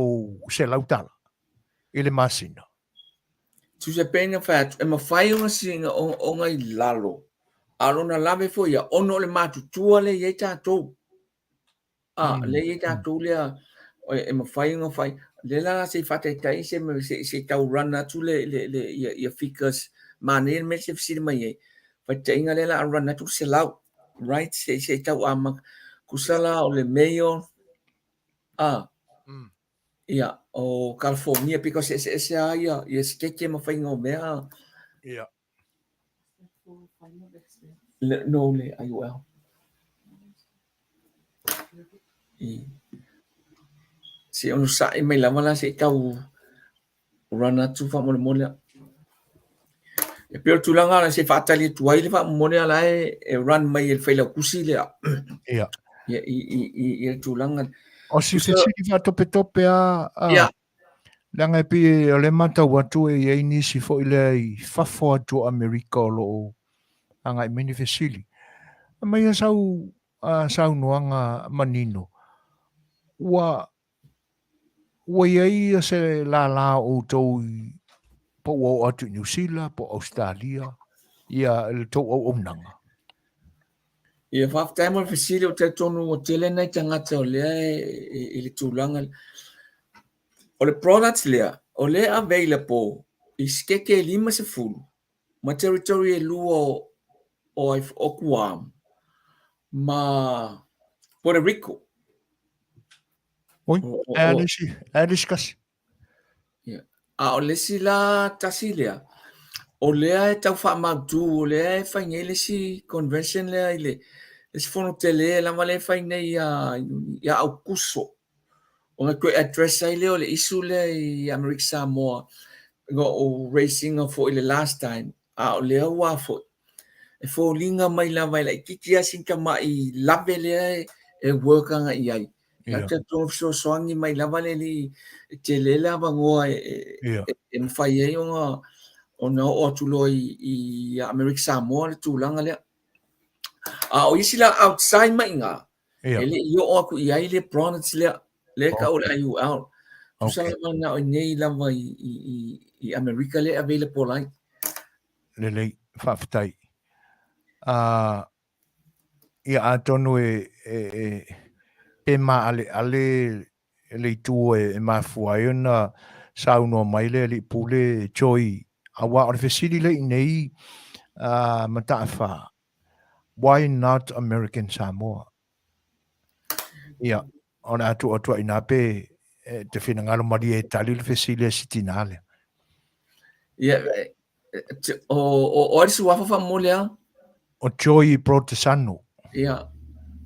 se lautala ile masina tu se pena fa e ma fai una singa o ngai lalo alona lave foi ya ono le matu tua le ye ta to le ye ta to le e ma fai nga fai le la se fate tai se tau rana tu le ia ficas mane me se fisi mai fa tenga le la rana tu se lau right se tau ama kusala o le mayo ia o California because se ia yes que ma fai nga mea ia no le ai well se ono sai mai lama la se tau rana tu fa mo le e per tu langa se fatali tu ai le fa mo le ala e run mai el fela kusi le ia i tu langa o si fe si fa tope ya langa pi o le mata watu e ni si fo ile i fafo atu Amerika o lo anga i mini fe sili mai sau noanga manino wa ia se la o tau po o atu New Zealand po Australia ia le tau o nanga ia fa time fa sili o te tonu o tele nei tanga o le i le tu langa o le products le o le available i skeke 5 ma territory e luo o Guam ma Puerto Rico oi alish kas o le sila tasilia o lea e tau wha mautu o lea e whai nei le si convention lea i le si whono te lea lama le whai nei ia au kuso o nga koe address ai leo le isu lea i America Samoa o racing o fo i le last time o lea ua fo e fo linga mai lama i la i kiki asinka mai lave lea e workanga i ai ia te tō so soangi mai lama le li te le lava ngoa e mwhai ei o nga o na o tulo i America Samoa le tūlanga lea. O isi la outside mai ngā. Ele i o aku i ai le province lea. le ka o le ai out tu Okay. sala na o nei lava i America le available ai le whawhitai. Ia atonu e ma le tu e ma fuai na sauno mai le pule joy awa o le fesili le nei matafa. Why not American Samoa? Ia, ona atu ina pe te whinangalo mari e tali le fesili e sitinale. ia o arisu wafa fa mo lea O joy protesano. ia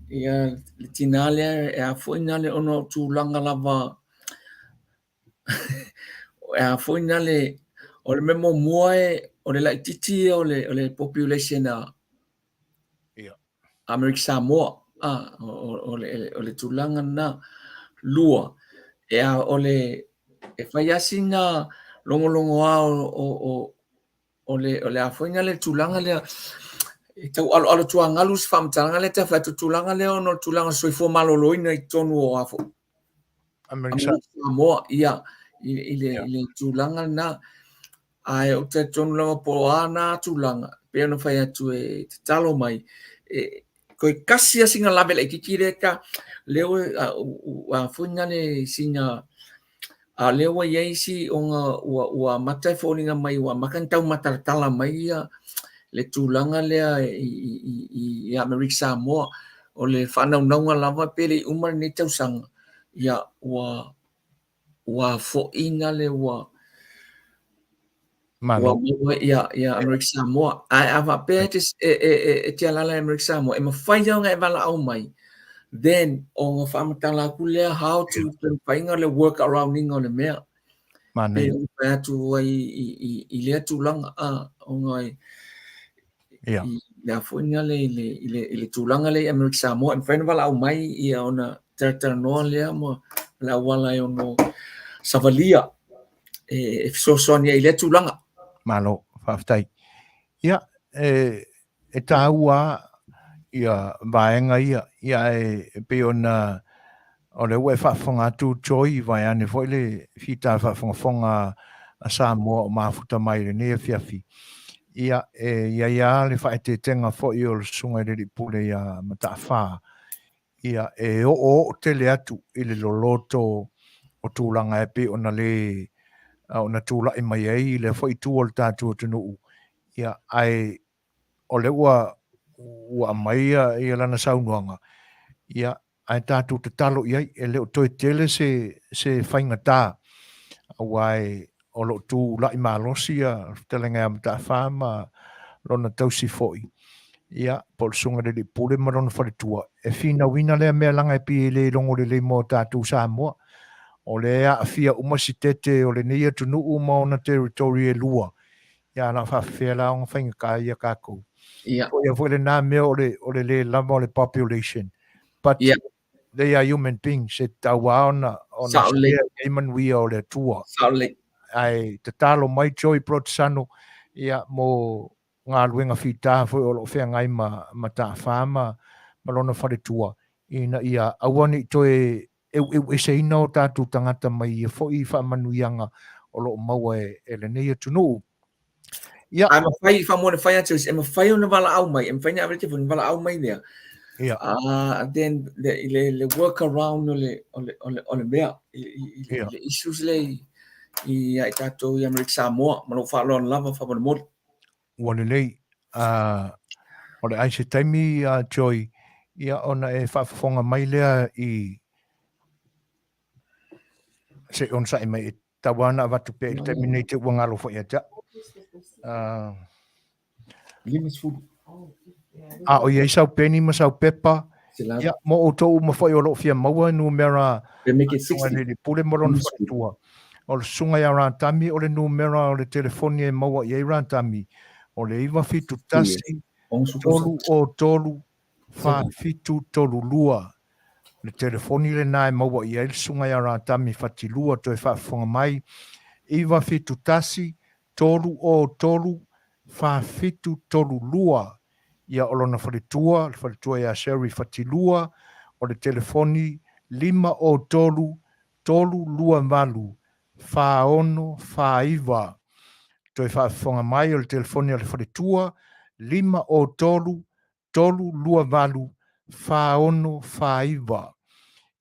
le tinale e a foina le ono tūlanga lava e a foina le o le memo mua o le laititi o le population a Ia. America Samoa o le tūlanga na lua e a o le e whai asina longolongo a o le a foina le tūlanga le e tau alo tuangalu si whamtalanga le te whai tūlanga le ono tūlanga soifo maloloina i tonu o afo America Samoa ia i le tūlanga na ai o te tonu lama po ana tūlanga pe ono whai atu e te talo mai koe kasi asinga lawe le kikire ka leo a fuina le singa a leo ia isi o nga ua matai fōninga mai ua makantau mataratala mai ia le tūlanga lea i Amerika Samoa o le whanaunanga lava pele umar ni tausanga ia ua fōina le ua Malo. ia Amerika Samoa ai ava pe te alala Amerika Samoa e mawhai au ngai wala au mai then o nga whamatala kulea how to whainga le work around inga le mea Manuia. pe pe atu ai i lea tūlanga o ngai Ia. na fōina le tūlanga le Amerika Samoa e whaina wala au mai i ona Taratanoa lea mo la wala e ono Savalia e fisosoania i le tūlanga Malo, whawhitai. Ia, e tāua ia vaenga ia e pe ona o le ue whaafonga atu joy vai ane foi le whita whaafonga a Samoa o mafuta mai le ne Afiafi. Ia le whaete tenga foi o le sunga le pule ia matawha. Ia o te le atu i le loloto o tūlanga e pe ona le ona tūla i mai ei le foi tu o le tātua tunu. Ia ai o le ua mai ia lana saunuanga. Ia ai tātou te talo iai e leo toi tele se whainga tā. Awai o lo tū lai mālosi a telenga am tā whāma lona tausi foi. Ia, por sunga le pule marona wharetua. E whina wina lea mea langa e pi le longo le mo tātou Samoa. O le a fia umasitete o le neia tunu uma o na territory e lua. Ia na whawhia la o whainga ka ia kākou. ia Ia fwere nā mea o le lama o le population. But ia they are human beings. E taua ona Saole share e Manuia o le tua. Saole Ai te talo mai Joy Protesano ia mo ngā luenga whita fwoi o lo whea ngai ma tā whāma ma lona whare tua. Ina ia awani toi e se ina o tātou tangata mai ia fwoi wha manuianga o lo maua e le neia tunu. Ia. I'm a fai fa mo fai atu e fai ona wala au mai e fai na avete fun wala au mai there Ia. Then le work around o le mea le issues le i ai tatou i Amerika Samoa ma lo fa lo lava fa mo Wane nei, o le aise taimi Joy, ia ona e whaafonga mai lea i se on sa mai e tawana watu pe i taimi nei te wangalo fo ia ta. O ia isau peni ma sau pepa, ia mo o tou ma fo i olo fia maua nu mera sunga ni pule moron whatua. O le sunga ia Ratami, o le numera o le telefoni e maua i Ratami, o le iwa fitu tasi, tolu, fa fitu tolu lua. Le telefoni le nai maua i le sunga ia Ratami Fatilua to e whaafonga mai, iwa fitu tasi, tolu, fa fitu tolu lua. Ia o lona wharetua ia Sherry Fatilua, o le telefoni lima o tolu, tolu lua malu, whaono, whaiva. Toi whaafonga mai o le telefoni o le wharetua, lima o tolu, tolu lua malu, whaono, whaiva.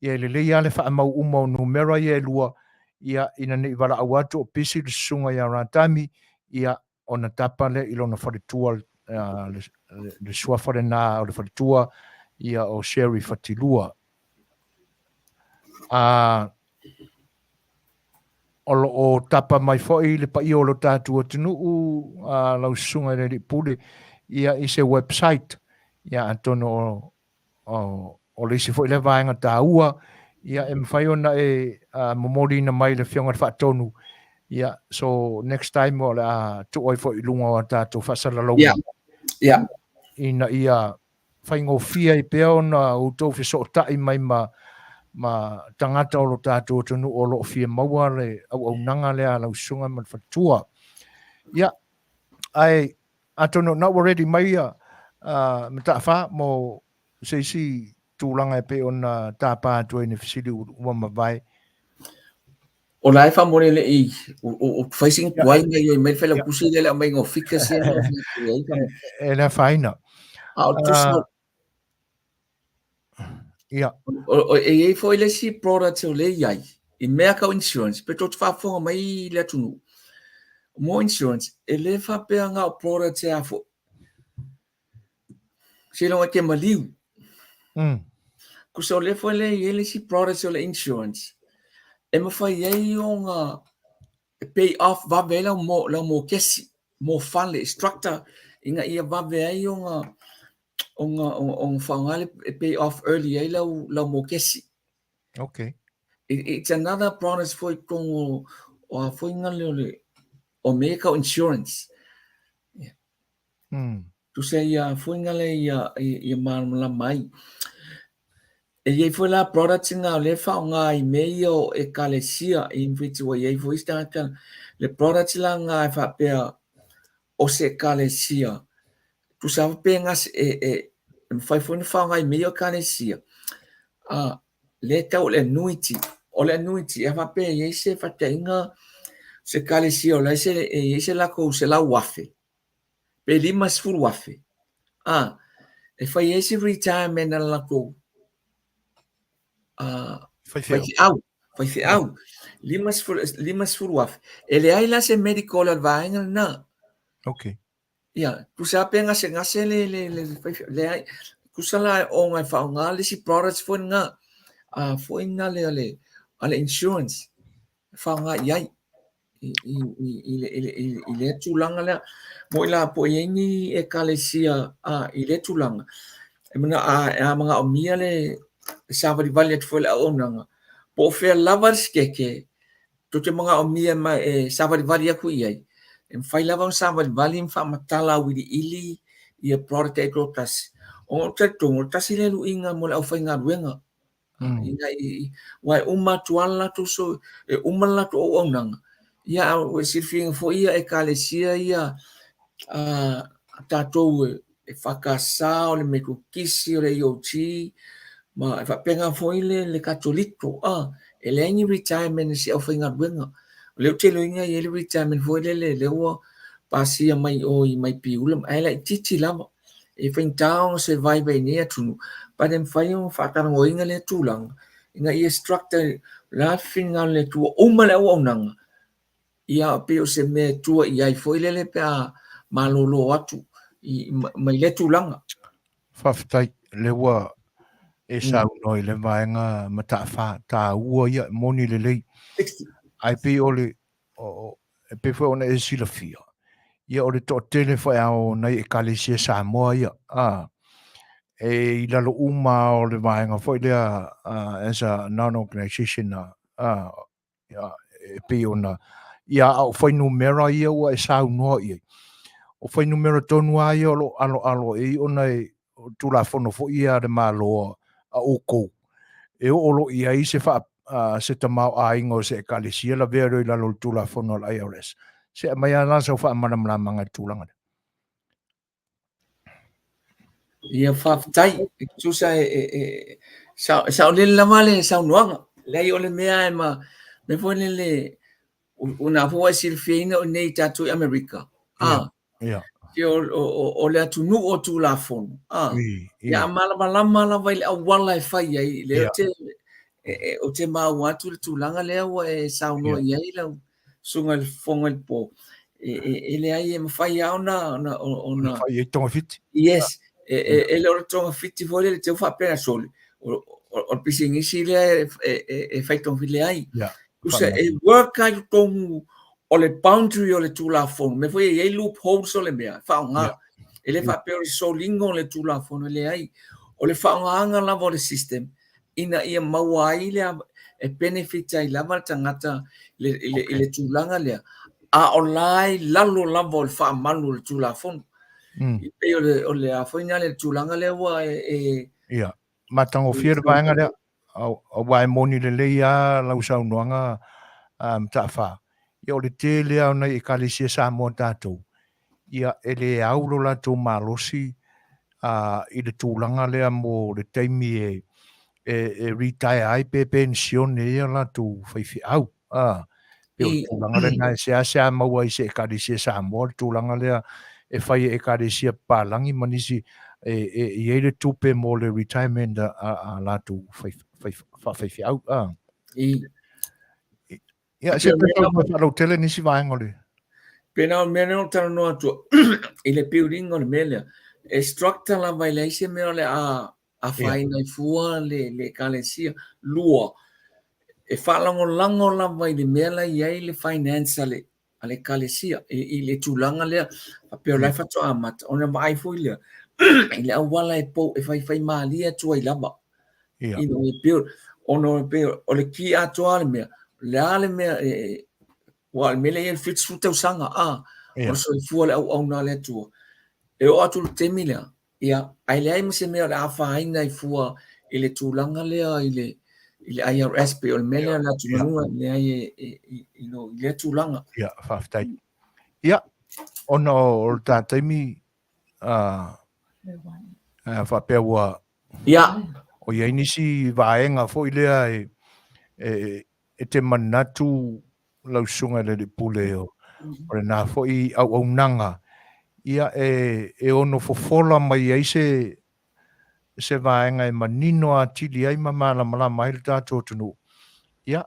Ia le lei ale whaamau uma o numera ia lua, ia ina ne wala awatu o pisi le sunga ia Ratami, ia ona tapa le ilona wharetua le sua wharenā o le wharetua, ia o Sherry Fatilua. O tapa mai foi le pa i o lo tātua tunu lau sunga le li pule ia i se website ia atono o le isi foi le vaenga tā ua ia e mwhai ona e momori na mai le whionga le whaatonu ia so next time o le tu oi foi lunga o tātua whasala lau ina ia whaingo fia i pea ona utou fiso tai mai ma tangata o lo tātou tonu o lo fia maua le au nanga le a lau sunga man fatua. Ia, ai, atono na already mai me ta wha mo seisi tūlanga e pe o na tāpā tue ni fisili ua mawai. O lai wha mone le i, o whaising kuai ngai o i mai whaila kusi le mai ngō whika si no e la whaina. O tusa ia. E foi le si product o le iai, i mea kau insurance, pe tot whafonga mai le tunu. Mo insurance, e le whapea ngā o product e afo. Se longa ke maliu. Kusa o le foi le i le si product o le insurance. E mawhai ei o ngā pay off vawe lau mo kesi, mo fale, structure, inga ia vawe ei o ngā on whaongale pay off early ai lau mo kesi. Okay. It's another promise for kong o foi ngale o medical insurance. Tu say ya foi ngale ya marmala mai. E ye foi la product nga le whaonga i meio e kalesia in which way ye foi staka le product la nga e whapea o se kalesia. Tu sa pengas fai foi whaonga i meio kalesia. Le tau le nuiti o le nuiti e whapea ye se whatainga se kalesia o le se lako se la wafe pe lima sfur wafe e fai ye se retirement na lako fai fe au lima sfur wafe e le ai la se medical advainga na okay ia tu sa penga se ngase le ai kusala o ngai whaonga le si products foi nga foi nga le insurance whaonga iai i le tulanga le mo ila po yengi e kalesia i le tulanga e mana a mga omia le savari vali at foi la onanga po fe lava skeke to te mga omia ma e savari vali aku iai e fai lava savari vali mfa matala wili ili i e product e protas o te tongo tasi le luinga mo la fai nga ruenga wai tuala to so e umala to onanga ia o sirfing fo ia e kalesia ia tatou e whakasa o le mekukisi o le iochi ma e whapenga fo le katolito e le aingi retirement si au whainga ruenga leo te loinga i le retirement fo le leo pasia mai o i mai piulam ai la titi lava e whaintao se vai vai nea tunu pa dem whaio whakarang o inga le tūlanga inga i structure la finga le tua umale au nanga ia pe o se me tua i ai foi lele pe a malolo atu i mai le tulanga whawhitai lewa e sau noi le vaenga mata wha tā ua ia moni le lei ai pe ole e pe fwe ona e sila fia ia ole to tele fwe ao nei e kalesia Samoa ia e i lalo uma o le vaenga fwe lea as a non-organization e pe ona ia au fai numera ia ua e sau noa ia. O fai numera tonu a ia alo e ona e tula fono fo ia de malo a oko. E o lo ia i se fa se tamau a ingo se kalesia la vero i lalo tula fono al IRS. Se mai ana sa fa mana manga tulanga. Ia fa tai tu sa Sa le lama le sa noanga. Le o le mea ma me foi le una foi silfina o nei tatu America. Ia. Ke o le atu nu o tu la fon. Ia. Mala vai le awala e fai ai le Ia. o te mau atu le tūlanga lea ua e saunoa Ia. i ai lau sunga le fonga le pō. Le ai e mawhai au na Ona fai e tonga fiti. yes, e le ora tonga fiti fōle le teu whapena sole. O pisi ngisi lea e whai tonga fiti le ai. Ia. Kusa e work ai tongu o le boundary o le tūlafonu. Me fwoi e loopholes o le mea. Whaonga. E le whapea o le solingo o le tūlafonu le ai. O le whaonga lava o le system. Ina ia maua ai lea e benefit ai lava tangata le tūlanga lea. A o lai lalo lava o le whaamanu le tūlafonu. I pe o le awhaina le tūlanga lea wa e... Ia. Matango whiere vaenga lea. Au wae moni le leia lau saunoanga ta'awha. Ia o le te lea ona i kalisia Samoa tātou. Ia e le aulo la tō malosi i le tūlanga lea mo le taimi e retire ai pe pensione ia la tō whaifi au. Pe o tūlanga le nai se maua i se e kalisia Samoa le tūlanga lea e whai e kalisia pālangi manisi i eire tupe mo le retirement a la tō whaifi au. Ia, se te tau mai whalau tele nisi vaengole. Pena o mea o tala noa tua, i le building o le mea e structure la vai leise mea le a whaina i fua le kalesia lua. E whalango lango la vai le mea la iei le finance a le kalesia, i le tūlanga lea, a peo lai whato amata, ona mai fui lea, i le awala e po, e whai maalia tua i lava. I no e peo, ono e peo, o le ki atua le mea, le ale mea wa mele e fit suta usanga o so fu le au na le tu e o atu te mila ia ai le ai se me la fa ina i fu ile tu langa le ile IRS pe o mele la tu Manuia le ai i no le tu langa ia faftai ia ono o ta taimi fa pewa ia o ia inisi vaenga fo ile e te manatu lau sunga le puleo o le nā fo i au nanga ia e ono fofola mai ai se vaenga e manino a tili ai mamala mai le tātou tunu ia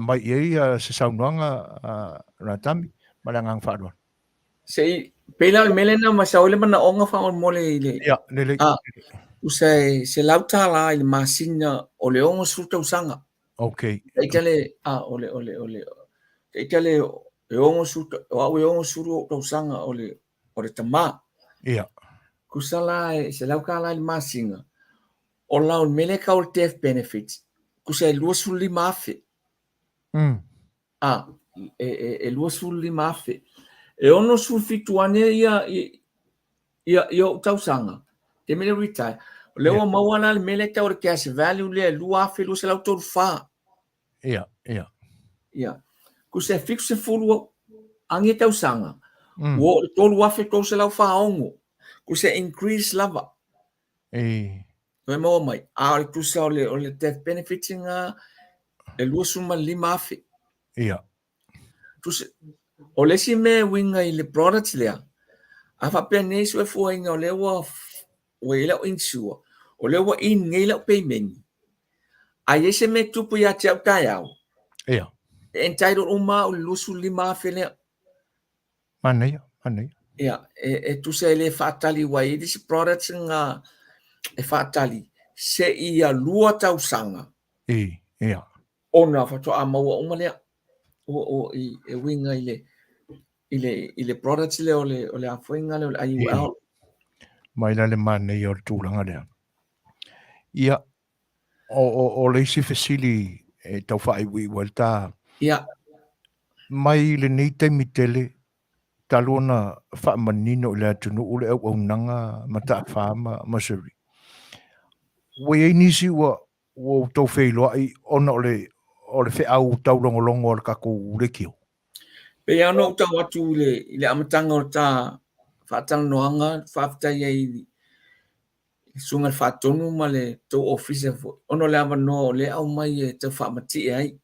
mai ia se saunoanga Ratami malangang whaadua sei pela melena ma sa ole mana onga fa o mole ile ia lele usai se lauta la ile masina o le onga suta usanga okay Itale ole itale e ongo suta o ongo suru o sanga ole tama ia kusala se lau kala il masinga o lau mele ka o death benefits kusa lu suli mafe e lu suli mafe e ono su fituane ia o tau sanga te mele retire le o mawana mele ka o cash value le lu afe lu se lau to fa ia kusa fix se fulu ange tau sanga wo tolu afe to se lau fa ongo kusa increase lava no mo mai a kusa ole death benefiting e lu suma lima afe ia kusa ole si me winga i le products lea a fa pe nei so fu inga ole wa ila insure ole wa in ngela payment a yese me tupu ya chau tayau ia entitled uma o lusu lima fele Manuia ia tu se le fatali wa i dis products nga e fatali se ia lua tau sanga ia ona fa to ama wa uma le o e winga ile products le ole a fuinga le ai mai la le mane o tūlanga lea ia o le isi fesili e tau whai wi walta ia mai le nei taimi tele talona whaamanino le atunu ule au nanga mata whaama masuri wei nisi wa tau whailoa i ona ole whi au tau longolongo o le kako ule kio pe ya no tau atu le amatanga o ta Faatalanoaga faafetai ai sunga whaatonu ma le tau officer fo. Ono le ama no le au mai e te whaamati ai.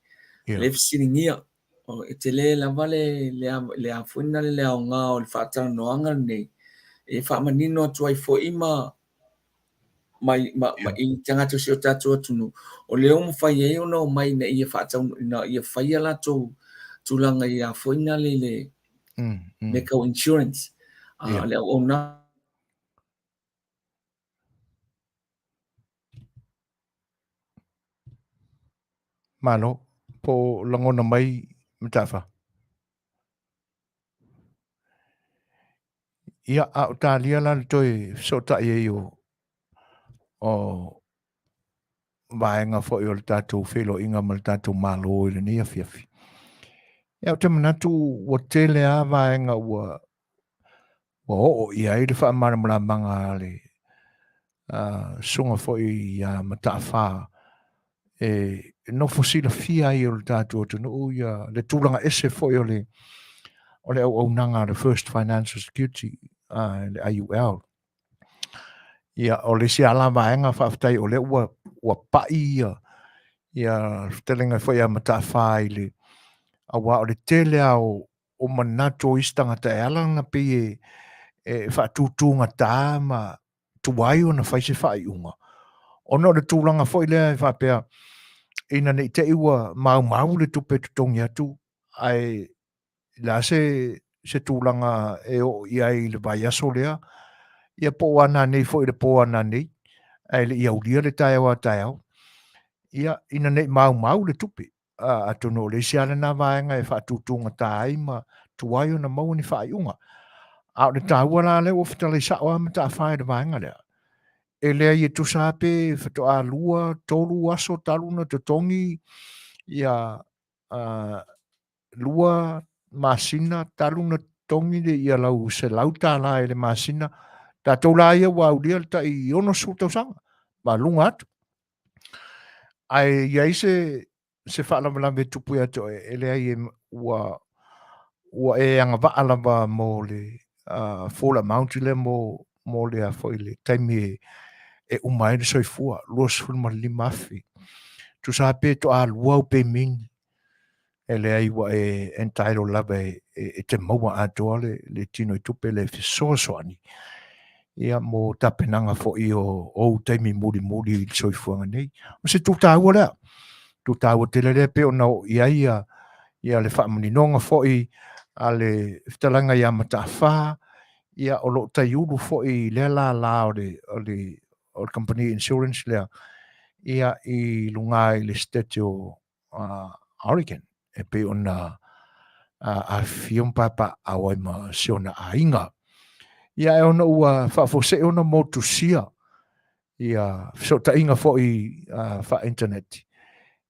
Le fisiringia. O e te le lava le a fuina le au ngā o le Faatalanoaga nei. E whaamanino atu ai fo ima mai i tangata si o tātou atunu. O le omu whai e ona o mai na ia whaatau na ia whai ala tō tūlanga i a fuina le kau insurance. Le o na Malo, po langona mai matafa. Ia a utalia la toi so ta ye o vaenga fo i o le tātou whelo inga ma le tātou malo i le ni Afiafi. Ia te manatu o tele a vaenga ua o ia i le wha maramara manga le sunga fo i matawha e no fosila fia i o le tātou tunu ia le tūlanga ese fo i o le au nanga le First Financial Security le IUL. Ia o le si ala vaenga whaftai o le ua pai ia telenga fo ia matawha i le awa o le tele o manato istanga ta alanga pe e whaatutunga tā ma tuwai o na whaise whaiunga. Ono le tūlanga fo i lea e whapea ina nei te iwa mau le tupe tutongi atu ai la se tūlanga e o ia i le vai aso lea ia po ana nei fo i le po ana nei ai le ia ulia le tae au ia ina nei mau le tupe atu no le siana na vaenga e whaatutunga tā ai ma tuwai o na mau ni whaiunga. Au le tāua la le o Fetalaiga ma ta whae le vaenga lea. E lea i tu sape whatoa lua, tolu aso taluna te tongi ia lua masina taluna tongi le ia lau se lauta la e le masina ta tola ia wa ulia ta i ono su tau sanga ma lunga atu. Ai ia se whaalama tupu ia to e lea i ua e anga waalama mo le Fall Mountain le mo le a foi le taimi e umai le soifua luas fulma lima afi tu sa pe to a lua pe min e le ai wa e entitled lava e te maua atoa le tino i tupe le fisosoani ia mo tapenanga fo i o taimi muri i soifua nei o se tu tāua lea tu tāua te le pe o nao ia le whaamuninonga fo i a le Fetalaiga ia matawha ia o lo taiulu fo i le la o le company insurance lea ia i lunga i le Setu Oregon e pe ona a fium papa a ma siona ainga ia e ona ua whaafose ona motusia ia so tainga fo i wha internet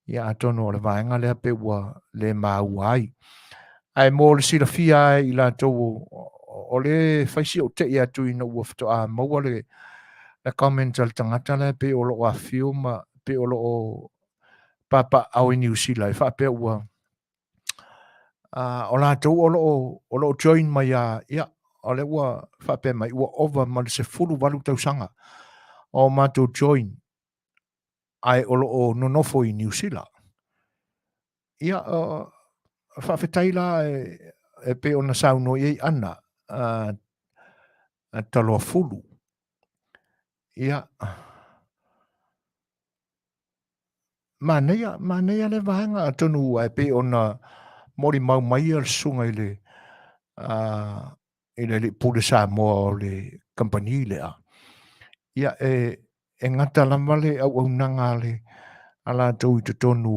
ia atono o le vaenga lea pe ua le mauai ai mo le sila fia i la tau o le whaisi o te ia tu ina ua whatoa maua le comment al tangata le pe o lo a fiuma pe o lo papa au i New Zealand fa pe ua o la tau o lo join mai ia o le ua fa pe mai ua over ma se fulu walu tau sanga o mato join ai o lo nonofo i New Zealand ia fa fetaila e pe ona sauno i ana talo fulu ia Manuia le vaenga tonu ai pe ona mori mau mai al sunga ile le pule Samoa le company le a ia e ngata lama le au nanga le ala tau i te tonu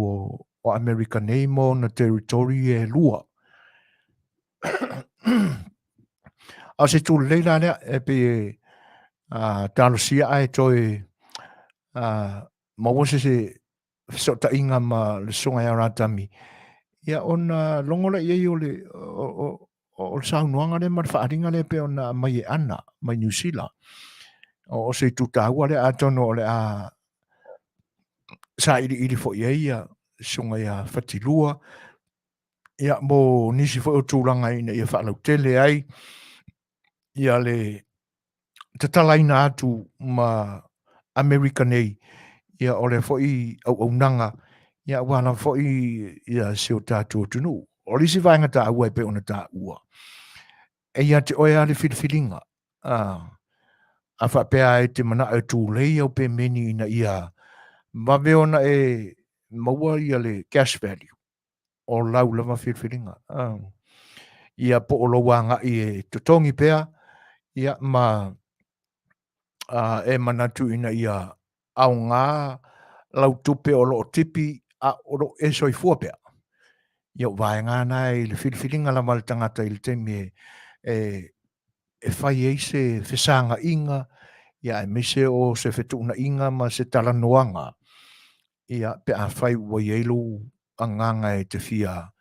o America Nemo na territory e lua a se tu leila le e pe talo sia ai toi mawose se so ta inga ma le songa ya Ratami ia ona longola ia o saunoanga le marwhaaringa le pe ona mai e ana mai New Zealand o se tu tāua le atono le a sa ili fo ia songa ya Fatilua ia mo nisi fo o tūlanga ina ia whaalau tele ai ia le tatalaina atu ma America nei ia ole foi au nanga ia wala foi ia se o tātou tunu o lisi vainga tā ua pe ona tā ua e ia te oe ale filfilinga a whapea e te mana e tū lei au pe meni ina ia mawe ona e maua ia le cash value o lau lava filfilinga ia po o loa nga i e tutongi pea ia ma e manatu ina ia au ngā lau tupe o lo tipi a o lo e soifua pea ia vai ngā nai le filfilinga la mal tangata i le temi e whai eise whesanga inga ia e mise o se whetuna inga ma se talanoanga ia pe a whai ua ieilu a nganga e te fia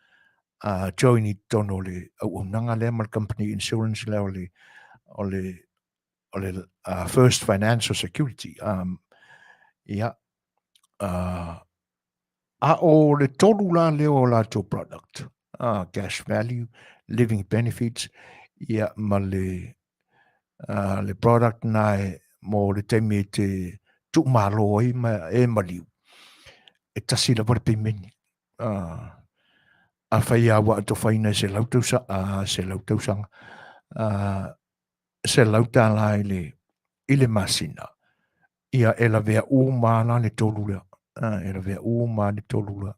joini tono le au nanga le mal company insurance le o le first financial security ia a o le tolu la leo la to product cash value living benefits ia ma le product nai mo le temi te tu malo i ma e maliu e tasi la por pimeni a fai a wa to faina se lautu sa se lautu sang se lauta la ile masina ia e la vea u mana le tolu le e la vea u mana le tolu le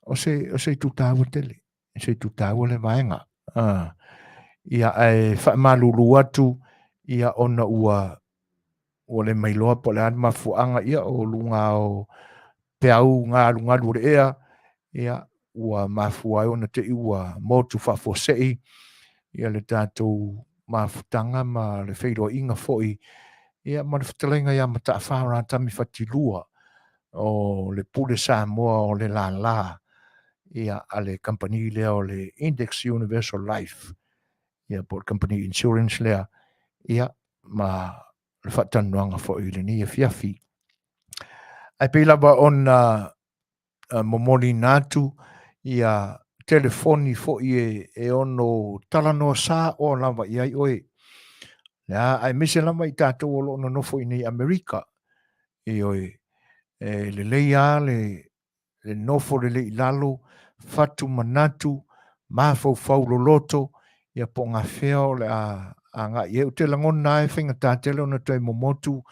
o se tu tawa tele se tu tawa le vaenga ia e fa malulu atu ia ona ua o le mailoa po le anma fuanga ia o lunga o pe au ngā lunga lure ea ia ua mafua ona te ua motu Faafofoga'aga ia le tātou mafutanga ma le whairoa inga foi ia ma le Fetalaiga ia ma ta'awha Ratami Fatilua o le pule Samoa o le la ia a le company lea o le Index Universal Life ia po le company insurance lea ia ma le whaatanuanga foi le ni Afiafi ai pei lava ona momoli natu ia telefoni foi e ono talanoa sa o lava iai oe ya ai mise lava i tātou o lo no foi nei Amerika i oe le leia le nofo le lalo fatu manatu mafau loloto ia po ngā whea le a ngā i e te langona e whinga tātele ona tui momotu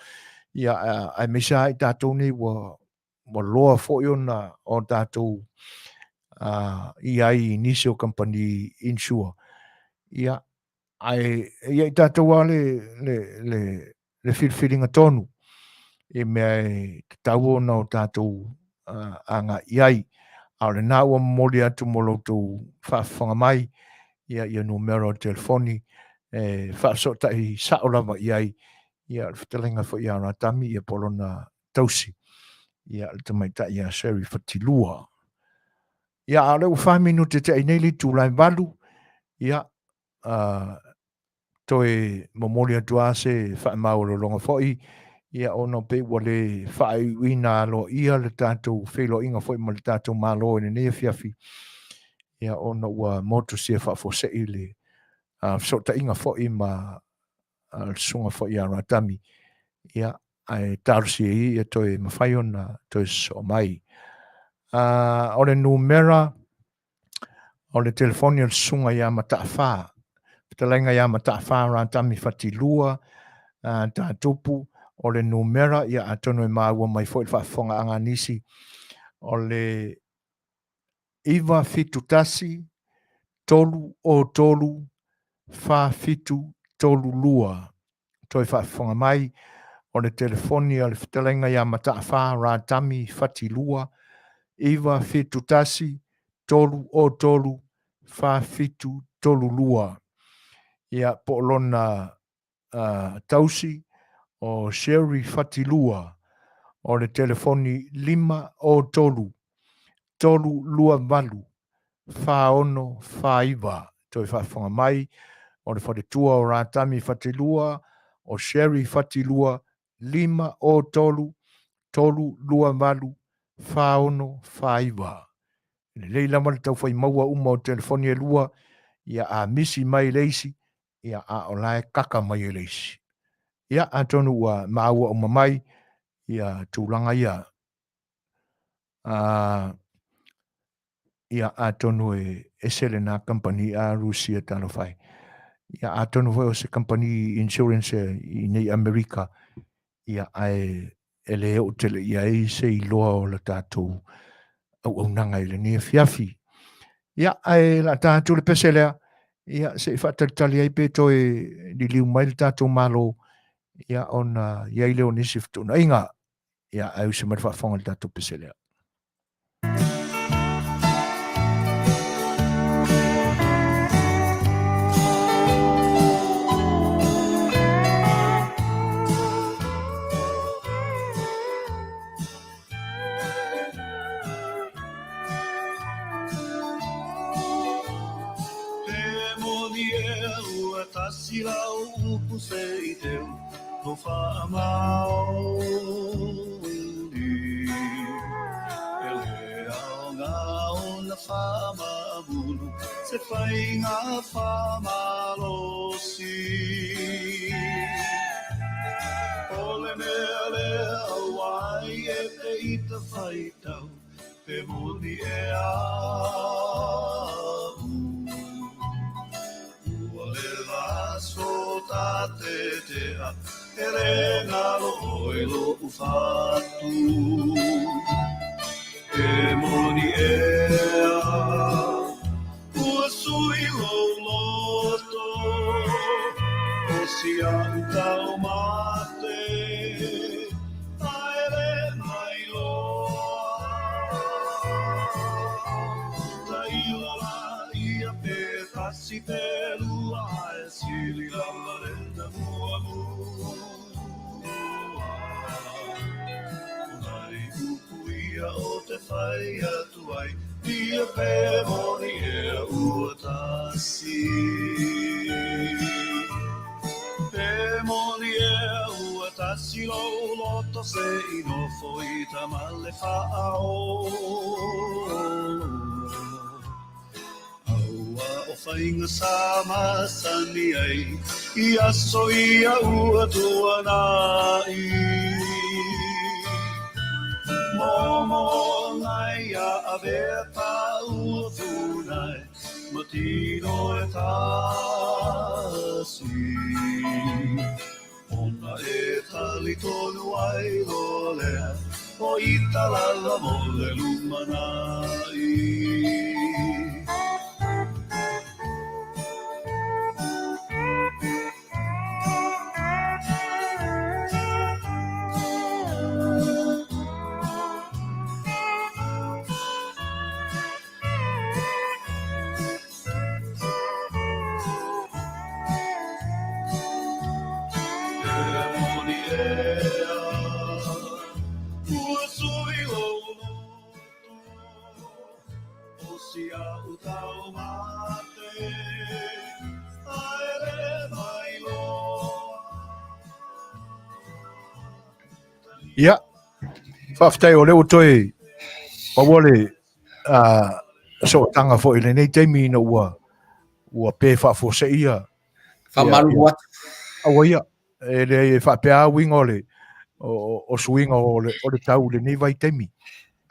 ia ai misa i tātou nei wa loa foi ona o tātou i ai inisio company insure ia ai ia i tātou a le filfilinga tonu e mea te tau ona o tātou anga iai a le nā ua moli atu mo loutou whaafanga mai ia numero telefoni whaasota i sao lava iai ia le Fetalaiga fo ia Ratami ia polona tausi ia le tamaita ia seri Fatilua ia a le 5 minute te ai nei li tūlai valu ia toe momoli atu ase whaamaurolonga foi ia ono pe wale whaaiwina alo ia le tātou whelo inga foi ma le tātou malo ene nei Afiafi ia ono ua motu sia Faafofoga'aga le sota inga foi ma sunga foi a Ratami ia ai tarsi ia toe mawhai ona toe so mai o le numera o le telefoni o le sunga ia ma ta'awha Fetalaiga ia ma ta'awha Ratami Fatilua tātupu o le numera ia atono e māua mai foi Faafofoga'aga nisi o le iwa fitu tasi tolu o tolu fa fitu tolu lua toi Faafofoga mai o le telefoni o le Fetalaiga ia ma ta'awha Ratami Fatilua iwa fitu tasi tolu o tolu fa fitu tolu lua ia po lona tausi o Sherry Fatilua o le telefoni 5 o tolu tolu lua valu fa ono fa iwa toi Faafofoga mai o le wharetua o Ratami Fatilua o Sherry Fatilua 5 o tolu tolu lua valu fa ono fa iwa le leila ma le tau fai maua uma o telefoni e lua ia a misi mai leisi ia a olae kaka mai leisi ia atonu ua maua o mamai ia tūlanga ia ia atonu e Selena company a Rusia tano fai ia atonu foi o se company insurance i nei Amerika ia ai ele o tele ia e se iloa o la tātou au nanga ile ni Afiafi ia ai la tātou le peselea ia se whaatatali ai pe toi li liu mai le tātou malo ia ona ia ile o nisi ftuna inga ia au se mai whaafonga le tātou peselea. Sila o pusei teu no whaamao ni ele ao ngā o na whaamabulu se whai ngā whaamalosi ole mea lea wai e te ita whai tau pe moni e au so tate te a ele ngalo oi lo ufatu e moni ea ua sui lo loto o si tau mate aere mai loa ta ilola ia pe tasi pe lua e sili la marenda mua mua unai upu ia o te whai atu ai ia pe moni e ua tasi pe moni e ua tasi lo loto se inofo i tamale whaao o whainga sama sani ai i aso i a ua tua nai momo ngai a aveta ua funai matino e tasi ona e tali tonu ai lolea o italala mole lumanai Ia, whaftai o leo toi, wawole, so tanga fo ile nei teimi na ua pe whafose ia. Whamaru wat. Awa ia, le whapea winga o swinga o le tau le nei vai teimi.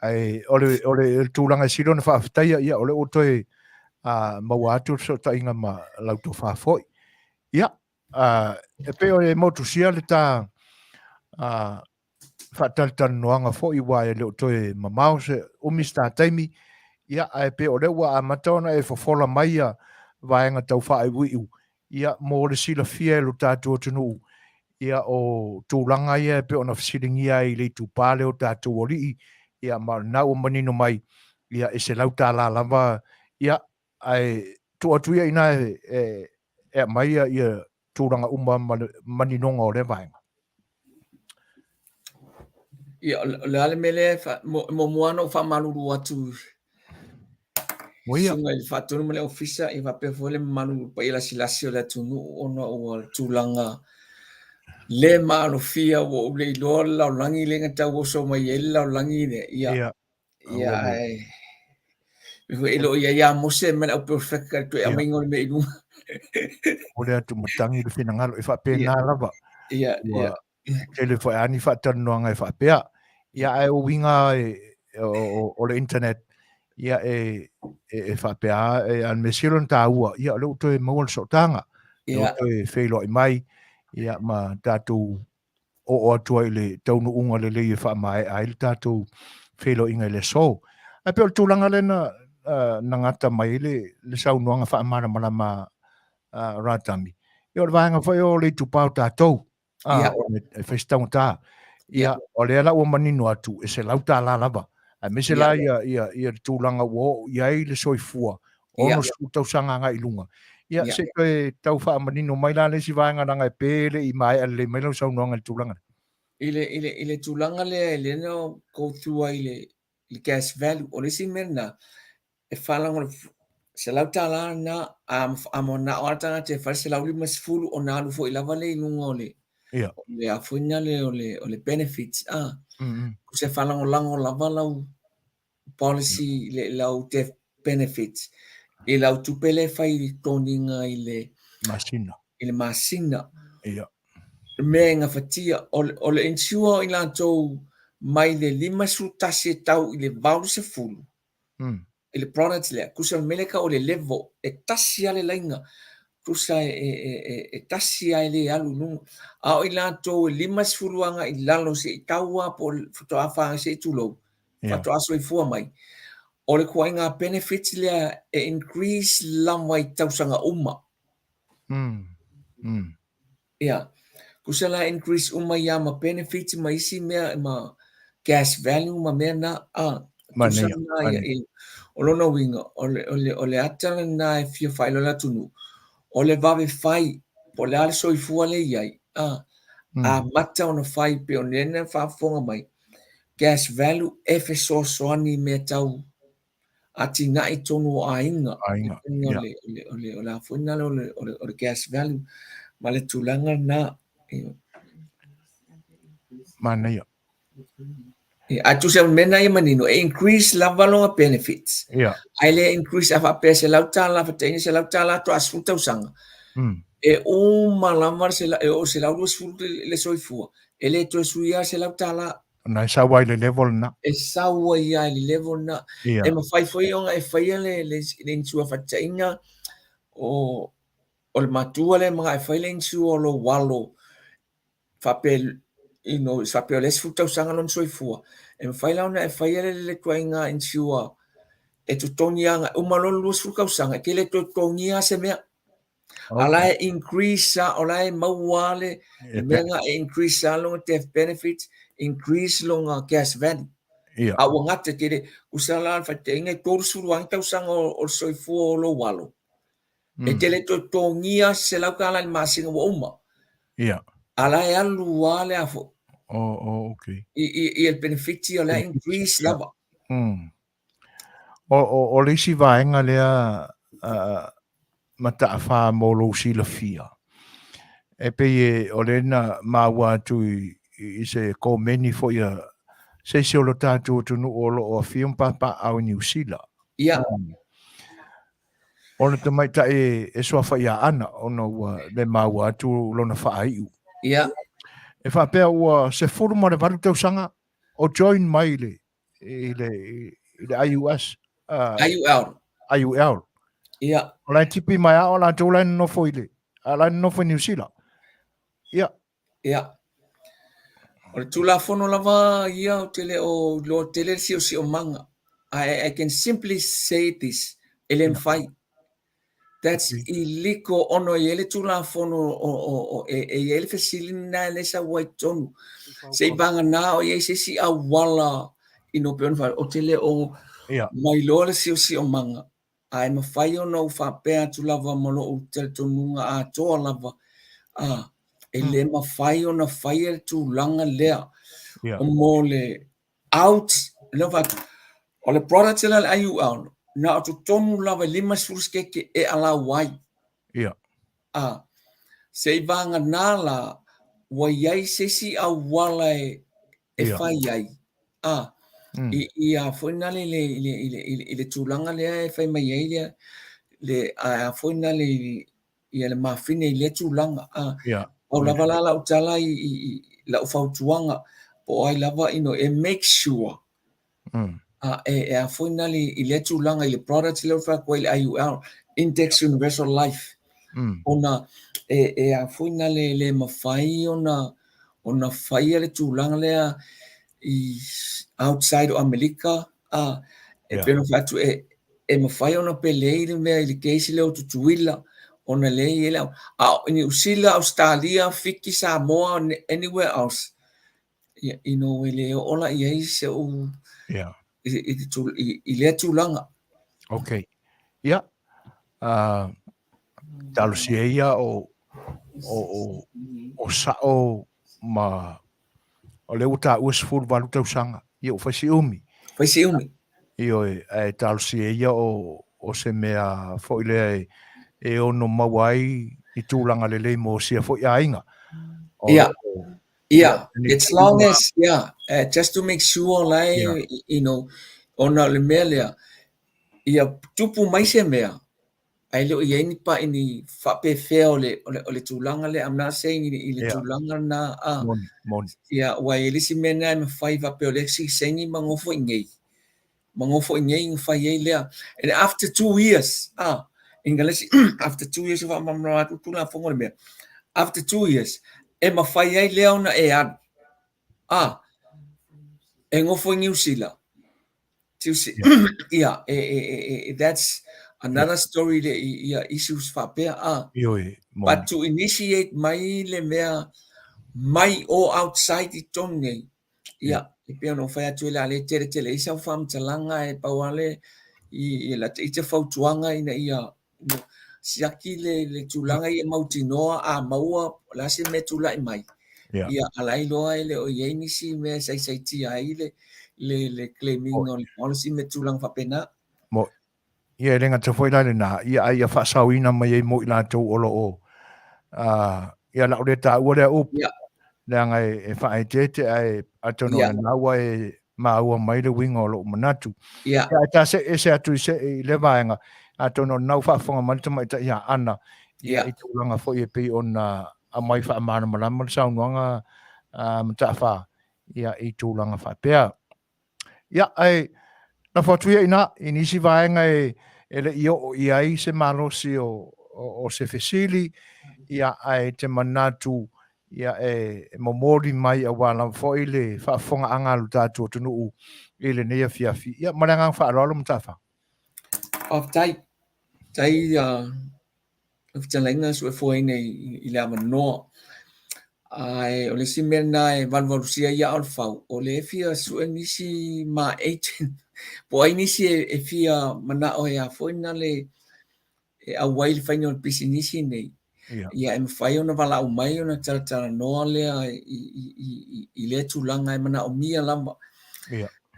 Ai, o le tūlanga siro na whaftai ia, o leo toi, maua atu so ta inga ma lauto whafoi. Ia, e pe o le motusia le ta, Fatalanoaga fo'i ua e leo toe mamao se umista taimi ia ae pe o leo ua amatona e fofola mai ia vaenga tau whaaiwiu ia mo le silafia e lo tātua tunuu ia o tūlanga ia e pe ona fasilingia i le tupale o tātua olii ia ma nau manino mai ia e se lau tāla lava ia ae tuatuia ina e mai ia tūlanga uma maninonga o le vaenga. Ia le ale mele mo moano fa maluru atu. Sunga i fatunu mele ofisa i va pe vole maluru pa ila silasi o le tunu ona o tulanga le malo fia o le lola langi le ngata o so mai ela langi ne ia ia ai ilo ia mose mele o perfect to a mingo me inu o le atu matangi le fina ngalo e fa pe na lava Ia, ia. Tele fo ani whaatanoanga e whaapea. Ia e o winga o le internet. Ia e whaapea e an me siron tā ua. Ia o le uto e maua le sotanga. Le Ia, uto e whailo i mai. Ia ma tātou o atua i le taunu unga le lei e whaamae a il tātou whailo inga le so. A peo tūlanga le na ngata mai le saunuanga whaamara malama Ratami. Ia o le vāenga whai o le tupau tātou. Ia. O le whaistau tā. Ia. Ia o le ala ua manino atu e se lau tā la lava. A me se Ia. la ia tūlanga uo ia i le soifua. Ono su tau sanga nga ilunga. Ia Ia. se koe tau wha manino mai la le si vāenga ranga e pēle i mai ale mai lau saunuanga le tūlanga. Ile tūlanga le no go through ile gas value o le si mena e whalango se lau tā la na amo na o atanga te whare se lau lima sifuru o nā lufo i lava le inunga o le le afuina le o le benefits ku se whalango lango lava lau policy le lau death benefits i lau tupele whai toninga i le masina me nga fatia o le insure i lantou mai le lima sutasi tau i le vaulu se fulu i le products le kusa meleka o le level e tasi ale lainga kusa e tasi ale alu nu a o i lantou lima sfuluanga i lalo se i taua po foto afa se tulo foto aso i fua mai o le kuainga benefits le e increase lamwa i tausanga uma kusa la increase uma ya ma benefits ma isi mea ma gas value ma mea na kusa na ya o lona winga o le atala na e fia whailo la tunu o le vave whai po le ale soifua le iai a mata ona whai pe o nena whaafonga mai gas value e fe soani mea tau ati na i tonu o ainga o le afuina o le gas value ma le tulanga na Manuia. Atu se mena i manino e increase lava longa benefits. Ai le increase afa pe se lauta la fatene se lauta la to asfuta usanga. E malama se la o se lauta asfuta le soifua. E le to suia se lauta la na sa wai le level na. E sa wai ai le level na. E ma fai foi onga e fai le insua fatena o le matua le mga e fai le insua lo walo fa pe sa pe les futa usanga lon soifua. E fai la ona e fai le tuainga insua e tu tongianga o malon lu fuka usanga ke le to tongia se mea ala e increase ala e mawale menga e increase long death benefits increase long gas value a wangata ke usala fa tenga to suruang ta usanga o soifua lo walo e te le to tongia se la kala le masinga wo uma ala e alu wale afo okay. I el beneficio la increase lava. O le si vaenga lea mata fa mo lo si la fia. E pe o le na maua tu i se ko meni fo ia se se o lo tātou tunu o lo o fium papa au New Zealand. Ia. O le tamai ta e soa fa ia ana o no le maua tu lo na fa aiu. Ia. E fa pe o se furu mo le valu tau sanga o join mai le IUS IUL ia o la tipi mai o la tau la no foi le la no foi New Zealand ia o le tula fono lava ia o tele o lo tele si o manga I can simply say this elem fai that's illegal ono ele tula fono o ele fesilina le sa waitonu sei banga na o ye si awala ino peon fa o tele o mai lo si o manga ai ma fai no fa pe tu lava molo o te tonunga a to lava ele ma fai ona fai tu langa lea o mole out lava o le product la ayu out na tu tonu lava lima surske ke e ala wai sei banga nala wai ai si awala e fai ai i a foina le tulanga le fai mai ai le a foina le ia le mafine le tulanga o lava la utala I la ufautuanga po ai lava e make sure a finally I le tulanga I le product le fa ko I IUL Index Universal Life ona a finally le mafai ona fai le tulanga le I outside of America pero fatu mafai ona pele le me le case le tutuila ona le ele in Usila Australia fiki Samoa anywhere else ele ola ia se o I le tulanga okay ia talusia ia o sa'o ma o le uta usful valu tausanga ia o fasiumi io e talusia ia o se mea fo ile e ono mawai I tūlanga le mo sia fo ia inga Yeah, as long as just to make sure like ona le mea ia tupu mai se mea ai lo ia ni pa ini fa pe feo le tulanga le I'm not saying I le tulanga na mon ia wa ele si mena me fai va pe le si sengi mangofo ngei fa ye le and after 2 years English after 2 years of mamra tu la fongo le mea after 2 years e ma fai ai le ona e an e ngofo New Zealand to see that's another story that issues fa pe but to initiate mai le mea mai o outside I tonge e pe no fa tu la le tele isa fam talanga e pawale I la te fautuanga ina ia siaki le tulanga I mautinoa a maua la se metula I mai ia alai loa ele o ye ni si me sai ti ai le claiming on policy metulang fa pena mo ia renga te foi lai na ia fa sawina mai mo I la tu olo o ia la ore ta ore up le ngai e fa te ai atono na wa ma wa mai le wingo lo manatu ia ta se atu se le vaenga atono na fa fonga mai te mai ta ia ana ia I tulanga fo e pe ona a mai fa mana malama sa unga mta fa ia I tulanga fa pea ia ai na fotu ina inisi vaenga ele io ia I se malosi o se fesili ia ai te manatu ia momori mai a wala fo ile fa fonga anga lu tatu tunu ile ne Afiafi ia maranga fa lo mta fa of tai of talenga so foi nei I la no ai o le simena e valvalusia ia alfa o le fia su nisi ma 18 po ai nisi e fia mana o ia foi na le a wild final pisinisi nei ia e fai ona vala o mai ona tala no le I le tulanga e mana o mia lamba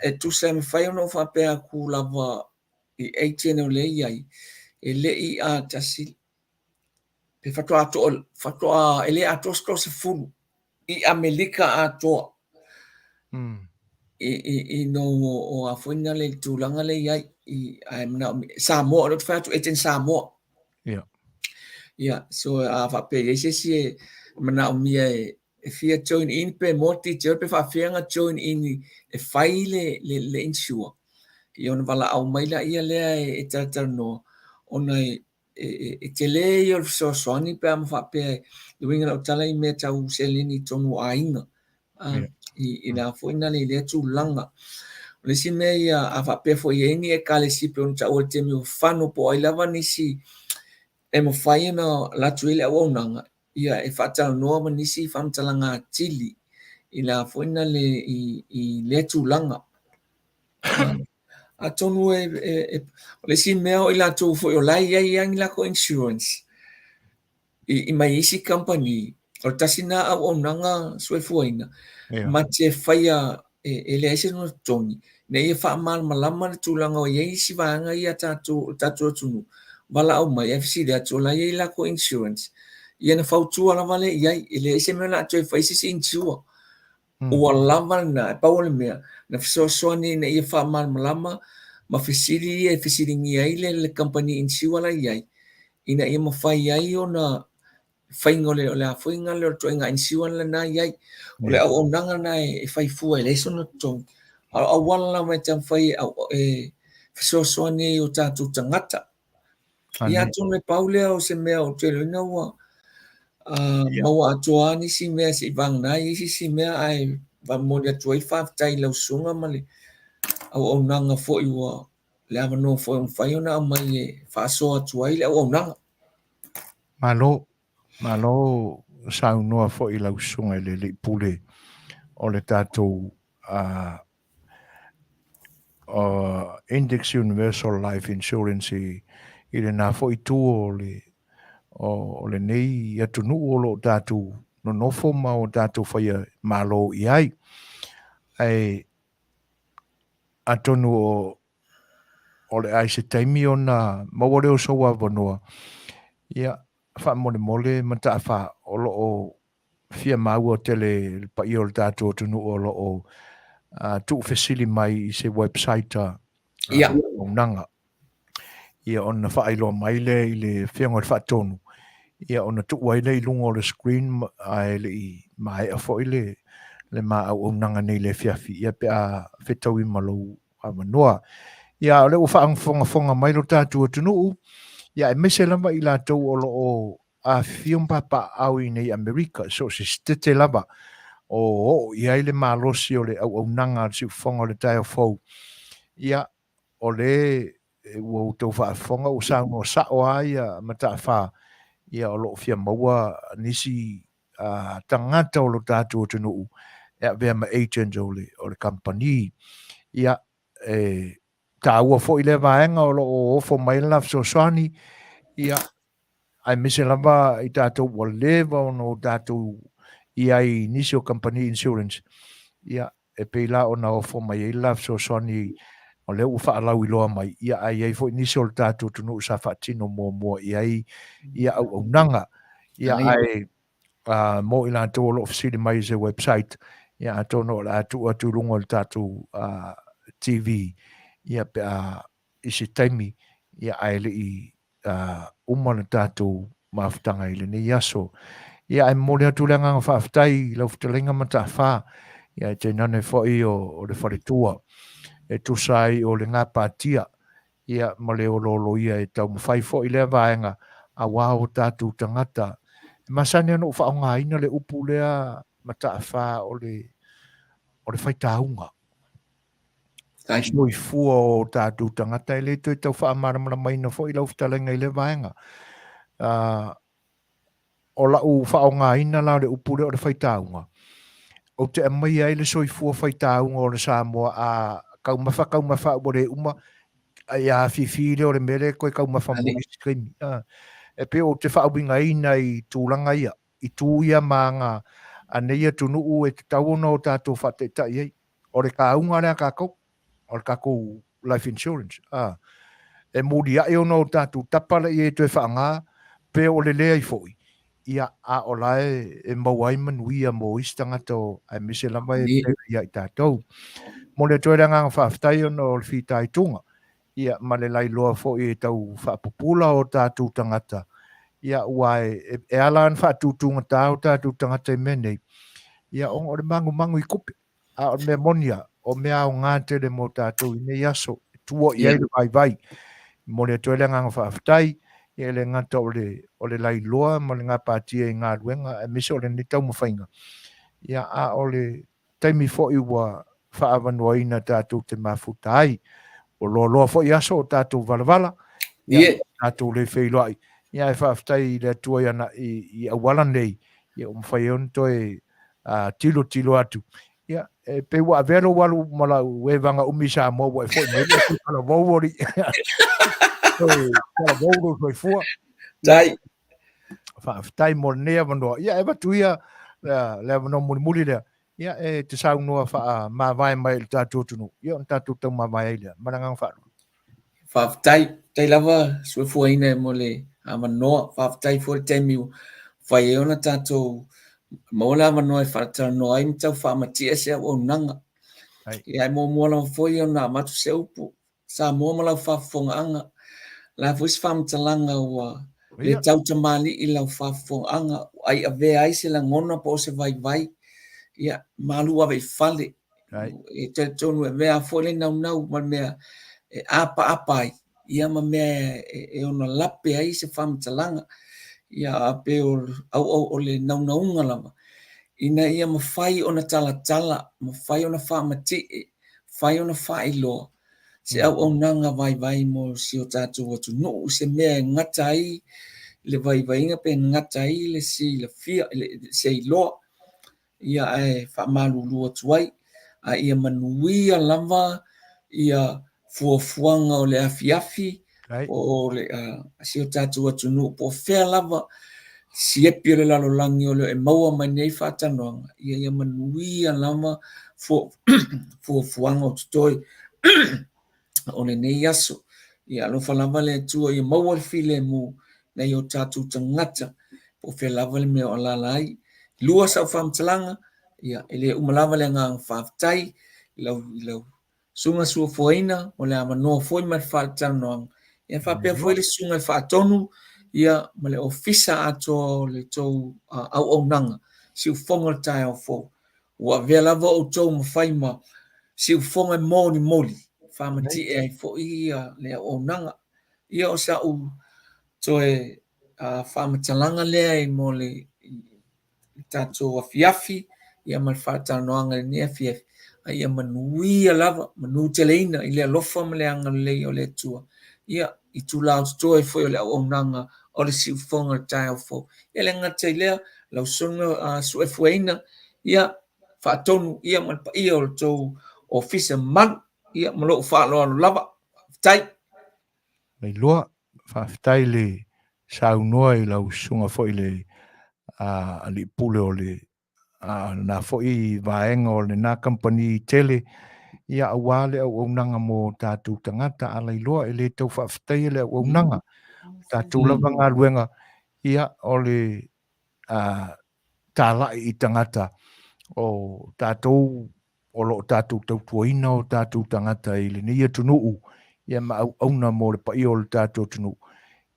e tu se me fai ona fa pe ku lava I 18 o le ia e le I a tasi pe fatoa ele ato se fulu I Amerika ato I no o afuina le tulanga le ia I'm now Samoa not fair to eat in Samoa so fa pe ese mana mia e fia join in pe morti pe fa fianga join in e faile le insure I ona vala au mai la ia le e tata no ona e tele yo so soni pe am fa pe doing it tala I me tau selini tonu ainga I na foina le tulanga le si me ia a fa pe fo yeni e kale si pe on tau te mi fano po ai lava nisi e mo fai na la tuile a wonanga ia e Fatalanoaga nisi fam talanga tili I la foina I le tulanga a tonu le si mea I la tu fo o lai ia la ko insurance I mai isi company o tasina a onanga so fuina ma te faia ele ese no toni ne ia fa mal malama tulanga o ye isi vanga ia tatu tunu bala o mai FC da to la ia la ko insurance ia na fautu ala vale ia ele ese me la to fa isi insure o lava na pa o mea na so ni ne ia fa mal malama ma fisiri ngi ai le company insure la ia ina ia ma fai ai ona fainga ole a fainga le to nga insiwan le na yai ole au nanga na e fai fu ele so no to au wala mai tam fai au e so ni o tatu tangata ia tu me paule o se mea o te lina wa mau atoa ni si mea si vang na si mea ai va mo dia tuai fa tai lau sunga mali au nanga fo i wa le ava no fo fai ona mai e fa so tuai le au nanga malo sau noa fo i lau sunga le pule o le tātou Index Universal Life Insurance i le nā fo i tū o le nei i atunu o lo tātou no nofo ma o tātou whaia malo i ai atonu o le ai se taimi o na mawale o saua wanoa ia wha mole mata wha o lo o fia mau o tele pa i o le tātou atunu o lo o tu fesili mai i se website ia o nanga ia ona wha ailo mai le i le whiango wha tonu ia ona tu waile i lungo le screen ai le i mai a fo le ma au nanga nei le fiafi ia pe a fetau i malou a manoa ia le u fa fonga mai lo tatu tunu ia e mese lava i la tau o lo o a fium papa au i nei America so se stete lava o ia le malosi o le au nanga si fonga le tai fo ia o le o tau fa fonga o sa no sa o ia mata fa ia o lo fia maua nisi tangata o lo tatu tunu ia vea ma agent o le company ia ta ua fo i le vaenga o lo o fo mai laf so swani ia ai mise lava i tātou o leva o no tātou ia i nisi o company insurance ia e peila o na o fo mai i laf so swani o le ufa alau i loa mai ia ai ai fo nisi o tātou tunu sa fatino mo ia au nanga ia ai mo i la to lo ofisili mai se website ia atono la tu lungo tatu TV ia pe isi taimi ia ai le i umana tatu maftanga ile ni yaso ia ai mo le tu langa fa ftai lo ftelinga mata fa ia te nane fo i o le Fatilua e tu sai o le ngapatia ia ma le o lo ia e tau mawhai fo i le vaenga a wao tatu tangata masane no fa nga ina le upu lea mata fa o le faitaunga ai no i fu o tatu tangata le to tau fa mara mai no fo i lau ftalenga i le vaenga o la u fa nga ina la le upu le o le faitaunga o te mai ai le soifua faitaunga o le Samoa kaumafa o le uma ai Afiafi le o le mele koe kaumafa mo i skrimi e pe o te whaubinga ina i tūlanga ia i tū ia maanga anei tunu u e te tauona o tātou whatetai ei o le kaunga rea kākou o le kākou life insurance e muri ai ona o tātou tapala i e tue whaanga pe o le lea i foi ia a o lae e mauai manuia mo istangata o ai mise lama e te ia i tātou mo le tue ranga whaftai ona o le whitai tunga ia ma le lai loa foi e tau whapupula o tātou tangata ia uai e alan whatutunga tāu tātou tangata i menei ia o le mangu i kupe a o me monia o mea o ngāte le mo tātou i nei aso tua i eilu vai mo le tue le nganga whaftai ia le ngata o le lai loa mo le ngā pātia i ngā ruenga e miso o le nitau mawhainga ia a o le taimi fo i ua whaavanua ina tātou te mafutai o loa fo i aso o tātou valavala ia tātou le whailoai ia e whaftai le tua iana i awala nei ia o mwhai on toi tilo atu ia e pe wa vero walu mala we vanga umisa mo wa foi mai le kala vovori kala vovori foi fua tai whaftai mo nea vanoa ia e watu ia le vanoa muli lea ia e te sau noa wha ma vai mai le tātou tunu ia on tātou tau ma vai lea marangang wharu tai lava Suasua mo le amanoa whaftai fo te miu whai e ona tātou Mola manoa Fatalanoaga ai tau whaamatia se o nanga. Ia e mola foi ona matu se upu. Samoa ma lau Faafofoga'aga. La foi se whaamatalaga ua le tau tamali I lau Faafofoga'aga ai avea ai se lagona po o se vaivai ia malu ave fale e tonu e mea foi le naunau ma mea e apa ai ia ma mea e ona lape ai se faamatalaga ia pe au o le naunaunga lava ina ia mafai ona talatala mafai ona faamatii fai ona faailoa se auaunaga vaivai mo sio tatou atunuu se mea e gata ai le vaivaiga pe gata ai le silafia se iloa ia e faamalulu atu ai a ia manuia lava ia fuafuaga o le afiafi o le sio tatou atunuu po fea lava siepi o le lalolagi o le e maua mai nei faatanoaga ia manuia lava fuafuaga o totoe o lenei aso ia alofa lava le atua ia maua le filemu nei o tatou tagata po fea lava le mea o alala ai lua sau faamatalaga ia e lē uma lava le agaga faafetai ilau suga suafuaina o le amanoa foi ma le faatalanoaga ia faapea foi le suga i faatonu ia ma le ofisa atoa o le tou auaunaga siufoga le taeaofou ua avea lava outou mafai ma siufoga e molimoli faamatii ai foʻi ia le auaunaga ia o saʻu toe faamatalaga lea i mo le tatou afiafi ia ma le faatalanoaga lenei afiafi ia manuia lava manu teleina I le alofa ma le agalelei o le atua ia I tulao totoe foi o le auaunaga o le siufoga le taeaofou ia le agata I lea lausoga suʻefuaina ia faatonu ia ma le paia o le tou ofisa manu ia ma loo faaloalo lava tai mai loa faafetai le saunoa I lau suga foʻi le alipule o le na foʻi vaega o lenā company tele ia auā le auaunaga mo tatou tagata alailoa e lē tau faafetai e le auaunaga tatou lava galuega ia o le tālaʻi I tagata o tatou o loo tatou tautuaina o tatou tagata I lenei atunuu ia ma auauna mo le paia o le tatou atunuu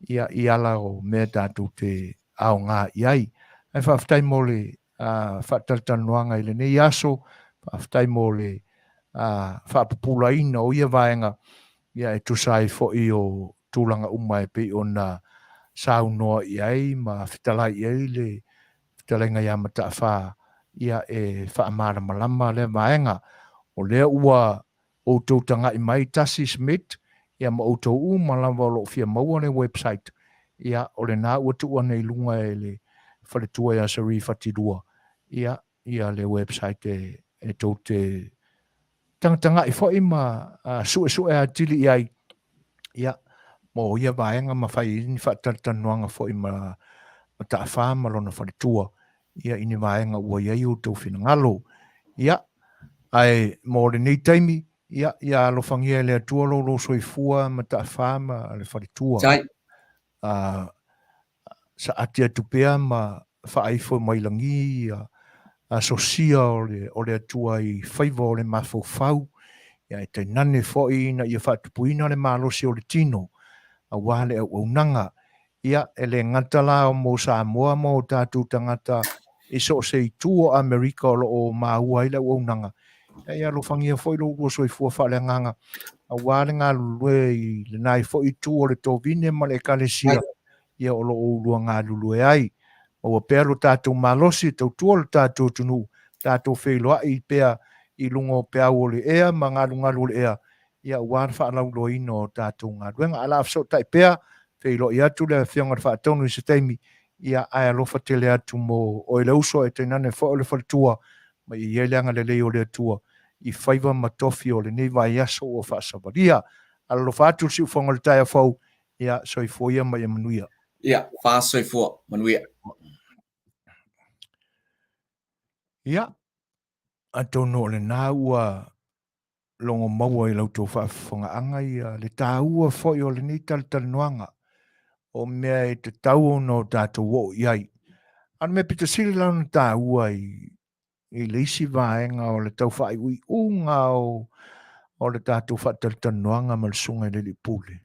ia I ala o mea tatou te aoga I ai ai faafetai mo le faatalanoaga I lenei aso faafetai mo le faapupulaina o ia vaega ia e tusa ai foʻi o tulaga uma e pei ona saunoa I ai ma fetalai ai le fetalaiga ia mataʻafā ia e faamalamalama le vaega o lea ua outou tagaʻi mai tasi Smith ia ma outou uma lava o loo fia maua le website ia o lenā ua tuua nei luga e le faletua ia sari Fatilua ia le website e tou te tagatagai foʻi ma suʻesuʻe atili I ai ia mo ia vaega ma fai ni faatalanoaga foʻi ma taʻafā ma lona faletua ia ini vaega ua iai outou finagalo ia ae mo lenei taimi ia alofagia le atua lou soifua ma taʻafā ma le faletua sa ati atu pea ma faaifo mailagi ia asosia o le atua I faiva o le mafaufau ia e tainane foʻi na ia faatupuina le malosi o le tino auā le auaunaga ia e le gata la o mo Samoa mo tatou tagata e so o se itu o Amerika o loo maua ai le auaunaga ia alofagia foʻi lou ua soifua faaleagaga auā le galulue I lenā I foʻi itu o le tovine ma le ekalesia ia o loo ulua galulue ai ua pea lo tatou malosi tautua lo tatou atunuu tatou feiloaʻi pea I luga o pe au o le ea ma galugalu o le ea ia ua le faalauloina o tatou galuega a la fesootaʻi pea feiloaʻi atu le afioga le faatonu I se taimi ia ae alofa tele atu mo o le uso e tainane foʻi o le faletua ma iai le agalelei o le atua I faiva ma tofi o lenei vaiaso ua faasavalia alalofa atu le siufoga le taeafou ia soifua ia ma ia manuia ia faasoifua manuia ia atonu o lenā ua longo maua I lautou faafofoga'aga ia le tāua foʻi o lenei talitalanoaga o mea e tatau ona o tatou o'o I ai ana mea pitasili lana tāua I le isi vaega o le taufa'aiʻuiʻuga o le tatou fa'atalitalanoaga ma le suga I le li'ipule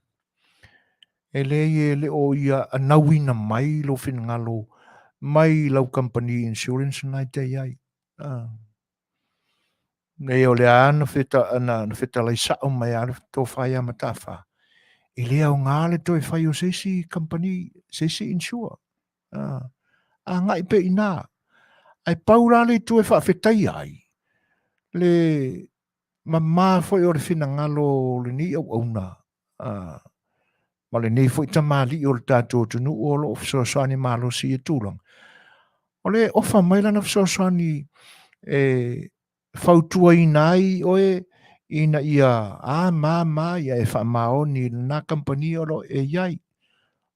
le o ia anauina mai lo finangalo mai lau company insurance nai te ai. Nei o le ana na Fetalaiga mai ala tō whai a matafa. I lea o ngāle toi whai o sesi company, sesi insure. A ngai pe ina. Ai paura le tu e whawhetai ai. Le mamā foi o le finangalo le ni au na. Ma le nei foi tamali o le tātou tunu o lo Suasua malo si e tūlang. O le ofa mai lana Suasua fautua inai oe ina ia mama ia e whamaoni na company o lo e iai.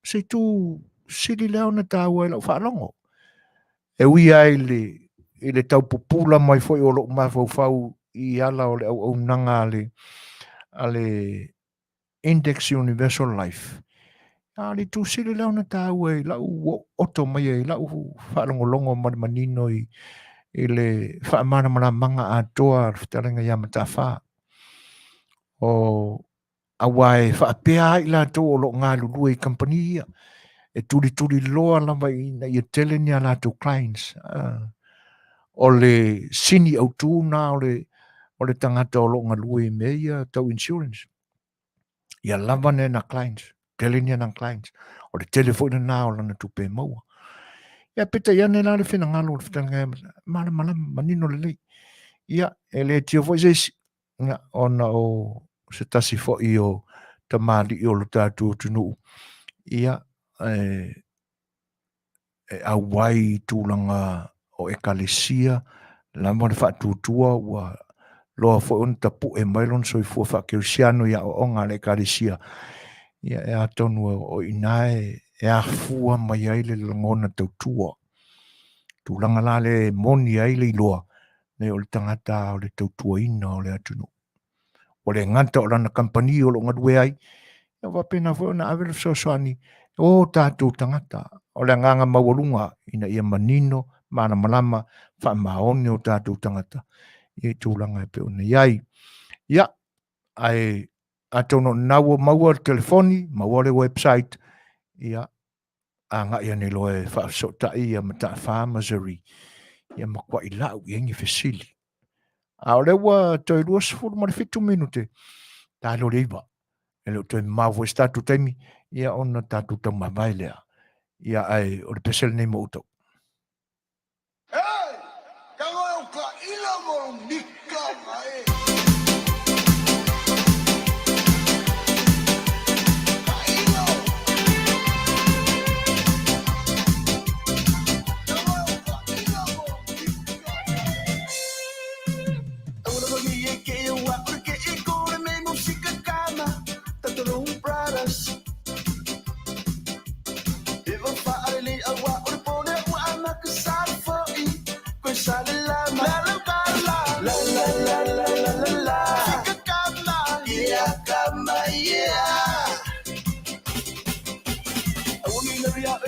Setu sili leo na tāua e lau whaalongo. E ui ai le tau popula mai foi o lo mawhau i ala o le au nanga ale Index Universal Life. Ali tu sili leo na tāua e lau oto mai e lau whaalongo manino i le whaamana manga atoa Fetalaiga ia matafa. O awai whaapea i la tō o lo ngā lulu e company ia. E turi loa lava i ia tele ni a la tō clients. O le sini au tūna o le tangata o lo ngā lulu e me ia tau insurance. Ia lava ne na clients. Tele ni na clients. O le telefone na o lana tupe maua. Ia peta ia ne la le whenangalo le Fetalaiga mala manino le lei. Ia e le tio foi zesi. Nga ona o se tasi fo i o tamali i o lo tātou tunu. Ia awai tūlanga o ekalesia lama le whaatutua ua loa fo on tapu e mailon so i fua whaakeusiano ia o onga le ekalesia. Ia e atonu o inae e afua mai aile le ngona tautua. Tūlanga la le moni aile i loa. Nei o le tangata o le tautua ina o le atunu. O le nganta o lana company o lo ngadue ai. Ia wapena fo na avele Suasua o tātou tangata. O le nganga mawalunga ina ia manino, mana malama, whaamaoni o tātou tangata. Ia tūlanga e pe ona iai. Ia, ai atono naua maua telefoni, maua le website. Ia, anga ia ni loe whaasota ia mata Missouri. Ia makwa i lau i engi fesili. A o lewa toi lua sifuru marifitu minute. Tā lo leiva. E leo toi mawo e statu taimi. Ia ona tātou tau mawai lea. Ia ai o le pesel nei mo utau. Hey! Kango e o ka ila mo nika mai.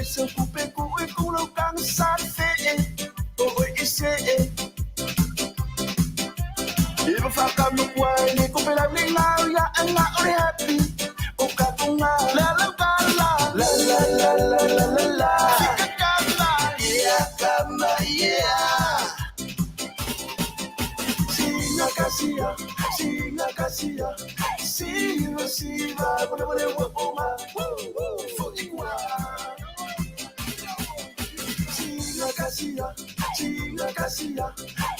So kupe kuwe kulo kang salfe o ise iba faka no kwani ko pela nila ya anga ore happy o katunga la la la la la la la la sikakala ya kama ya singa kasia siva bole wo oma fo iwa Kasia,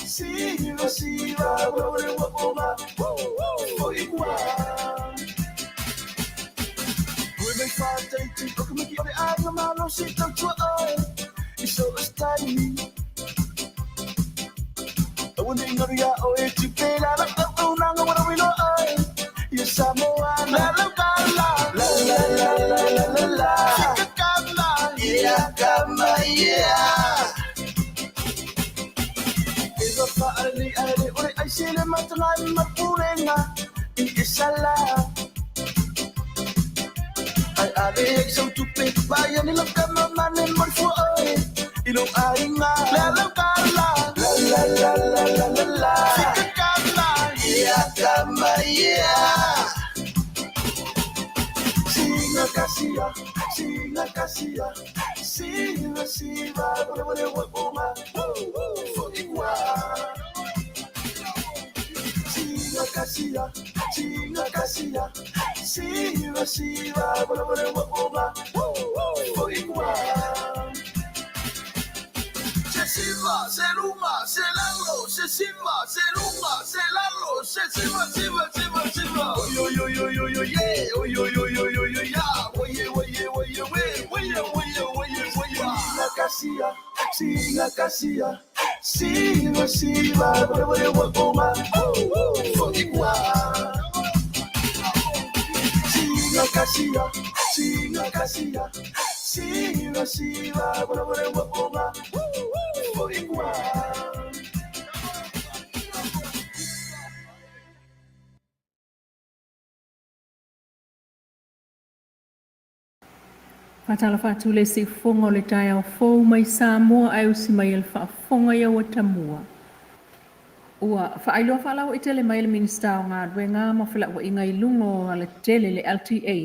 siva, bole wo oma fo iwa. Women fighting to come ki ole aga malo si tau oi. Iso style. I want to know ya oi tu pela la tau nanga wana wilo oi. You Samoa la la la la la. Sikakala, yeah, kama yeah. Ali ore ai sele matanga mapurenga I isala ai ale so tu pe vaya ni la kama mane morfo oi ilo ainga la la la sikakala ya kama ya Simba, se luma, se lalo, se simba, se luma, se lalo, se simba, simba, simba, simba. Yo yo yo yo yo yeah, yo yo yo yo yo yo yeah, oye oye oye oye oye oye oye oye. Singa kasia, singa siba, bore bore wapoma, fodigwa. Singa kasia, singa kasia, singa siba, bore bore wapoma. Fatala fatule si fonga o le tae o fou mai Samoa ai usi mai el whaafonga ia o tamua. Ua whaailoa whaalau i tele mai le minista o ngā ruenga ma whila ua inga i lungo a le tele le LTA.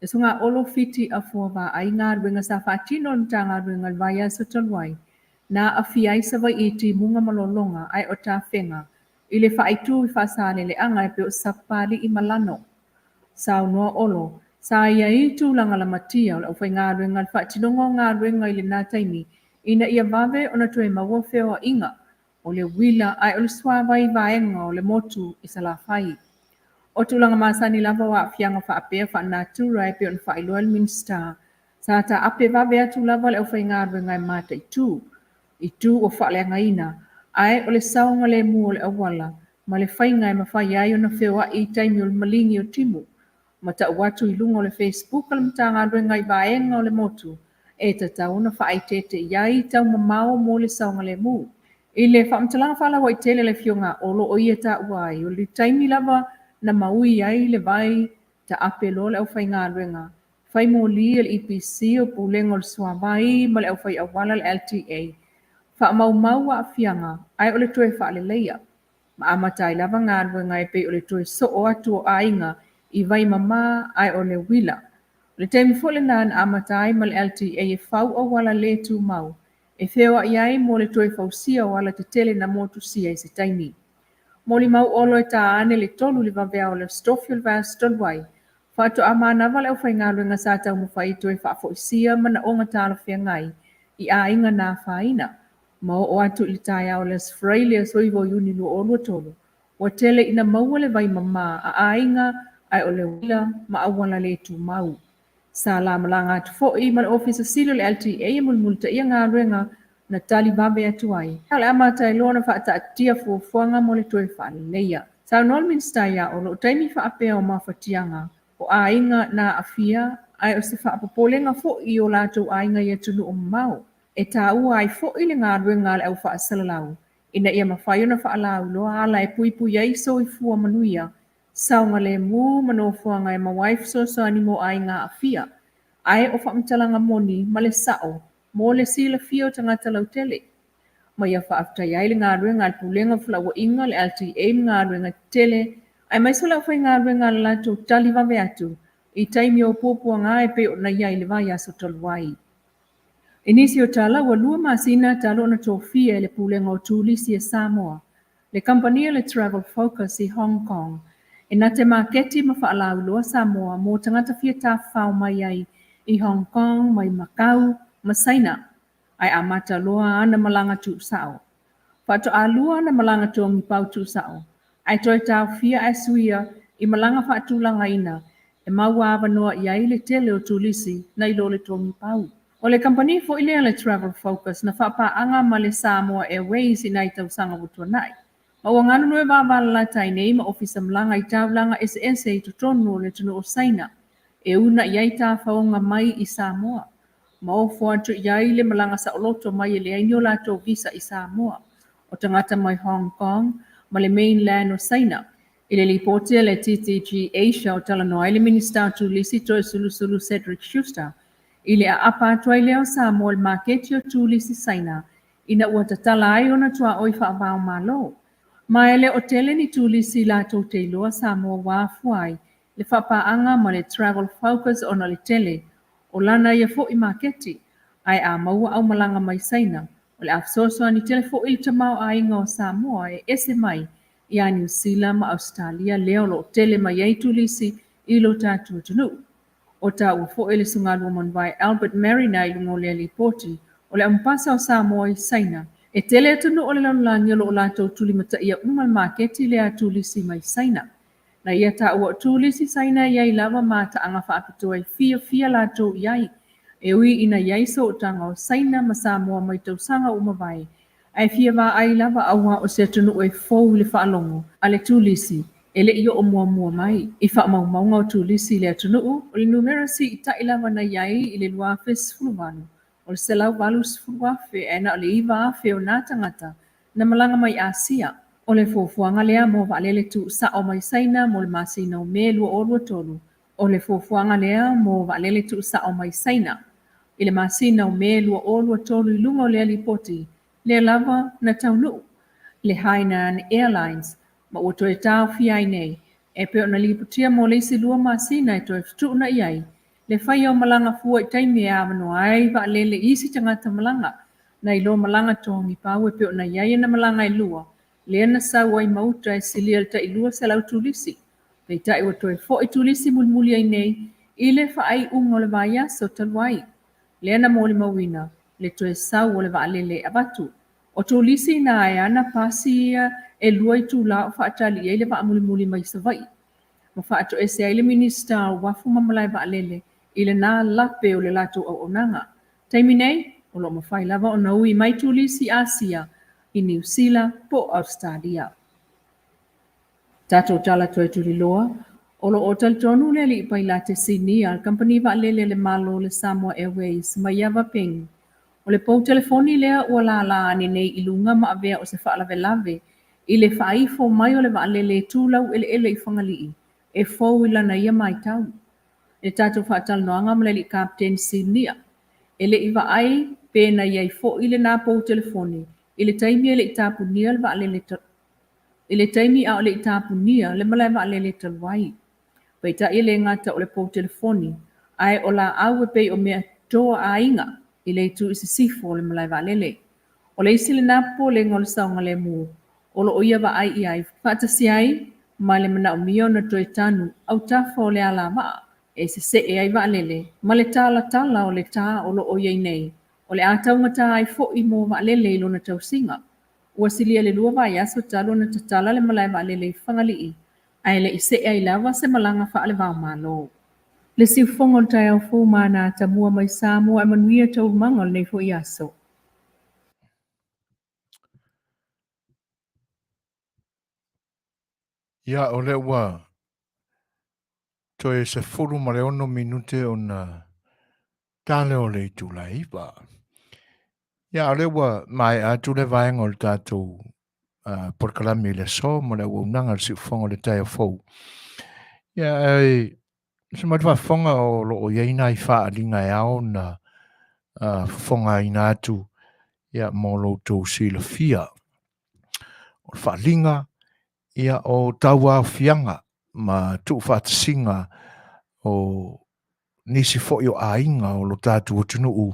E so ngā olo fiti a fuava ai ngā ruenga sa whaatino nta ngā ruenga vaya sa taluai. Na Afiai sa vai iti munga malolonga ai o ta whenga. I le whaaitu i whaasale le anga e pe o sapali i malano. Sao noa olo. Sa ia i tūlanga la matia o le whai ngā ruenga whaatinongo ngā ruenga i le nā taimi. Ina ia vave o na tue maua wheo inga. O le wila ai o le swawai vaenga o le motu i sa la whai. O tūlanga masani lava wa fianga whaapea whaanatura e pe o le whailoa le minsta. Sa ta ape vave atu lava le whai ngā ruenga i mata i tū. I tū o whaaleanga ina. Ai o le saunga le mu o le awala. Ma le whainga e mawhai ai o na wheo i taimi o le malingi o timu. Mata watu i lunga o le Facebook ala mta ngā ruenga i vaenga o le motu. E ta tau na whaitete iai tau mamao mo le saunga le mu. I le whaamtalanga whalawa i tele le fionga olo o ia ta uai. O le taimi lava na maui ai le vai ta apelo le au whai ngā ruenga. Whai mo li le EPC o pulenga o le suawai ma le au whai awala le LTA. Wha mau mau a fianga ai o le toe whaale leia. Ma amatai lava ngā ruenga e pe o le toe so o atu o ainga I vai mama ai o le wila. Le taimi fole nāna amatai ma le LTA e whau o wala le tū mau. E whewa iai mo le toe whausia o wala te tele na motu sia I se taimi. Mo li mau olo e tā ane le tolu li vavea o le stofio le vaya stolwai. Whaato a mānawa le au whai ngā ruenga sa tau mo whai toe whaafoisia mana o ngatala whiangai I a inga nā whaina. Mau o atu I tai au les Australia soivo yuni lu olu tolu. Wa tele ina maua le vai mama a inga ai o le wila ma awala le tu mau. Sa la malanga atu fo'i ma le ofisa silo le LTA e mulmulta ia ngā ruenga na tali vabe atu ai. Hale amata e lona whaata atia fuafuanga mo le toe whaale leia. Sa nol minsta ia o lo taimi whaapea o mawhatianga o a inga na afia ai o se whaapopolenga fo'i o lātou a inga ia tunu o mau. E tā ua ai fo'i le ngā ruenga le au whaasalalau. Ina ia mawhai o na whaalau loa ala e pui pui ai so I fua manuia. Saunga le mu manofuanga e ma wife so ani mo ai ngā afia. Ai o whaamtalanga moni ma le sao, mo le sila fio tangata lau tele. Ma ia whaaftai ai le ngā ruenga al pulenga flawa inga le LTA ngā ruenga tele. Ai mai sola whai ngā ruenga la tau tali vave atu. I taimi o pōpua ngā e pe o na iai le vai aso taluai. Inisi o tala wa lua masina talo na tofia e le pulenga o tūlisi e Samoa. Le kampania le Travel Focus I Hong Kong. E na te maketi ma whaalau loa Samoa mō tangata fia tā whao mai ai I Hong Kong, mai Macau, ma Saina. Ai amata loa ana malanga tu sao. Whato a lua ana malanga tu ngi pau tu sao. Ai toi tau fia ai suia I malanga whaatulanga ina. E maua awa noa I ai le tele o tūlisi na I lo le tu ngi pau. O le company fo ilea le Travel Focus na whapaanga ma le Samoa Airways I nai tau sanga wutua nai. Ma ua nganu noe wāwala la tai nei ma ofisa mlanga I taulanga SS I tutonu le tunu o Saina. E una iai tā whaonga mai I Samoa. Ma o fuatu iai le malanga sa oloto mai le ainio lato visa I Samoa. O tangata mai Hong Kong, ma le mainland o Saina. I le lipotia le TTG Asia o talanoa I le minister tu lisi toi sulu Cedric Schuster. I le a apa atua I leo Samoa le maketi o tu lisi Saina. Ina ua tatala ai ona tua oi whaavao malo. Ma ele o tele ni tūlisi la tau te loa Samoa wafuai le whapaanga ma le travel focus o na le tele, o lana ia fo I maketi, ai a maua au malanga mai saina, o le afsosua ni tele fo I le tamau a inga o Samoa e ese mai, ia New Zealand ma Australia leo lo tele mai ei tulisi I lo tātua tunu. O ta ua fo ele sunga lua manwai Albert Marina I lungo le lipoti, o le ampasa o Samoa I saina, e tele atunu o le launlangi o lo o lātou tuli mata ia umal maketi le a tulisi mai saina. Na ia ta ua tulisi saina iai lava ma ta anga whaapitoa I fia lātou iai, e ui ina iai so o tanga o saina ma Samoa mai tau sanga umawai, ai fia wa ai lava awa o se atunu e fou le whaalongo, a le tulisi, ele iyo o mua mai, I wha maunga o tulisi le atunu o le numerasi I ta ilava na iai I le lua fes fulwanu, o le selau valus fulwafe e na o le iwa afe o nā tangata, na malanga mai Asia, o le fofuanga lea mo waalele tu sa o mai saina mo le masina o me lua o lua tolu, o le fofuanga lea mo waalele tu sa o mai saina, I le masina o me lua o lua tolu I lungo lea lipoti, le lava na taunu, le Hainan Airlines, ma ua toe tau fiai nei, e peo na lipotia mo le isi lua masina e toe fitu na iai, le whai o malanga fua I taimi e awano ai wa lele isi tangata malanga, na ilo malanga tongi pau e peo na iai na malanga I lua, le na sau ai mauta e silia ta I lua se lau tulisi, pei ta I watoe fo I tulisi mulmuli ai nei, I le whaai ungo le vaya so talwai, le na mo le mawina, le toe sau o le wa lele abatu, o tulisi na ai ana pasi e lua I tula o whaatali e le wa muli mai savai. Ma whaato e se aile minista o wafu mamalai wa alele I le nā lape o le lato au onanga. Taimi nei, o lo mawhai lava o na ui mai tulisi Asia I New Zealand po Australia. Tato tala toe tuli loa, o lo o tal tonu le li pai la te sini al company wa alele le malo le Samoa Airways ma Yava Ping. O le pou telefoni lea ua la ane nei I lunga ma avea o se whaalave lave, I le whaifo mai o le waalele tūlau ele I whangalii, e fau I lana ia mai tau. E tātou Faatalanoaga ma le li Captain Sinia, ele I ai pēna iai fo I le nā pou telefoni, I le taimi ele I tāpunia le waalele I le taimi a o le I tāpunia le malai waalele talwai. Pei ta I le ngata o le pou telefoni, ai o la au e pei o mea toa a inga, I le tu isi sifo le malai waalele. O le isi le napo le ngol saunga le mu, o lo oia wa ai I ai whaatasi ai, ma le mana o mio na toe tanu, au tafo o le ala maa, e se e ai waalele, ma le tala o le tā o lo oia I nei, o le atau ngata ai fo I mo waalele I lo na tau singa. Ua silia le lua vai aso talo na tatala le malai waalele I whangalii, ai le ise e ai lava se malanga whaale wau malo. Le siufonga o tai au fō mana tamua mai Samoa e Manuia tau mangol nei fo I aso. Ia o le ua toe se furu ma le ono minute o na tale o le itulai ba. Ia o le ua mai a tu le vaenga o le tātou porkalami le so ma le ua unanga le siufonga o le tai au fō. Ia ai se mai fonga o lo o iaina I whaalinga e ao na fonga ina atu ia mo lo tō sila fia. O whaalinga ia o taua fianga ma tu whaatasinga o nisi fo o ainga o lo tātu o tunuu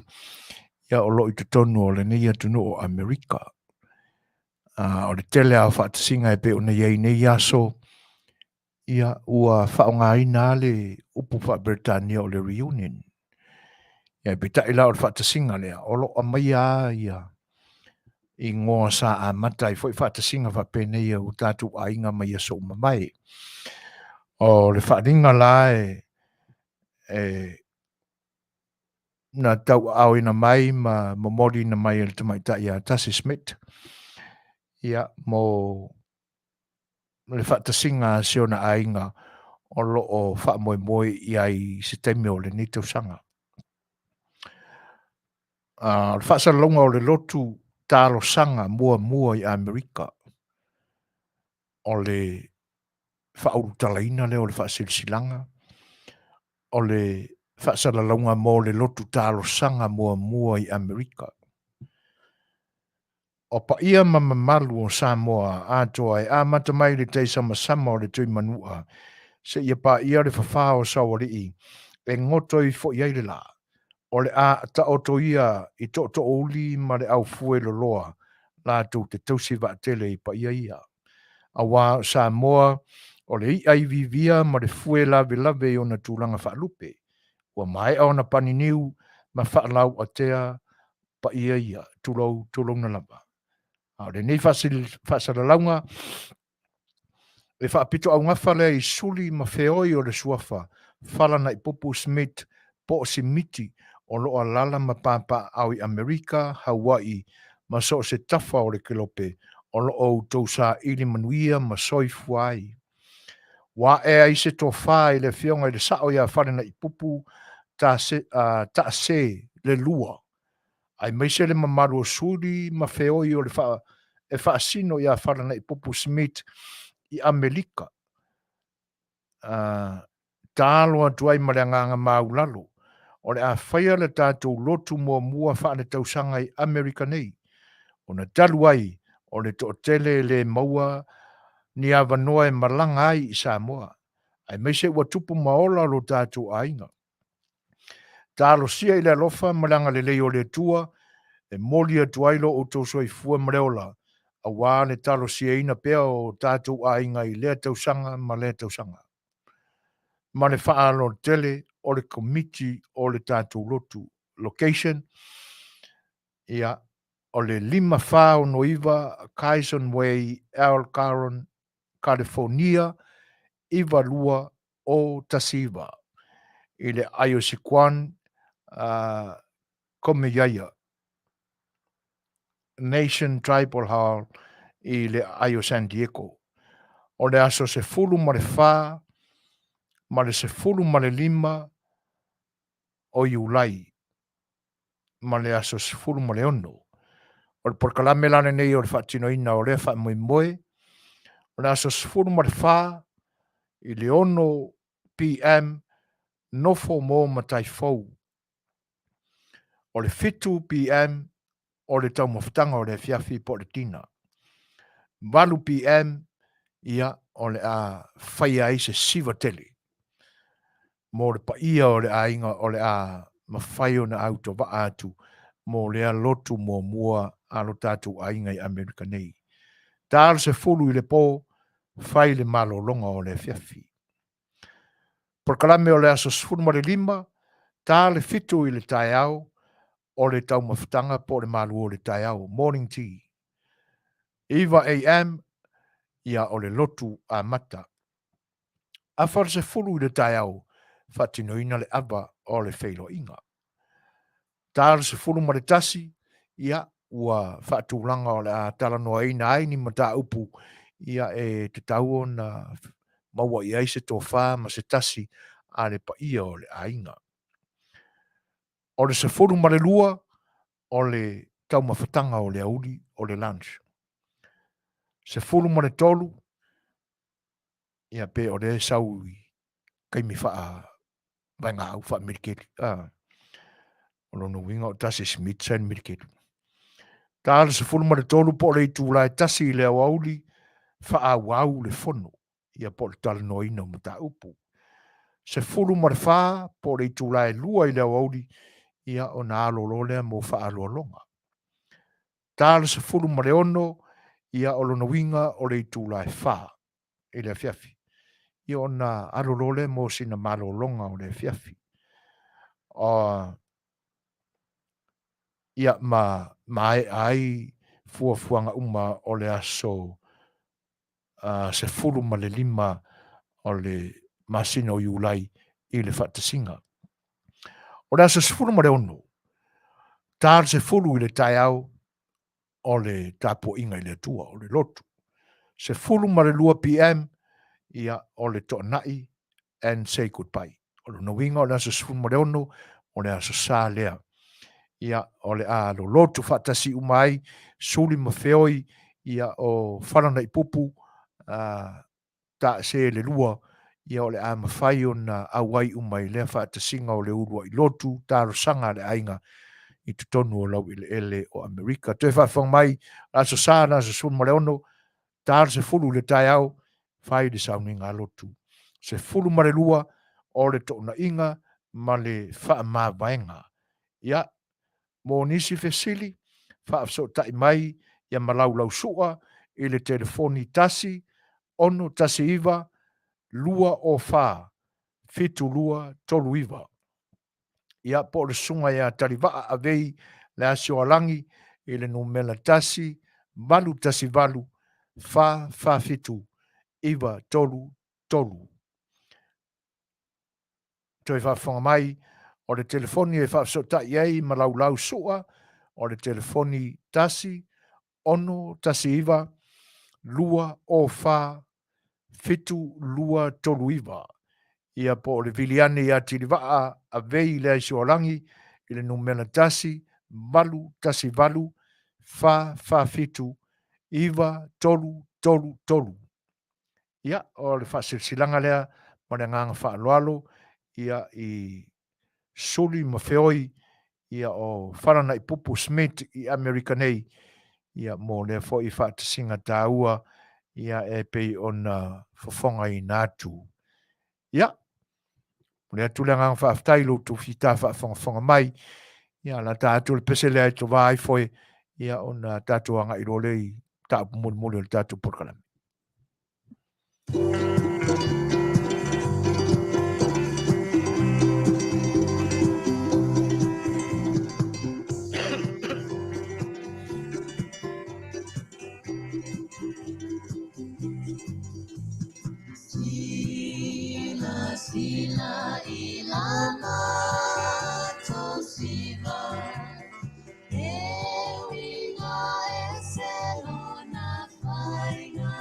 ia o lo I tutonu o le neia tunu o Amerika. O le tele a whaatasinga e pe o nei neia so ia ua whaonga ina le upu wha Britannia o le reunion. Ia pe ta ila o le whaatasinga lea o lo amaia ia I ngoa sa a matai fo I whaatasinga wha penei o tātu ainga mai a so mamai. O le whaaringa la na tau au ina mai ma mori ina mai le tamaita ia Tasi Smith. Ia mo le whaatasinga se ona ainga o lo o whaamoe ia I se teime o le nito sanga. Le whaasalonga o le lotu talo sanga mua I Amerika. O le whaaurutalaina le o le whaasilsilanga. O le whaasalalonga mo le lotu talo sanga mua I Amerika. O pa ia mamamalu o Samoa atoa e amata mai le teisa masama o le tui manua. se ia pa ia le fafao sawari e ngoto i fo ia le la o le a ta oto ia i to uli ma le au fue lo loa la tu te tausi va tele i pa ia a wā Samoa o le ai vivia ma le fue lave o na tūlanga whaalupe ua mai au na paniniu ma whaalau atea pa ia tūlou na lava a le nei whaasaralaunga le whaapito au ngafa lea i suli ma feoi o le suafa whala na i Popu Smith po o simiti o loa lala ma pāpā au i Amerika, Hawaii, ma so se tafa o le kelope o loo tau sa ili Manuia ma soifuai. Wa ea i se tō whā i le whionga i le sao ia whare na i pupu ta se le lua. Ai meise le mamaru o suri ma feoi o le wha sino ia whare na i Popu Smith i Amerika. Tālo atuai ma le anganga maulalo. O le a whaia le tātou lotu mua wha le tausanga i Amerika nei. O na taluai o le tele le maua ni awanoa e malanga ai i Samoa. Ai meise ua tupu maola lo tātou ainga. Tālo sia i le alofa malanga le leo le tua e moli atuailo o toso i fua mreola. A wā le talo sia ina pea o tātou ainga i lea tausanga ma lea tausanga. Ma le whaalo tele o le komiti o le tātou lotu. Location, ia, o le 5 whao noiva, Kaison Way, El Caron, California, iwa lua o Tasiva. I le ayo sikwan, Komeyaya, Nation Tribal Hall, i le ayo San Diego. O le aso se fulu ma le wha, ma le se fulu ma le 5 o Iulai, ma le aso se fulu ma le 1. O le porkalame lane nei o le whaatino ina o le wha moe, o le aso se fulu ma le wha, i le 1 PM, nofo mō matai fau. O le 7 PM, o le tau mawhitanga o le Afiafi po le tina. 8 PM, ia o le a whaia i se siva tele. Mō le paia o le a inga o le a mawhaio na auto wa atu, mō le a lotu mō mua a lo tātou a inga i Amerika nei. Tāle se fulu i le pō, whai le malo longa o le Afiafi. Porkalame o le aso sfuru ma le 5, tāle fitu i le tai au, o le tau mawhitanga po le malu o le tai au, morning tea. Iwa AM, ia o le lotu a mata. A whare se fulu i le tai au, whatinoina le aba o le whailo inga. Tāle se fulu ma le tasi, ia ua whaatūlanga o le a talanoaina aini ma tā upu, ia e te tau na maua i aise tō whā ma se tasi a le pa ia o le ainga. O le se fulu ma le lua, o le tau mawhatanga o le auli o le lunch. Se fulu ma le tolu, ia pe o le sau i kaimi wha vai ngā au wha mirikeri. O lono winga o tasi Smith sain mirikeri. Tāle se fulu ma le tolu po le tūlai tasi i le au auli, wha au le fono, ia po le tala noina mo tā upu. Se fulu ma le wha po le tūlai lua i le au auli, ia o nā alolo lea mo wha alolonga. Tāle se fulu ma le ono, ia o lono winga o le tūlai wha, i le Afiafi. Ia o nā alolo lea mo sina malolonga o le Afiafi. Ia mai ai fuafuanga uma o le aso se fulu ma le 5 o le masina o Iulai i le whaatasinga. O le aso se fulu ma le 1, tāle se fulu i le tai au o le tapo inga i le tua, o le lotu. Se fulu ma le 2 PM, ia o le to'anai and say goodbye. O le nawinga o le aso se fulu ma le 1, o le aso sa lea. Ia o le a lo lotu whaatasi umai, suli ma feoi, ia o whanana i pupu, ta se le lua, ia o le a mawhai o na awai umai lea whaatasinga o le urua i lotu, tāro sanga le ainga i tutonu o lau i le ele o Amerika. Toi whawhang mai, aso sa na aso suli ma le 1, tāro se fulu le tai au, whai le sauni ngā lotu. se fulu ma le lua o le toʻunaʻiga ma le faamāvaega. Ia, mo nisi fesili, faafesoʻotaʻi mai ia malaulau suʻa i le telefoni tasi, ono tasi iwa, lua o fā, fitu lua tolu iwa. Ia po le sunga ia talivaa avei le asioalangi i le numela tasi, valu tasi valu, fā fitu, iwa tolu tolu. Toi whaafonga mai, o le telefoni e whaafesoʻotaʻi ai ma laulau suʻa, o le telefoni tasi, ono tasi iwa, lua o fā, fitu lua tolu iwa. Ia po o le viliane ia tilivaa a vei le asioalangi i le numela tasi, valu tasi valu, fā fitu, iwa tolu tolu tolu. Ia, o le whaasilsilanga lea, ma le nganga whaaloalo, ia i suli ma feoi, ia o wharana i pupu Smith i Amerika nei, ia mo le fo i whaatasinga tāua, ia e pei ona fofonga i nātu. Ia, le atu le nganga whaaftai lo tu fita whaafonga mai, ia la tātu le pese lea i to vai foi, ia ona tātu anga i rolei, tāpu muli le tātu porkalami. Sila ilama tosiva ewinga eselona fainga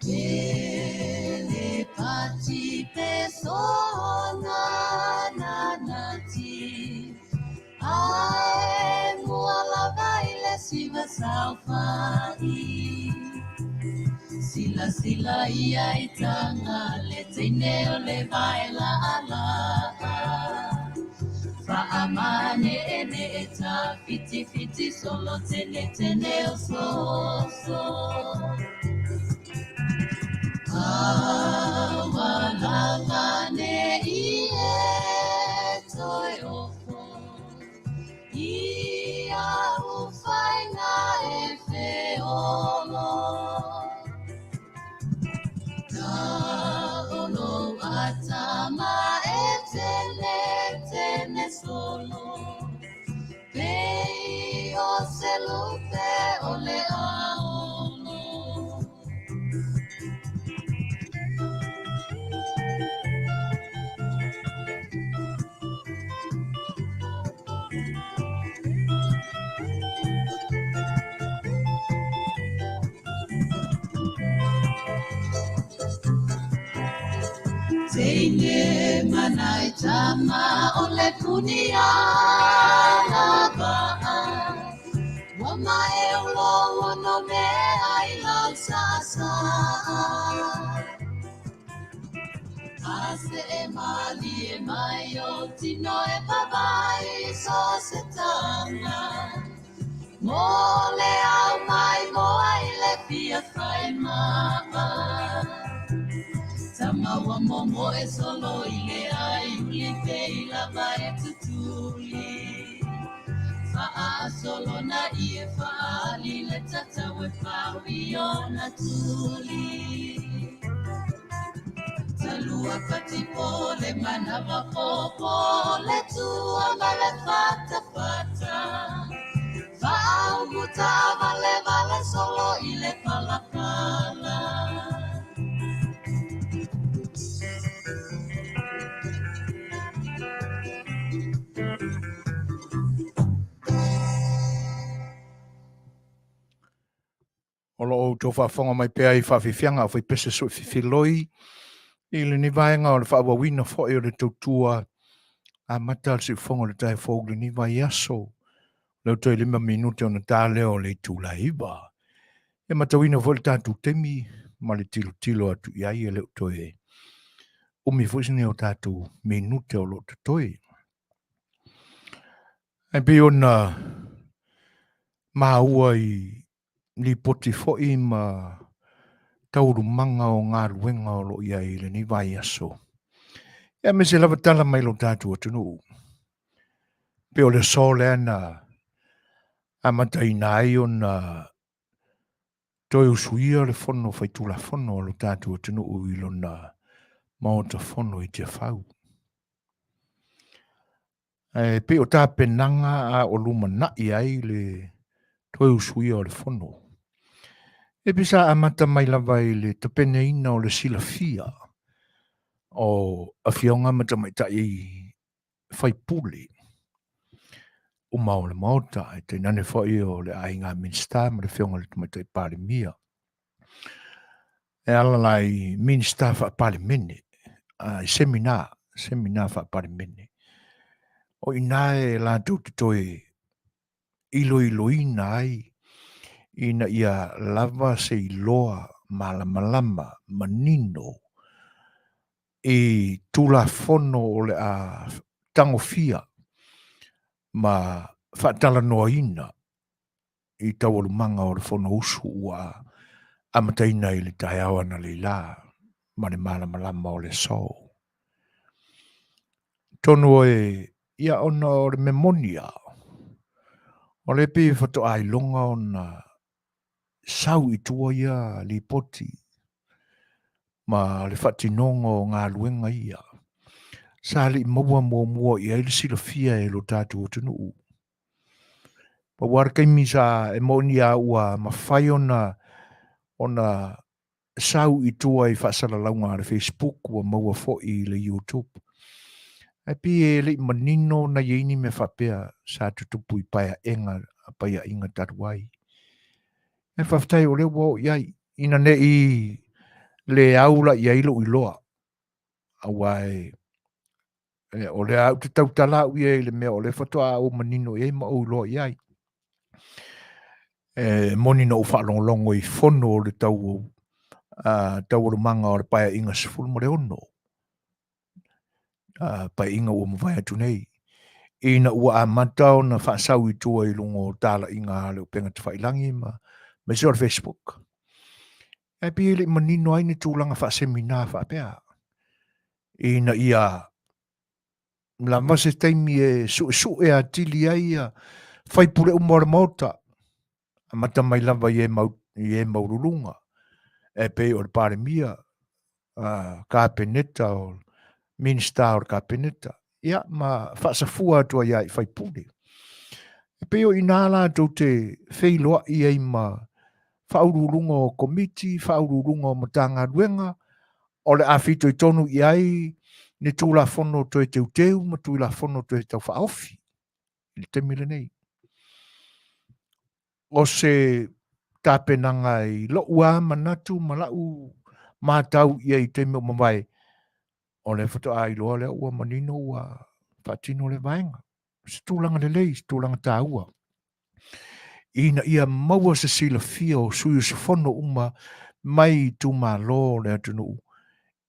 ele pati pesona nanati ai muala baile siva saufai Sila ia itanga le teineo le vaela ala Faamane ene eta fiti fiti solo tene o so Awalangane ie toi ofo Ia ufaina e feolo Ono atama etene solo Pei o selupe ole aolo Teine manai tama ole kunia lava Wama e ulo no me ai lau sasa Ase e mali e mai o tino e papai so setana Mole au mai moa i le pia fai mama Tamaua momo e solo i le ai uli pei lava e tutuli Faa solo na i e faa li le tata we faa wio na tuli Talua patipo le manava popo le tua ma le fata fata Faa umuta vale solo i le palapala Olo o tō whaafonga mai pēa i whawhiwhianga o whaipese so whiwhiloi i le ni vaenga o le whaawawina fo o le tautua a mata si whonga le tai fōg le ni vai aso leo toi 5 minute o na tā leo le tūla iwa e matawina fo le tātu temi ma le tilo atu i ai e leo toi umi fusini o tātu minute o lo toi e pi ona maa ua i li poti fo i ma taurumanga o ngā ruenga o lo ia i le ni vai aso. Ia me se lava tala mai lo tātua tunu. Pe o le sole ana amatai nai o na toi usuia le fono faitula fono lo tātua tunu i lo na maota fono i te fau. Pe o tā penanga a o luma nai ai le toi usuia o le fono. E pisa amata mai lava i le tapene ina o le sila fia o Afionga mata mai ta i faipule. O mao le maota e te nane fwoi o le ainga minsta ma le Fionga le mai ta i pare mia. E ala lai minsta fa pare mene. I seminar fa pare mene. O inae la tu te toi ilo ina ai ina ia lava se iloa malama manino i tula fono o le a tango fia ma Faatalanoaga i tau manga o le fono usu ua amataina i le taeawa na leila ma le malama o le so. Tono e ia ona o le memonia o le pi foto ai longa ona sau i tua ia li poti ma le fatinongo ngā luenga ia. Sa li maua mua ia ili sila fia e lo tātu o tunu. Pa warkai misa e monia ua mawhai ona sau i tua i whaasala launga le Facebook ua maua fo i le YouTube. E pi e li manino na yeini me whapea sa tutupu i paia enga a paia inga taruai. E whaftai o le wau iai ina ne i le aula i ailo i loa. Awai o le au te tautala u i le mea o le whatoa o manino i ma o loa iai. Moni no whaalongo i fono o le tau o manga o le paia inga sifuru mo le ono. Paia inga ua mwhai atu nei. Ina ua a matao na whaasau i tua i lungo tala inga le upenga te whailangi ma se o le Facebook. E pi le manino ai ni tūlanga whaasemina whaapea. Ina ia la mase taimi e su e a tili ai a whaipure umora mauta. A mata mai lava i e maurulunga. E pe o le pare mia ka peneta o minsta o ka peneta. Ia ma whaasafua atua ia i whaipure. E pe o inala tau te whailoa i ei ma whaurulunga o komiti, whaurulunga o matanga ruenga, o le awhito i tonu i ai ni tūla fono to e teu, ma tūla fono to e tau whaofi. I te mile nei. O se tāpenanga i lo ua manatu malau mātau i ai te mea mawai. O le whato a i loa le ua manino ua whatino le vaenga. Se tūlanga le lei, se tūlanga tā ua. Ina ia maua se sila fia o suyu se fono uma mai tu ma lo le atunu.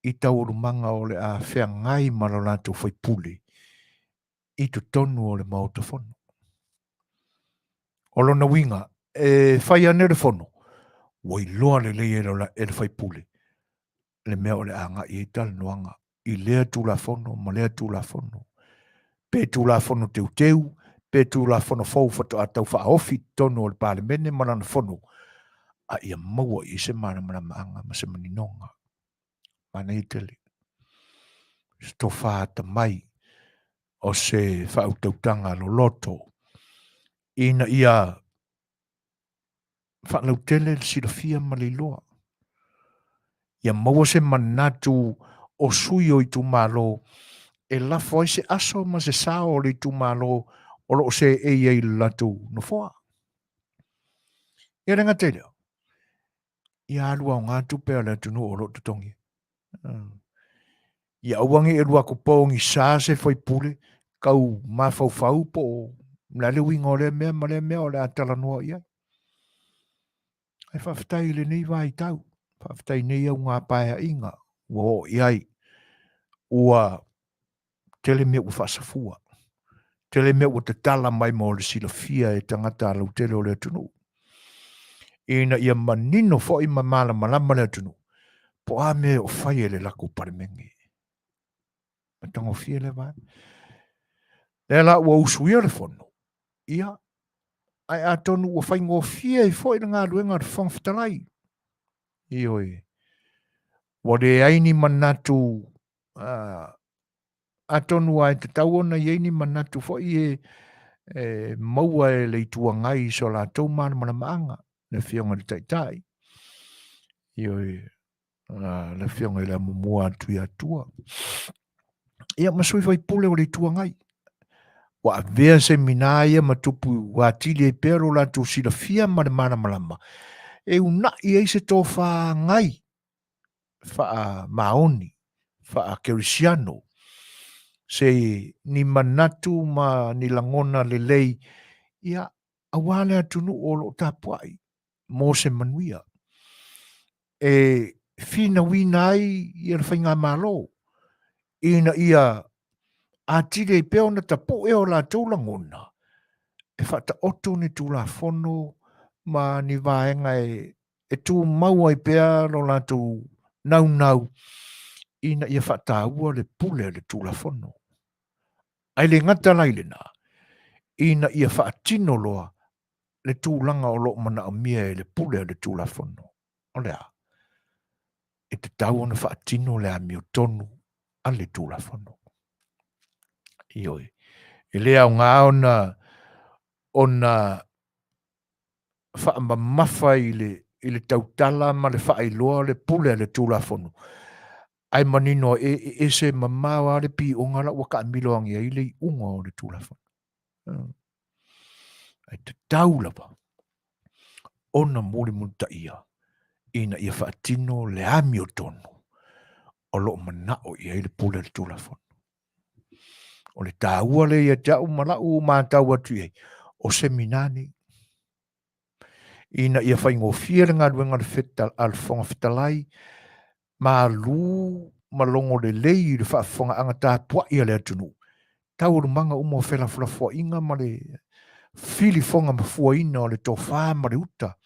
I tau manga o le a whea ngai malolato whaipule. I tu tonu o le maota fono. O lona winga, whai ane le fono. Wai loa le lei e le whaipule. Le mea o le anga i tal noanga. I lea tu la fono, ma lea tu la fono. Pe tu la fono teu, pe tu la fono fau fato a tau whaofi tonu o le pale mene marana fono. A ia maua i se mana maanga ma se maninonga. Mana i tele. Sto whaata mai o se whautautanga lo loto. Ina ia whanau tele sila fia maliloa. Ia maua se manatu o suyo i tu malo e la foi se aso ma se sao le tu malo o lo se e latu no foa. Ia renga tele. Ia alua o ngā tupe ala tunu o lo tutongi. Ia uangi e lua ko pongi sa se foi pule kau mafau po mlale winga o le mea o le atalanoa ia. Ai whaftai le nei vai tau. Whaftai nei au ngā paia inga. Wo iai. Ua tele mea ua whasafua. Tele mea ua te tala mai mo le sila fia e tangata lau tele o le tunu. ina ia manino fo'i ma malama le atunu po a me o fai e le lako paremengi matango fia le vai le la ua usuia le fono ia ai atonu ua fai ngofia i fo'i na ngā luenga le whang Fetalai ioi wa le aini manatu atonu ai te tauona i aini manatu fo'i maua e le itua ngai so la tau mana maanga le fionga le taitai ioi le fionga i le mumua atu i atua ia masui fai pule o le itua ngai wa vea semina ia matupu wa tili e pero la tu sila fia mana malama e una i eise tō wha ngai wha maoni wha kerisiano se ni manatu ma ni langona le lei ia awale atunu o lo tapuai mo se manuia e fina wina ai ia le whainga malo ina ia a tire i peo na tapo e o la tūlangona e whata oto ni tū la fono ma ni vaenga e tū maua i pea no la tū nau ina ia whata ua le pule le tū la fono ai le ngata lailena ina ia whaatino loa le tūlanga o lo mana o mia e le pule le tū la fono o lea e te tau ona whaatino le a mio tonu a le tū la fono ioi e lea o ngā ona whaamamafa i le tautala ma le whaailoa le pule le tū la fono ai manino e se mamawa le pi o ngala waka amilo angia i le unga o le tū la fono ai te tau lava ona mōli munta ia ina ia whaatino le ami o tonu o lo manao ia i le pule le tū la fono o le tāua le ia jau malau mātau atu iei o seminani ina ia whaingofia le ngā ruenga le whonga Fetalai ma lu malongo le lei le Faafofoga'aga tāpua'i a le atunu tau rumanga uma o felafulafoa'iga ma le filifoga mafuaina o le tofā ma le uta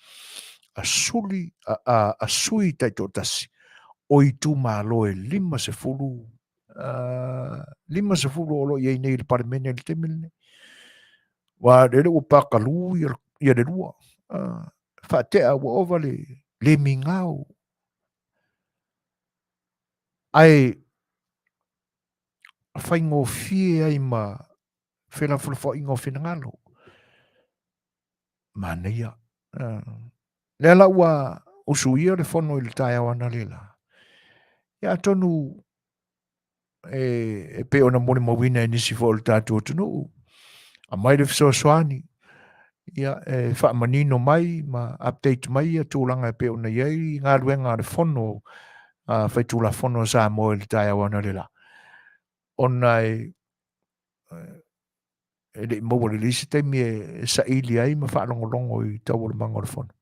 a sui taitotasi o i tumālo e 50 o lo iai nei le palemene le temele wa le ua pakalu ia le lua fa'atea ua ova le migao ai faingofie ai ma felafulafoa'iga o finagalo manaia le ala ua usuia le fono i le taeaoana lela ia tonu e pe ona mole mauina e nisi fo le tatou atunuu a mai le fesoasoani ia fa'amanino mai ma update mai ia tulaga e pe ona iai galuega le fono faitulafono Samoa i le taeaoana lela ona e le'i maua le lisi taimi e sa'ili ai ma fa'alogologo i tau o le maga o le fono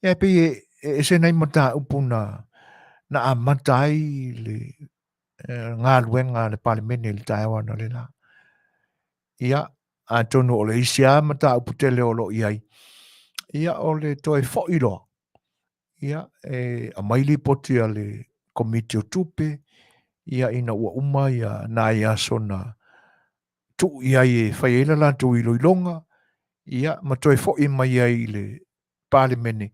ia pei e senai mataupu na amata ai le galuega le palemene i le taeaoana lela ia atonu o le isi a mataupu tele o lo'i ai ia o le toe fo'i loa ia a mai li poti a le komiti o tupe ia ina ua uma ia na ia so na tu ia e fai ela latou iloilonga ia ma toe fo'i mai ai le palemene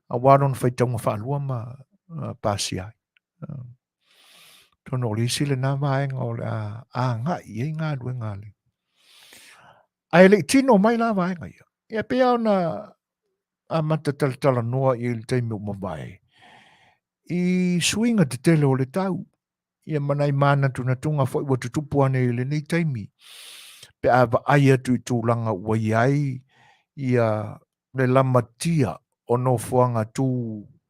a waron faitauga fa'alua ma pasi ai tono o le isi lenā vaega o le aga'i ai galuega le ae le'i tino mai la vaega ia pea ona amata talatalanoa i le taimi uma vae i suiga tetele o le tau ia manai manatunatuga fo'i ua tutupu ane i lenei taimi pe a va'ai atu i tulaga ua iai ia le lamatia o nofoaga tu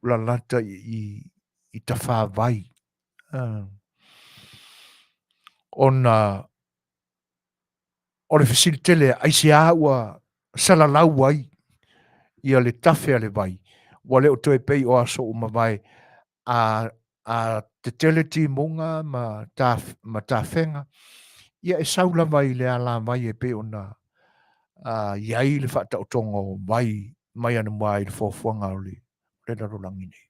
lalata i tafāvai ona o le fesilitele aisiā ua salalau ai ia le tafe a le vai ua le o toe pei o aso uma vai a tetele timunga ma tafenga ia e saula vai le ala vai e pe ona iai le whātautonga o vai mai ana mai le fofuanga o le rarolangi nei.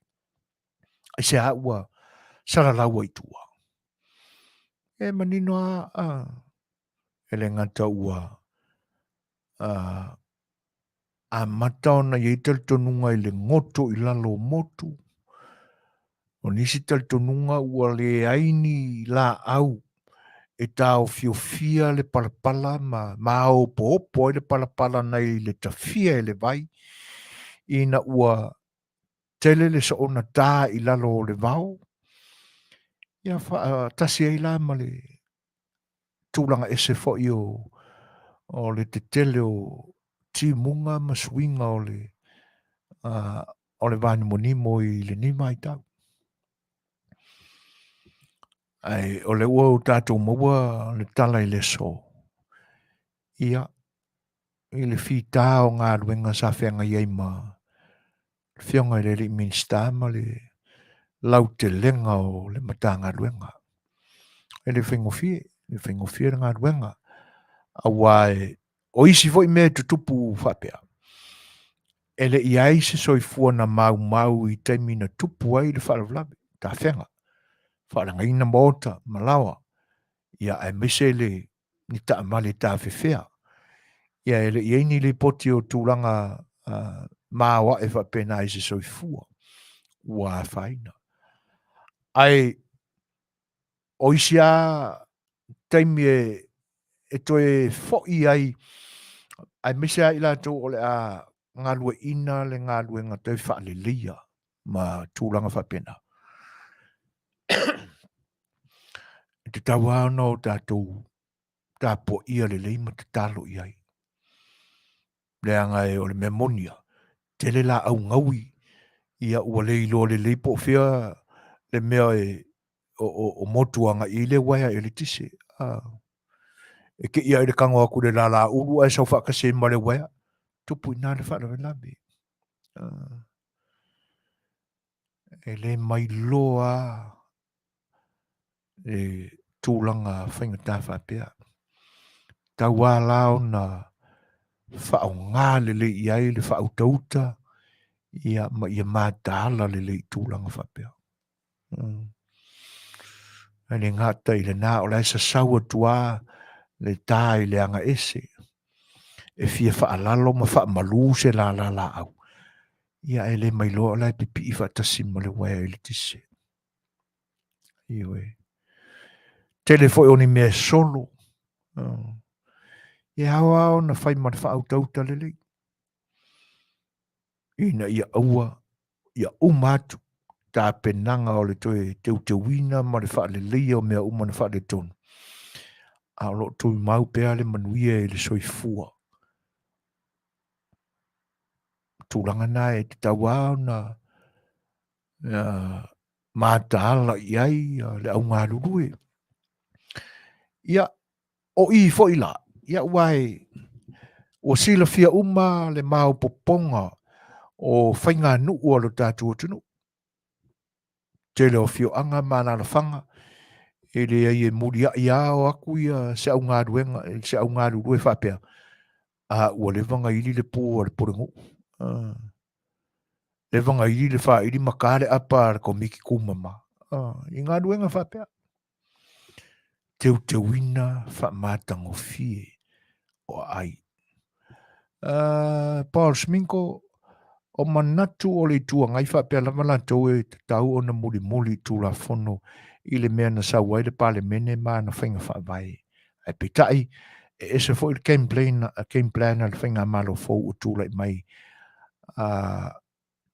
Ai se ua sara laua i tua. E manino a ele ngata ua a mataona i tal tonunga i le ngoto i lalo motu. O nisi tal tonunga ua le aini la au e tau fiofia le palapala ma o po le palapala nei le tafia e le vai. Ina ua tele le sa ona tā i lalo le vau. Ia tasi ai la ma le tūlanga ese fo i o le te tele o timunga ma swinga o le vani monimo i le nima i tau. Ai, o le ua o tātou maua le tala i le so. Ia, i le whita o ngā ruenga sa whenga iei ma whionga i le minsta ma le lau te lenga o le matanga ruenga. E le whengofie ngā ruenga. A wae, o isi fo i mea tutupu whapea. E le iai se soifua na mau i taimina tupu ai le whalavlabe. Tā whenga. Whaaranga ina mota, malawa. Ia e mese le ni ta amale ta whewhea. Ia ele ieni le poti o tūranga māwa e whapena i se soifua. Ua whaina. Ai, o isi a taimi e toe fo'i ai, ai mese a ila tō o le a ngalue ina le ngalue ngatai whaale lia ma tūranga whapena. Te tawa no tātou tā po ia le leima te talo i ai. Le anga e o le memonia. Tele la au ngaui. Ia ua le ilo le leipo fia le mea o motuanga i le waia e le tise. E ke ia e le kango aku le la uru ai sau whakase ma le waia. Tupu ina le whara labi. E le mai loa e tūlanga whaingata whapea. Taua lao na whao ngā le iai le whao tauta ia ma ia mātāla le tūlanga whapea. Ane ngata i le nā o lai sa saua tua le tā i le anga ese. E fia whaalalo ma whaamalu se la au. Ia e le mai loa lai pipi i whatasima le waia i le tise. Iwe. Telefoi oni mea solo. Ia hawa na whai ma whao tauta le lei. Ina ia aua, ia umatu, tā penanga o le toe te wina ma le wha le leia o mea uma na wha le tonu. A lo tui mau pēa le manuia e le soifua. Tūranga nā e te tawao na mātāla iai le au ngā rurue. Ia, o i fo i la, ia wai, o sila fia uma le mau poponga o whainga nuu alo tātua tunu. Te leo fio anga mana la whanga, e le ai e muri a ia o aku ia se au ngā ruenga, se au ngā rurue whapea. Ua le vanga ili le pō a le porengu. Le vanga ili le wha ili makare apa ko miki kumama. I ngā ruenga whapea. Te wina wha mātango fie o ai. Paul Sminko, o manatu o le tua ngai whapea lama la tau e tau o na muli tu la fono i le mea na sa wai le pale mene ma na whainga whaavai. Ai pitai, e se fo i game plan na le whainga malo fau o tūlai mai.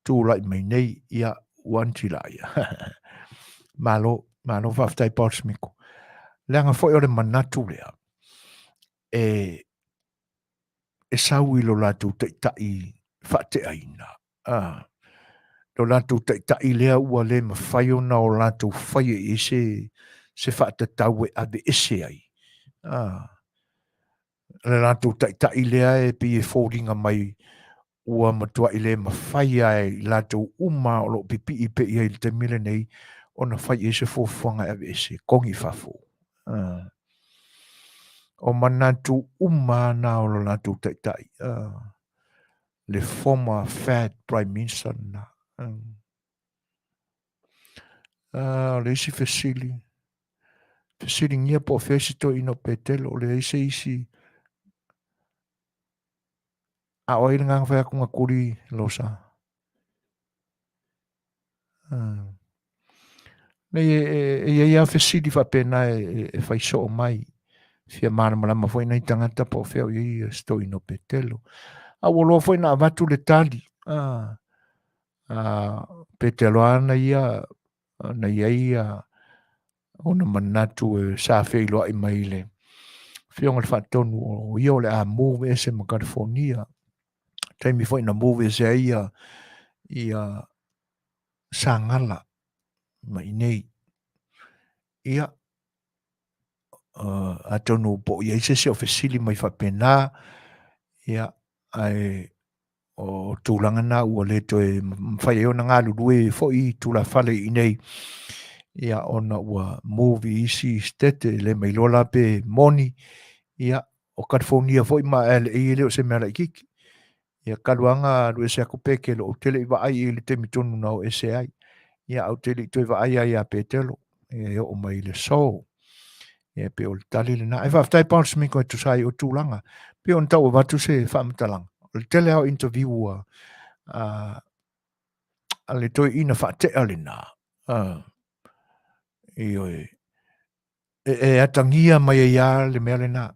Tūlai mai nei, ia wantila ia. Malo whaftai Paul Sminko. Leanga fo i o le manatu lea. E sau i lo latu tai whate aina. Lo latu tai lea ua le ma whaio na o latu whaia i se whate tau e ade ese ai. Le latu tai lea e pi e fōringa mai ua matua i le ma whaia e latu uma o lo pipi i pe i te mile nei o na whaia i se fōwhanga ade ese. Kongi whafo. O manatu uma na o lo latu tai. le former fat prime minister na. Le isi fesili. Fesili ngia po fesito ino petelo le isi a oil ngang fa ku ngakuri losa. Ia fesili fa pena e fai so mai. Fia malama foi nei tangata po feo ia sto ino petelo. A wolo foi na vatu le tali. Petelo ana ia na ia ona manatu sa feilo ai mai le. Fionga le fatonu o ia le a move ese ma California. Taimi foi na move ese ia sangala mai nei. Ia atonu po ia se ofisili mai fapena ia ai o tūlanga na ua le toe whai o na ngā lurue fo i tūla whale i nei ia ona ua movie isi stete le mai lola pe moni ia o California fo i ma ele i leo se mea kiki ia kaluanga lue se ako peke lo tele i wa ai i le temi tonu na o ese ai ia au tele i toi wa ai ai a petelo ia o mai le so ia pe o le tali le na e whaftai paus mi koe tu sai o tūlanga pe on tau watu se whamatalang le tele au interview a le toi ina whate ale na. E atangia mai e ia le mea le na.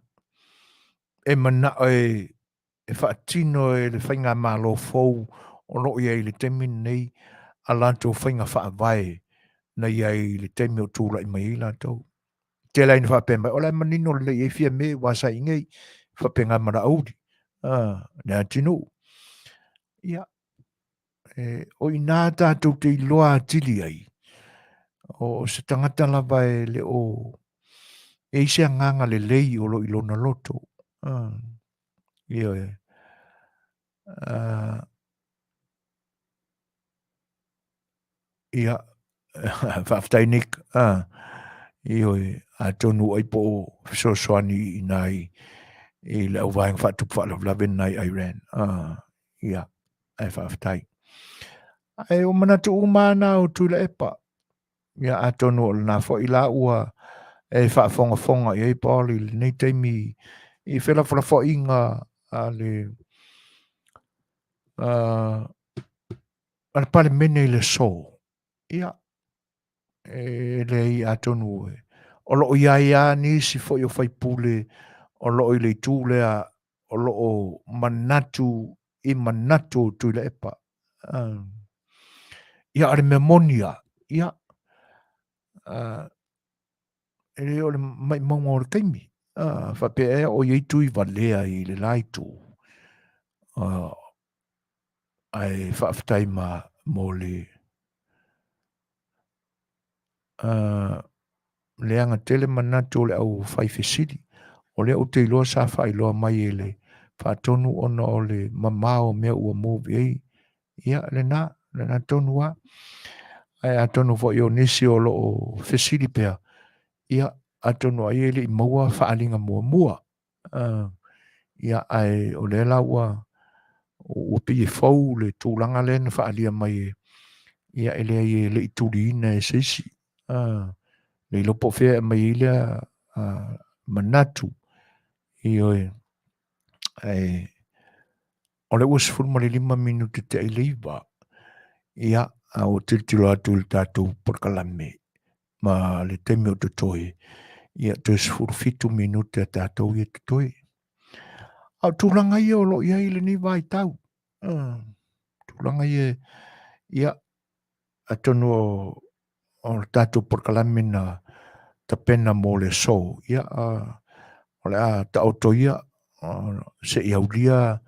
E mana e whaatino e le whainga malo fau o no ia i le temi nei a lanto whainga whaavai na ia i le temi o tūla i mai i lanto. Te lai na whapemai, o lai manino le e fia me wasa i ngei whapenga mara audi. Nea tino. Ia. O i nā tātou te iloa tili ai. O se tangata lava e le o e ise nganga le lei o lo ilona loto. Ia e. Ia. Whaftai nik. Ia e. A tonu ai po Suasua i nai. I le au vaeng whatup whalaven nai Iran. Ia. Ai whaftai. Ai o manatu umana o tula epa. Ia a tonu o na fo ila ua e whaafonga i e pāli nei teimi i whela fo inga a le pale mene le so. Ia e le i a tonu e. O lo ia nisi fo i o whai pule o lo i le tūle a o lo manatu i manatu tula epa. Ia are memonia. Ia e o le mai maunga o le kaimi. Whape e o iei tui valea i le laitu. Ai whaftai ma mo le leanga tele manatu o le au whaifesiri. O le au te iloa sa whailoa mai e le whaatonu ona o le mamao mea ua mōbi ei. Ia le na tonu a. Ai a tonu fo i o nisi o lo o fesiri pea. Ia atonu ai ele i maua whaalinga mua. Ia ai o le la ua pi e fau le tūlanga le na whaalia mai e. Ia ele ai le i tūri ina e seisi. Le i lopo whea mai ile manatu. I oe. O le uas fulma le 5 minuti te ai leiva. Ia o tiltilo atu le tātou porkalame. Ma le temi o te toe. Ia te fitu minute a tātou i te toi. Au tūlanga ia o lo ia ile ni vai tau. Tūlanga ia atonu o tātou porkalame na ta pena mo le so. Ia o le a ta auto ia se i aulia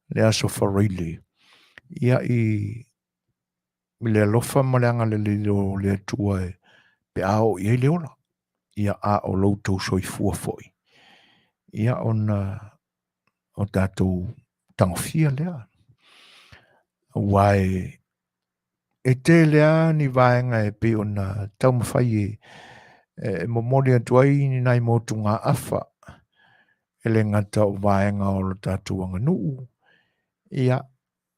le aso whareile. Ia i le alofa maleanga le atua e pe ao i le ola. Ia a o loutou soifua foi. Ia o tātou tangofia lea. Wai e te lea ni vaenga e pe ona taumawhai e momori atuai ni nai motu ngā awha. E le ngata o vaenga o lo tātou anga nuu. Ia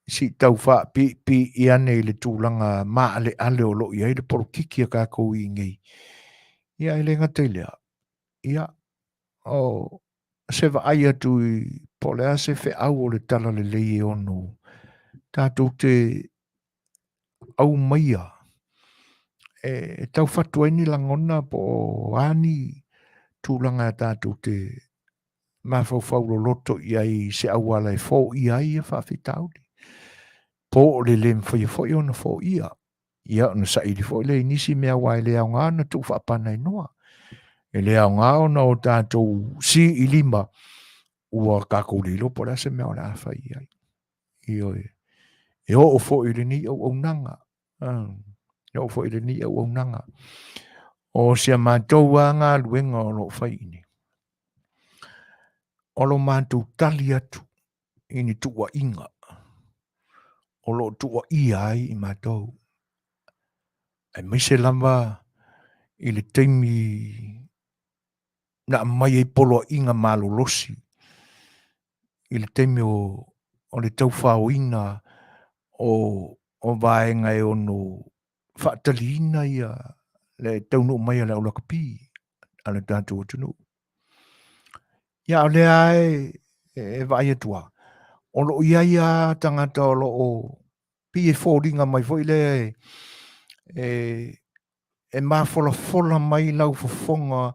si tau wha pi i ane le tūlanga maa le ale o lo ia i le porokiki a kākou i ngei. Ia i le ngata lea. Ia o se va ai atu i pole a se fe au o le tala le lei e ono. Tātou te au maia. E tau whatua ni langona po ani tūlanga tātou te mawhau lo loto i ai se awala e fō i ai e whawhitauri. Po le le mwhai ona fō ia. Ia ona sa ili fō le inisi mea wai le au ngā na tu whapana i noa. E le au ngā ona o tātou si i lima ua kākou le lopo la se mea ona awha i ai. Io e. E o fō i le ni au nanga. E o fō i le ni au nanga. O sia mātou a ngā luenga o lo whai ini. O lo mātou tali atu ini tua inga. O lo tua ia ai i mātou. Ai maise lamba i le teimi na mai e polo inga malolosi. I le teimi o le tau whaoina o vaenga e ono whaatalina ia le taunu mai a le aulakapi a le tātou atunu. Ia o le ai e vai atua. O lo ia tangata o lo o pi e fōringa mai foi le e mafola mai lau fofonga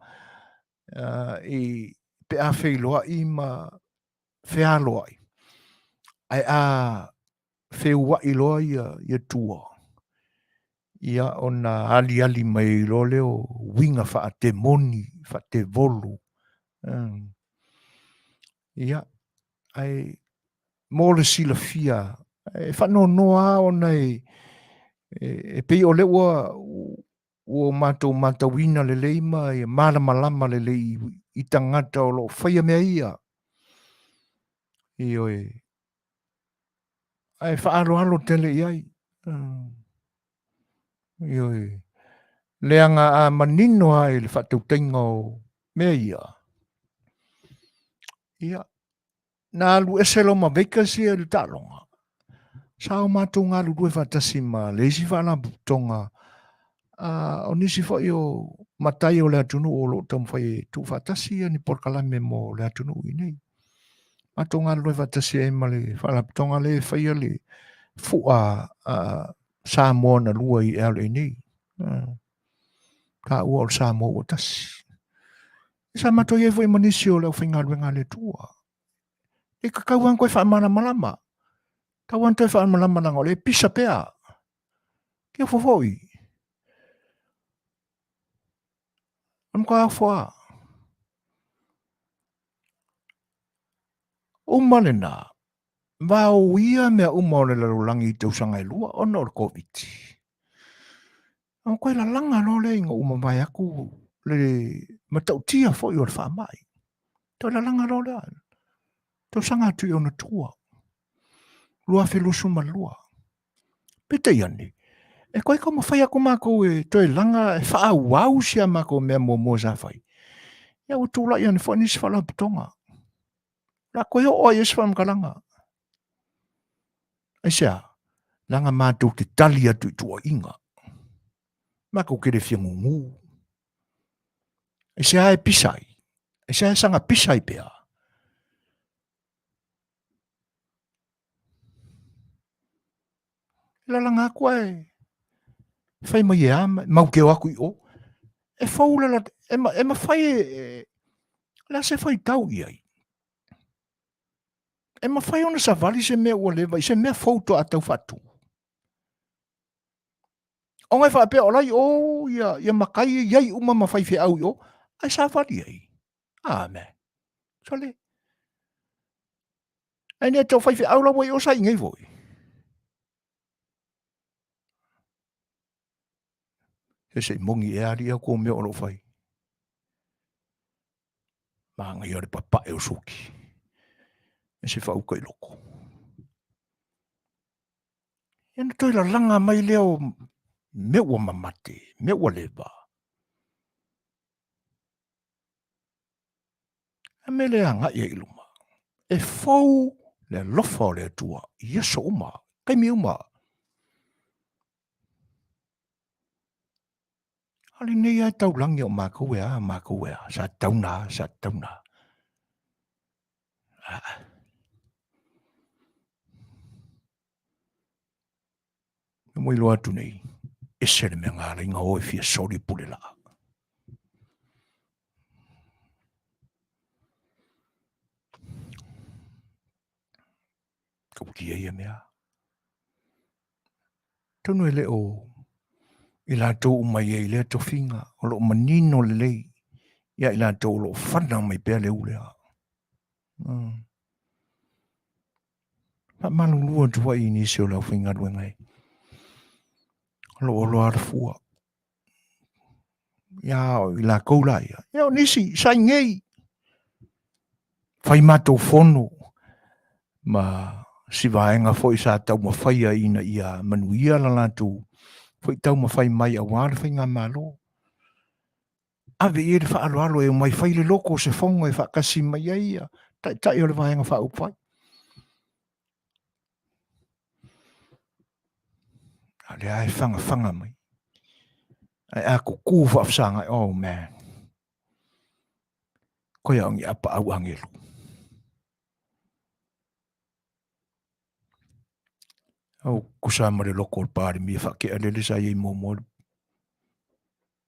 i pe a Fai'oa i ma Fealoa i. Ai a Fai'oa i loa ia tua. Ia ona ali mai lo leo winga wha te moni, wha te volu. Ia, ai mō le sila fia. E whano noa ona e pei o le ua mātawina le leima e malama le lei i tangata o lo whaia mea ia. Io e. Ai whaalo tele iai. Io e. Leanga a manino ai le whatautenga o mea ia. Ia. Nā alu eselo ma veka si e le talonga. Sao mātou ngā lulue whatasi ma leisi whana butonga. O nisi fo i o matai o le atunu o lo tam whai tu whatasi ni porkalame mo le atunu i nei. Mātou ngā lulue whatasi e ma le whana butonga le whai le fua Samoa na lua i eo le nei. Ka ua o Samoa o tasi. Sa mātou i e fo i manisi o le whainga luenga le tua. E kakauan koe wha malama. Kauan toi wha malama nanga le pisa pea. Kia fofoi. Am ka awha. Umale nā. Vau ia mea umale la lulangi i tau sanga i lua. Ono o COVID. Am koe la langa no le inga umamai aku. Le matau tia fo i o le wha mai. Toi la langa no le an. Tau sanga atu i ona tua. Lua whilusu ma lua. Pete iani. E koe ka mawhai ako mako e toi langa e wha wau sia mako mea mo za whai. Ia o tūla iani wha nisi whala putonga. La koe o esi wha mkalanga. E sea, langa mātou te tali atu i tua inga. Mako kere whiangungu. E sea e pisai. E sea e sanga pisai pea. La langa koe. Whai mai e ama, mau keo aku i o. E whaula la, e ma whai la se whai tau i ai. E ma whai ona sa vali se mea ua lewa, i se mea whauto a tau whatu. O ngai wha pea o lai, o ia makai iai uma ma whai whi au i o, ai sa vali ai. Me. Sole. Ai nea tau whai whi au la wai o sa ingai voi. He se mongi e ari au ko mea o lo whai. Maa ngai ore papa e o soki. E se wha uka i loko. Ena toi la langa mai leo meua mamate, meua lewa. A me lea ngai e iluma. E whau le lofa le tua ia so uma kai mi uma ali nei ai tau langi o mako ea sa tauna mo ilo atu nei e sere me ngā ringa o e fia sori pule la kau kia ia mea tonu ele o i lātou mai e le tofinga o lo manino le lei ia i lātou lo whana mai pēr le ulea pa manu lua tua i ni se o lau whinga ruengai lo o lo arfua ia i la koula ia o nisi sai ngei whai matou fono ma si vaenga foi sa tau ma whaia ina ia manuia la lātou foi tau ma whai mai a wāra whinga malo ave e le whaaloalo e mai whai le loko se whonga e whakasi mai ia tai o le vaenga whaupai ale ai whanga mai ai ako ku whafsanga oh man ko ia ngi apa au angelu au kusama le loko pari mi fa ke ale le sai mo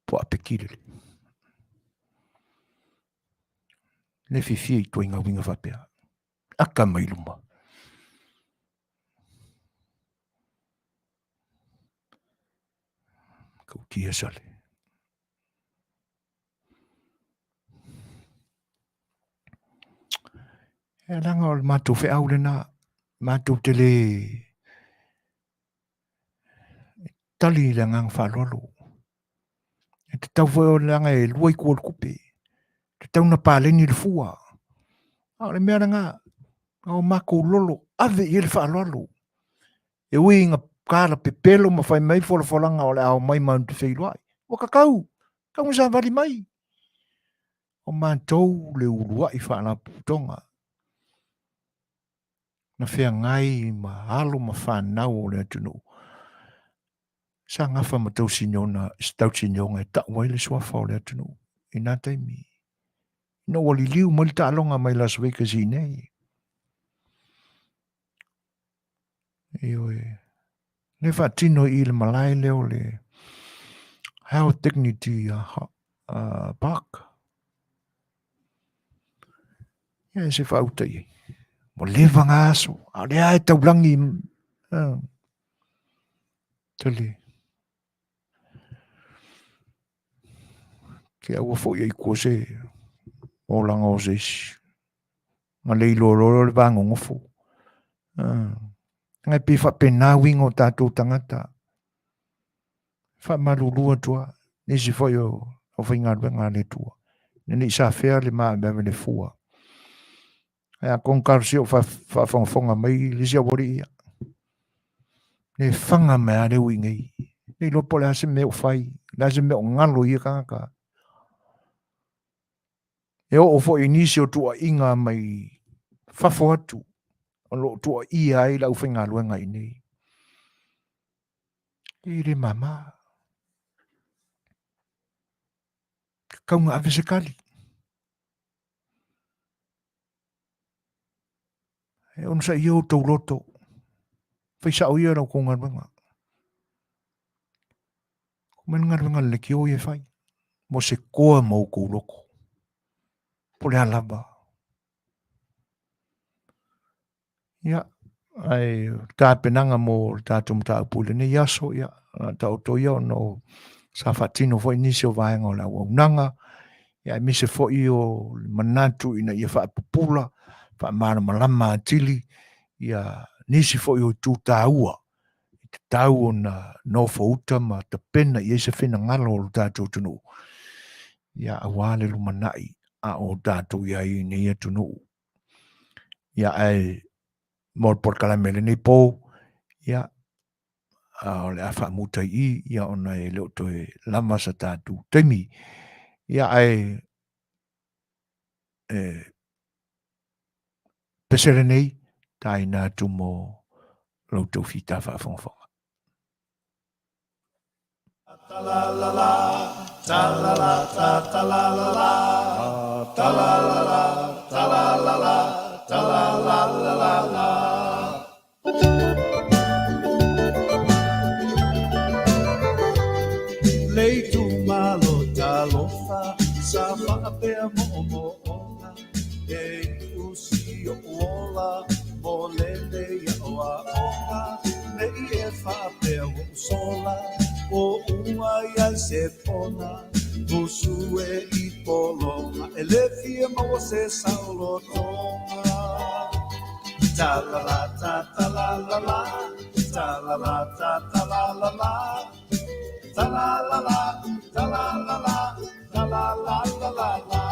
po apekile le fifi i toinga winga fa pea aka mai luma ko kia sale e langa o matu fe au lena matu tele tali le ngang fa lolo e te tau foi o langa e luai kuol kupe te tau na paleni le fua a le mea nga o mako lolo ave i le fa lolo e winga kala pepelo ma fai mai fola folanga o le au mai ma te feiluai o kakau kau sa vali mai o mantou le ulua i fa na putonga na fea ngai ma halo ma fa nau o le atunu sa ngafa ma tau sinyona stau sinyonga e ta wai le swafa o le atunu i nā taimi no wali liu ma le ta'alonga mai Las Vegas i nei le whaatino i le malai leo le Health Dignity Park. Ia se whautai. Mo lewa ngā aso. A le ae taulangi. Tali. Ke aua fo iei kua se. O langa o se isi. Nga leilo loro le vango ngofo. Ngai pi whapena wingo tātou tangata. Whamarurua tua. Nisi fo yo o whainga ngā le tua. Nini sa fea le maa mewe le fua. Ea kongkar si o whafonga mai li si a wari ia. Ne whanga mea le ui ngai. Ne lopo le ase meo whai. Le ase meo ngalo ia kanga. E o fo inisi o tua inga mai whafo atu. O lo tua ia ai lau whainga luenga i nei. I re mama. Kaunga ave se kali. E on sa iau tau loto. Whai sa o ia rau konga luenga. Kumen ngā luenga le ki o ia whai. Mo se koa mau kou loko. Pole alaba. Ia. Ai tā penanga mo tātum tā upule ne yaso ia. Ta o to ia no sa fatino foi nisi o vaenga o la unanga. Ia mi se foi o manatu ina ia fa popula. Fa mara malama atili. Ia nisi foi o tu taua. Te tau o na no fauta ma te pena ia se fina ngalo o tātou tunu. Ia awale lumanai a o tātou ia i ni ia tunu. Ia ai mor por kalamele ni po. Ia o le afa mutai i. Ia ona e leo to e lama sa tātou. Temi. Ia ai pesere nei taina tumo lo to fita Faafofoga. Leitu malo talofa sa whaapea mo ona e usi o ola mo lele ia o a ona me i e whaapea o sola o ua ia se pona usu e i polonga e le fia mo se saulo tonga talala tatalala talala tatalala ta la la la, ta la la la, ta la la la la la.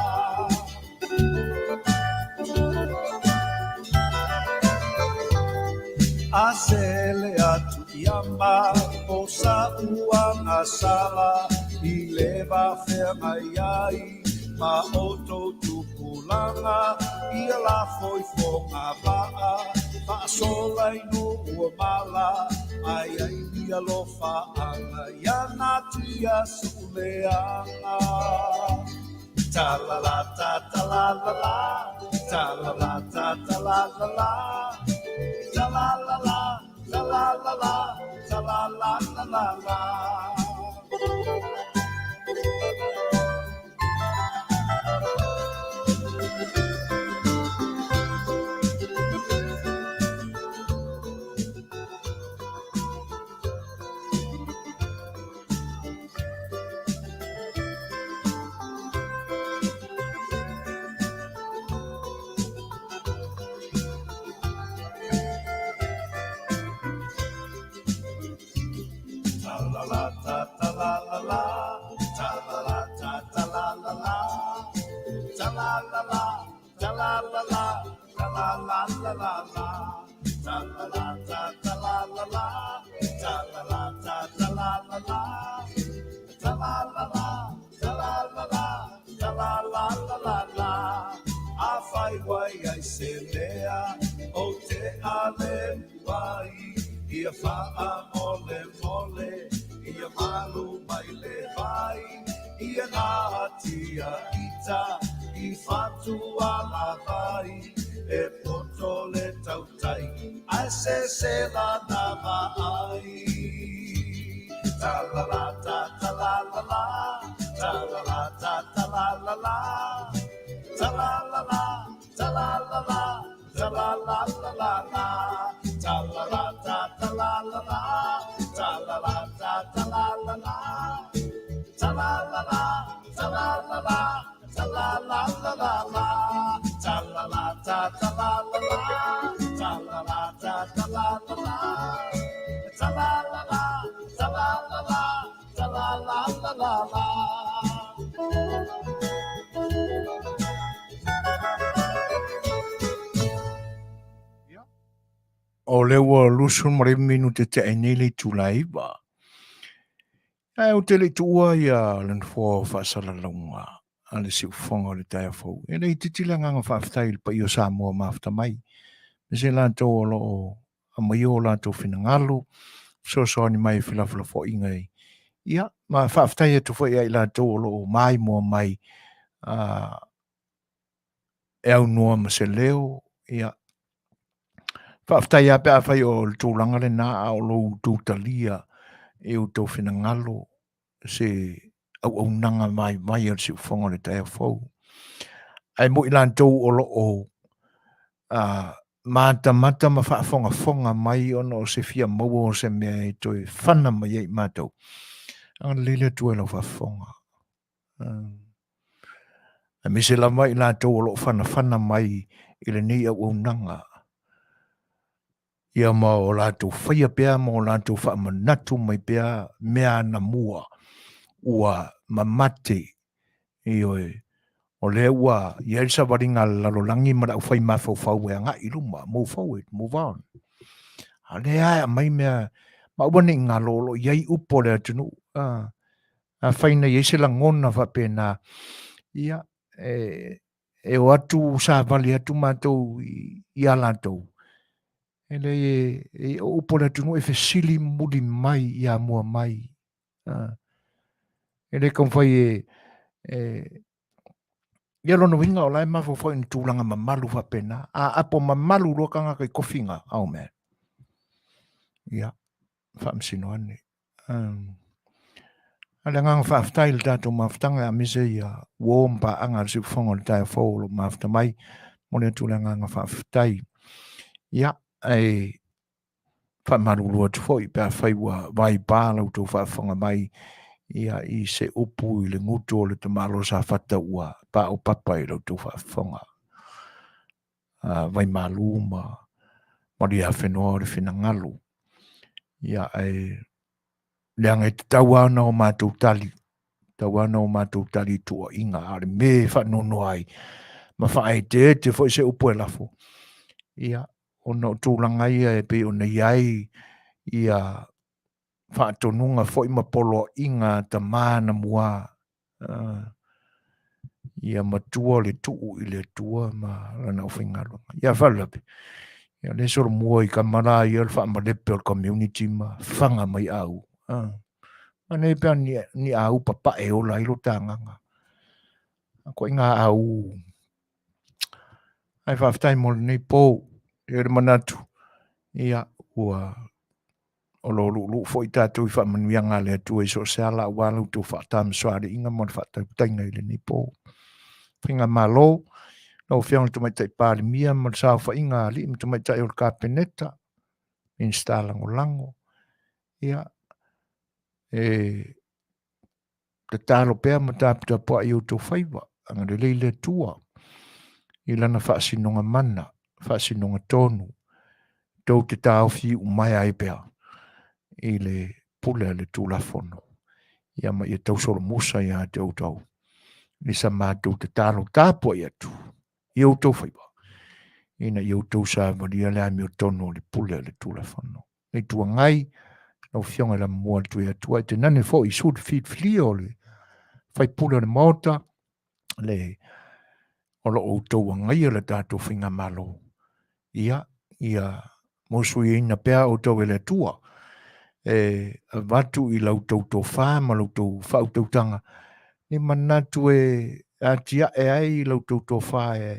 Asele atu iama, o sa uang asala, i leva fea mai ai, ma oto tupulanga, ia la foi fonga paa, pa sola inu ua mala, ai ai ia lofa anga, ia natia suleanga. Ta la la ta ta la la la, ta la la ta ta la la la, ta la la la, ta la la la, ta la la la la la. Ia faa mole mole, ia malu mai le vai, ia natia ita, i fatu ala vai, e poto le tautai, ai se la nama ai. Ta la la ta ta la la la, ta la la ta ta la la la, ta la la la, ta la la la, ta la la la la la. Ta la la ta ta la la la, ta la la ta ta la la la, ta la la la, ta la la la, ta la la la la la, ta la la ta ta la la la, ta la la ta ta la la la, ta la la la, ta la la la, ta la la la la la. O lewa lusun mare minu te enele tulaiva. Ai o te le tua ia len fo Faatalanoaga. Ale si ufonga le taia fau. E nei titilanga nga whaaftai pa i o Samoa mafta mai. Me se lanto o lo a mai o lanto finangalo. So ni mai filafila fo ingai. Ia, ma whaaftai e tu fo ia i lanto o lo mai mo mai. E au noa ma se leo. Ia, whaaftai a pe a whai o le tūlanga le nā o lo tūtalia e o tau finangalo se au nanga mai al si ufonga le taia fau. Ai mo ilan tau o lo o mata ma whaafonga mai ono se fia mau o se mea e toi whana mai ei mātou. Ang lele tu e lo whaafonga. A me se la mai ilan tau o lo whana mai i le nei au nanga. Ia ma o lātou whaia pēr, ma o lātou whaamanatu mai pēr, mea na mua, ua mamate, i oe, o le ua, i elsa waringa lalolangi mara u whai mawhau e anga i luma, move forward, move on. A le aia mai mea, ma uane ngā lolo, iai upo le atunu, a whaina i se la ngona whapena, ia, e o atu sa vali atu mātou i a lātou. Ele e o pole tunu e fesili muli mai ia mua mai. Ele kon fai ia lono winga o lai mafo fai ni tūlanga mamalu fa pena. A apo mamalu roa kanga kai kofinga au me. Ia, fa msino ane. Ale ngang fa aftai le tato maftanga a mise ia womba anga si fonga le tai fōlo mafta mai. Mone tūlanga nga fa aftai. Ia, fa marulua tu foi pe fai wa vai bala tu fa fonga mai ia I se upu I le ngutu o le te malo sa Fatilua pa o papa I lo tu fa fonga vai maluma ma ria whenua le whenangalu ia leanga te tauana o mātou tali tua inga are me whanono ai ma whae te foi se upu e lafo ia ona tūlanga ia pe ona iai ia whaatonunga foi ma polo inga ta mana mua ia matua le tuu I le tua ma lana o whaingalunga. Ia whalape. Ia le soro mua I kamara ia le whaamalepe o community ma whanga mai au. Ane pia ni au papa e o lailo tanganga. Ko inga au. Ai whaftai mo le nei pō. Ia le manatu. Ia ua o lo lu foi tātou I whaamanuia ngā le atua I so seala walu tu whaatam soare inga mo le whaatai tainga I le nei pō. Whinga malo, no whianga tu mai tai pāri mia, ma sa wha inga li, tu mai tai o le kāpeneta, instalango lango. Ia, te tālo pēr ma tāpita pua I o tō whaiwa, anga le leile tua. I lana whaasinonga mana, whaasinonga tonu, tau te tāwhi umai ai pēr. I le pule le tūlafono. Ia ma I tau solo musa ia te tau. Ni sa mātou te tālo tāpua I atu. I o tau whaiwa. Ina I o tau sa varia le ami o tono le pule le tūlafono. Nei tua ngai, no fionga la mua tu I atua. Te nane fo I sud fit flio le. Whai pule le mauta. Le olo o tau ngai le tātou whinga malo. Ia mosu I ina pēr o tau ele tua. Vatu I lau tau tō whā, ma lau tau whau tau tanga. Ni manatu atia ai lau tau whā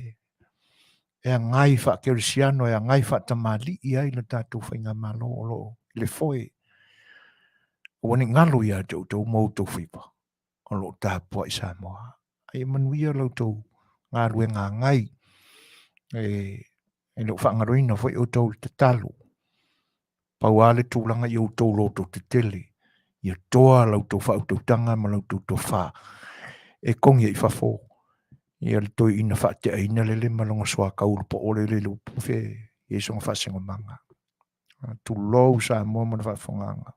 ngai wha kerisiano, ngai wha tamali ai le tātou whainga malo o le foe. O wani ngalu ia tau mau tau whipa. O lo tāpua I Samoa. Ai manuia lau tau ngā rue ngā ngai. Lo whangaroina foi o tau te talo. Pau ale tūlanga I o tau loto te tele. Ia toa lau tau whau tau tanga ma lau tau whā. Kongi I whafo. Ia le toi ina whate aina lele malonga soa kauru po ole lele upuwhe. Ia songa whasenga manga. Tu lou sa mua mana whafonganga.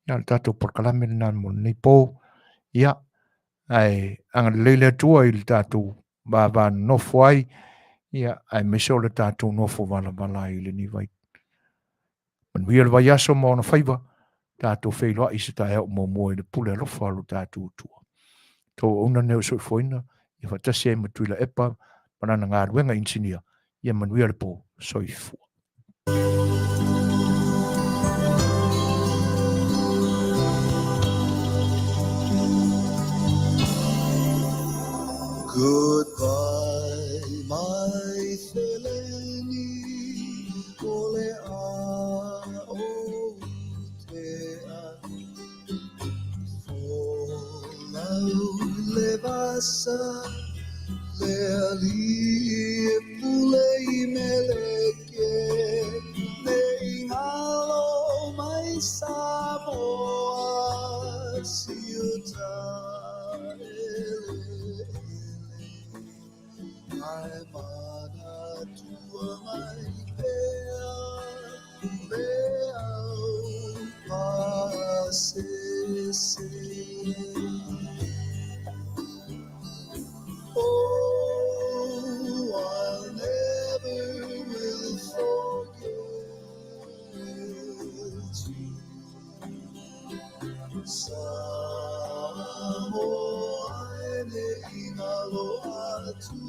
Ia le tātou porkalame le nāna mo nei pō. Ia. Anga lele atua I le tātou bāwā nofo ai. Ia. Meso le tātou nofo wala I le ni vai. Manuia le vai aso mo na whaiva. Tātou whailoa I se tae au mo I le pule alofa alu tātou tua. Tō una neo soi foina. Ia whatasi ai matuila epa. Manana ngā ruenga insinia. Ia manuia le pō soi fua. Goodbye, my Seleni, ole o tea. Folau le vasa, le ali pulei meleke, le ingalo mai Samoa, siuta my mana tua mai pea, leau pasese. Oh, I never will forget you. Samoa ne ingalo atu.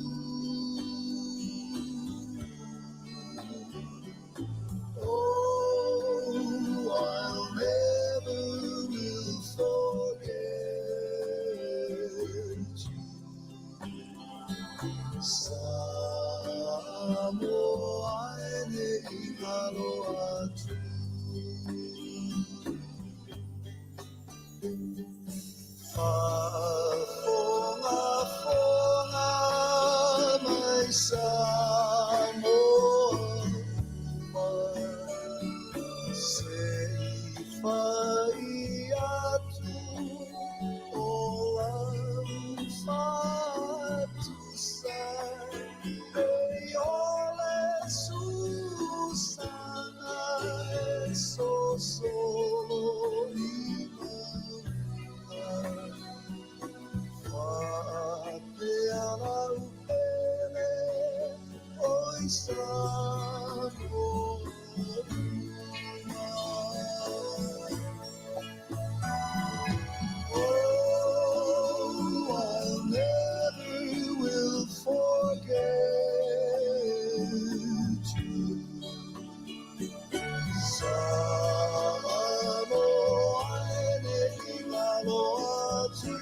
Samoa ne aloha tu. Faafofoga'aga mai Samoa, sei fai atu o lau fatusai, ei ole susana e sosolo i Faatela upele oi Samoa. Oh, I never will forget you. Samoa ne aloha tu.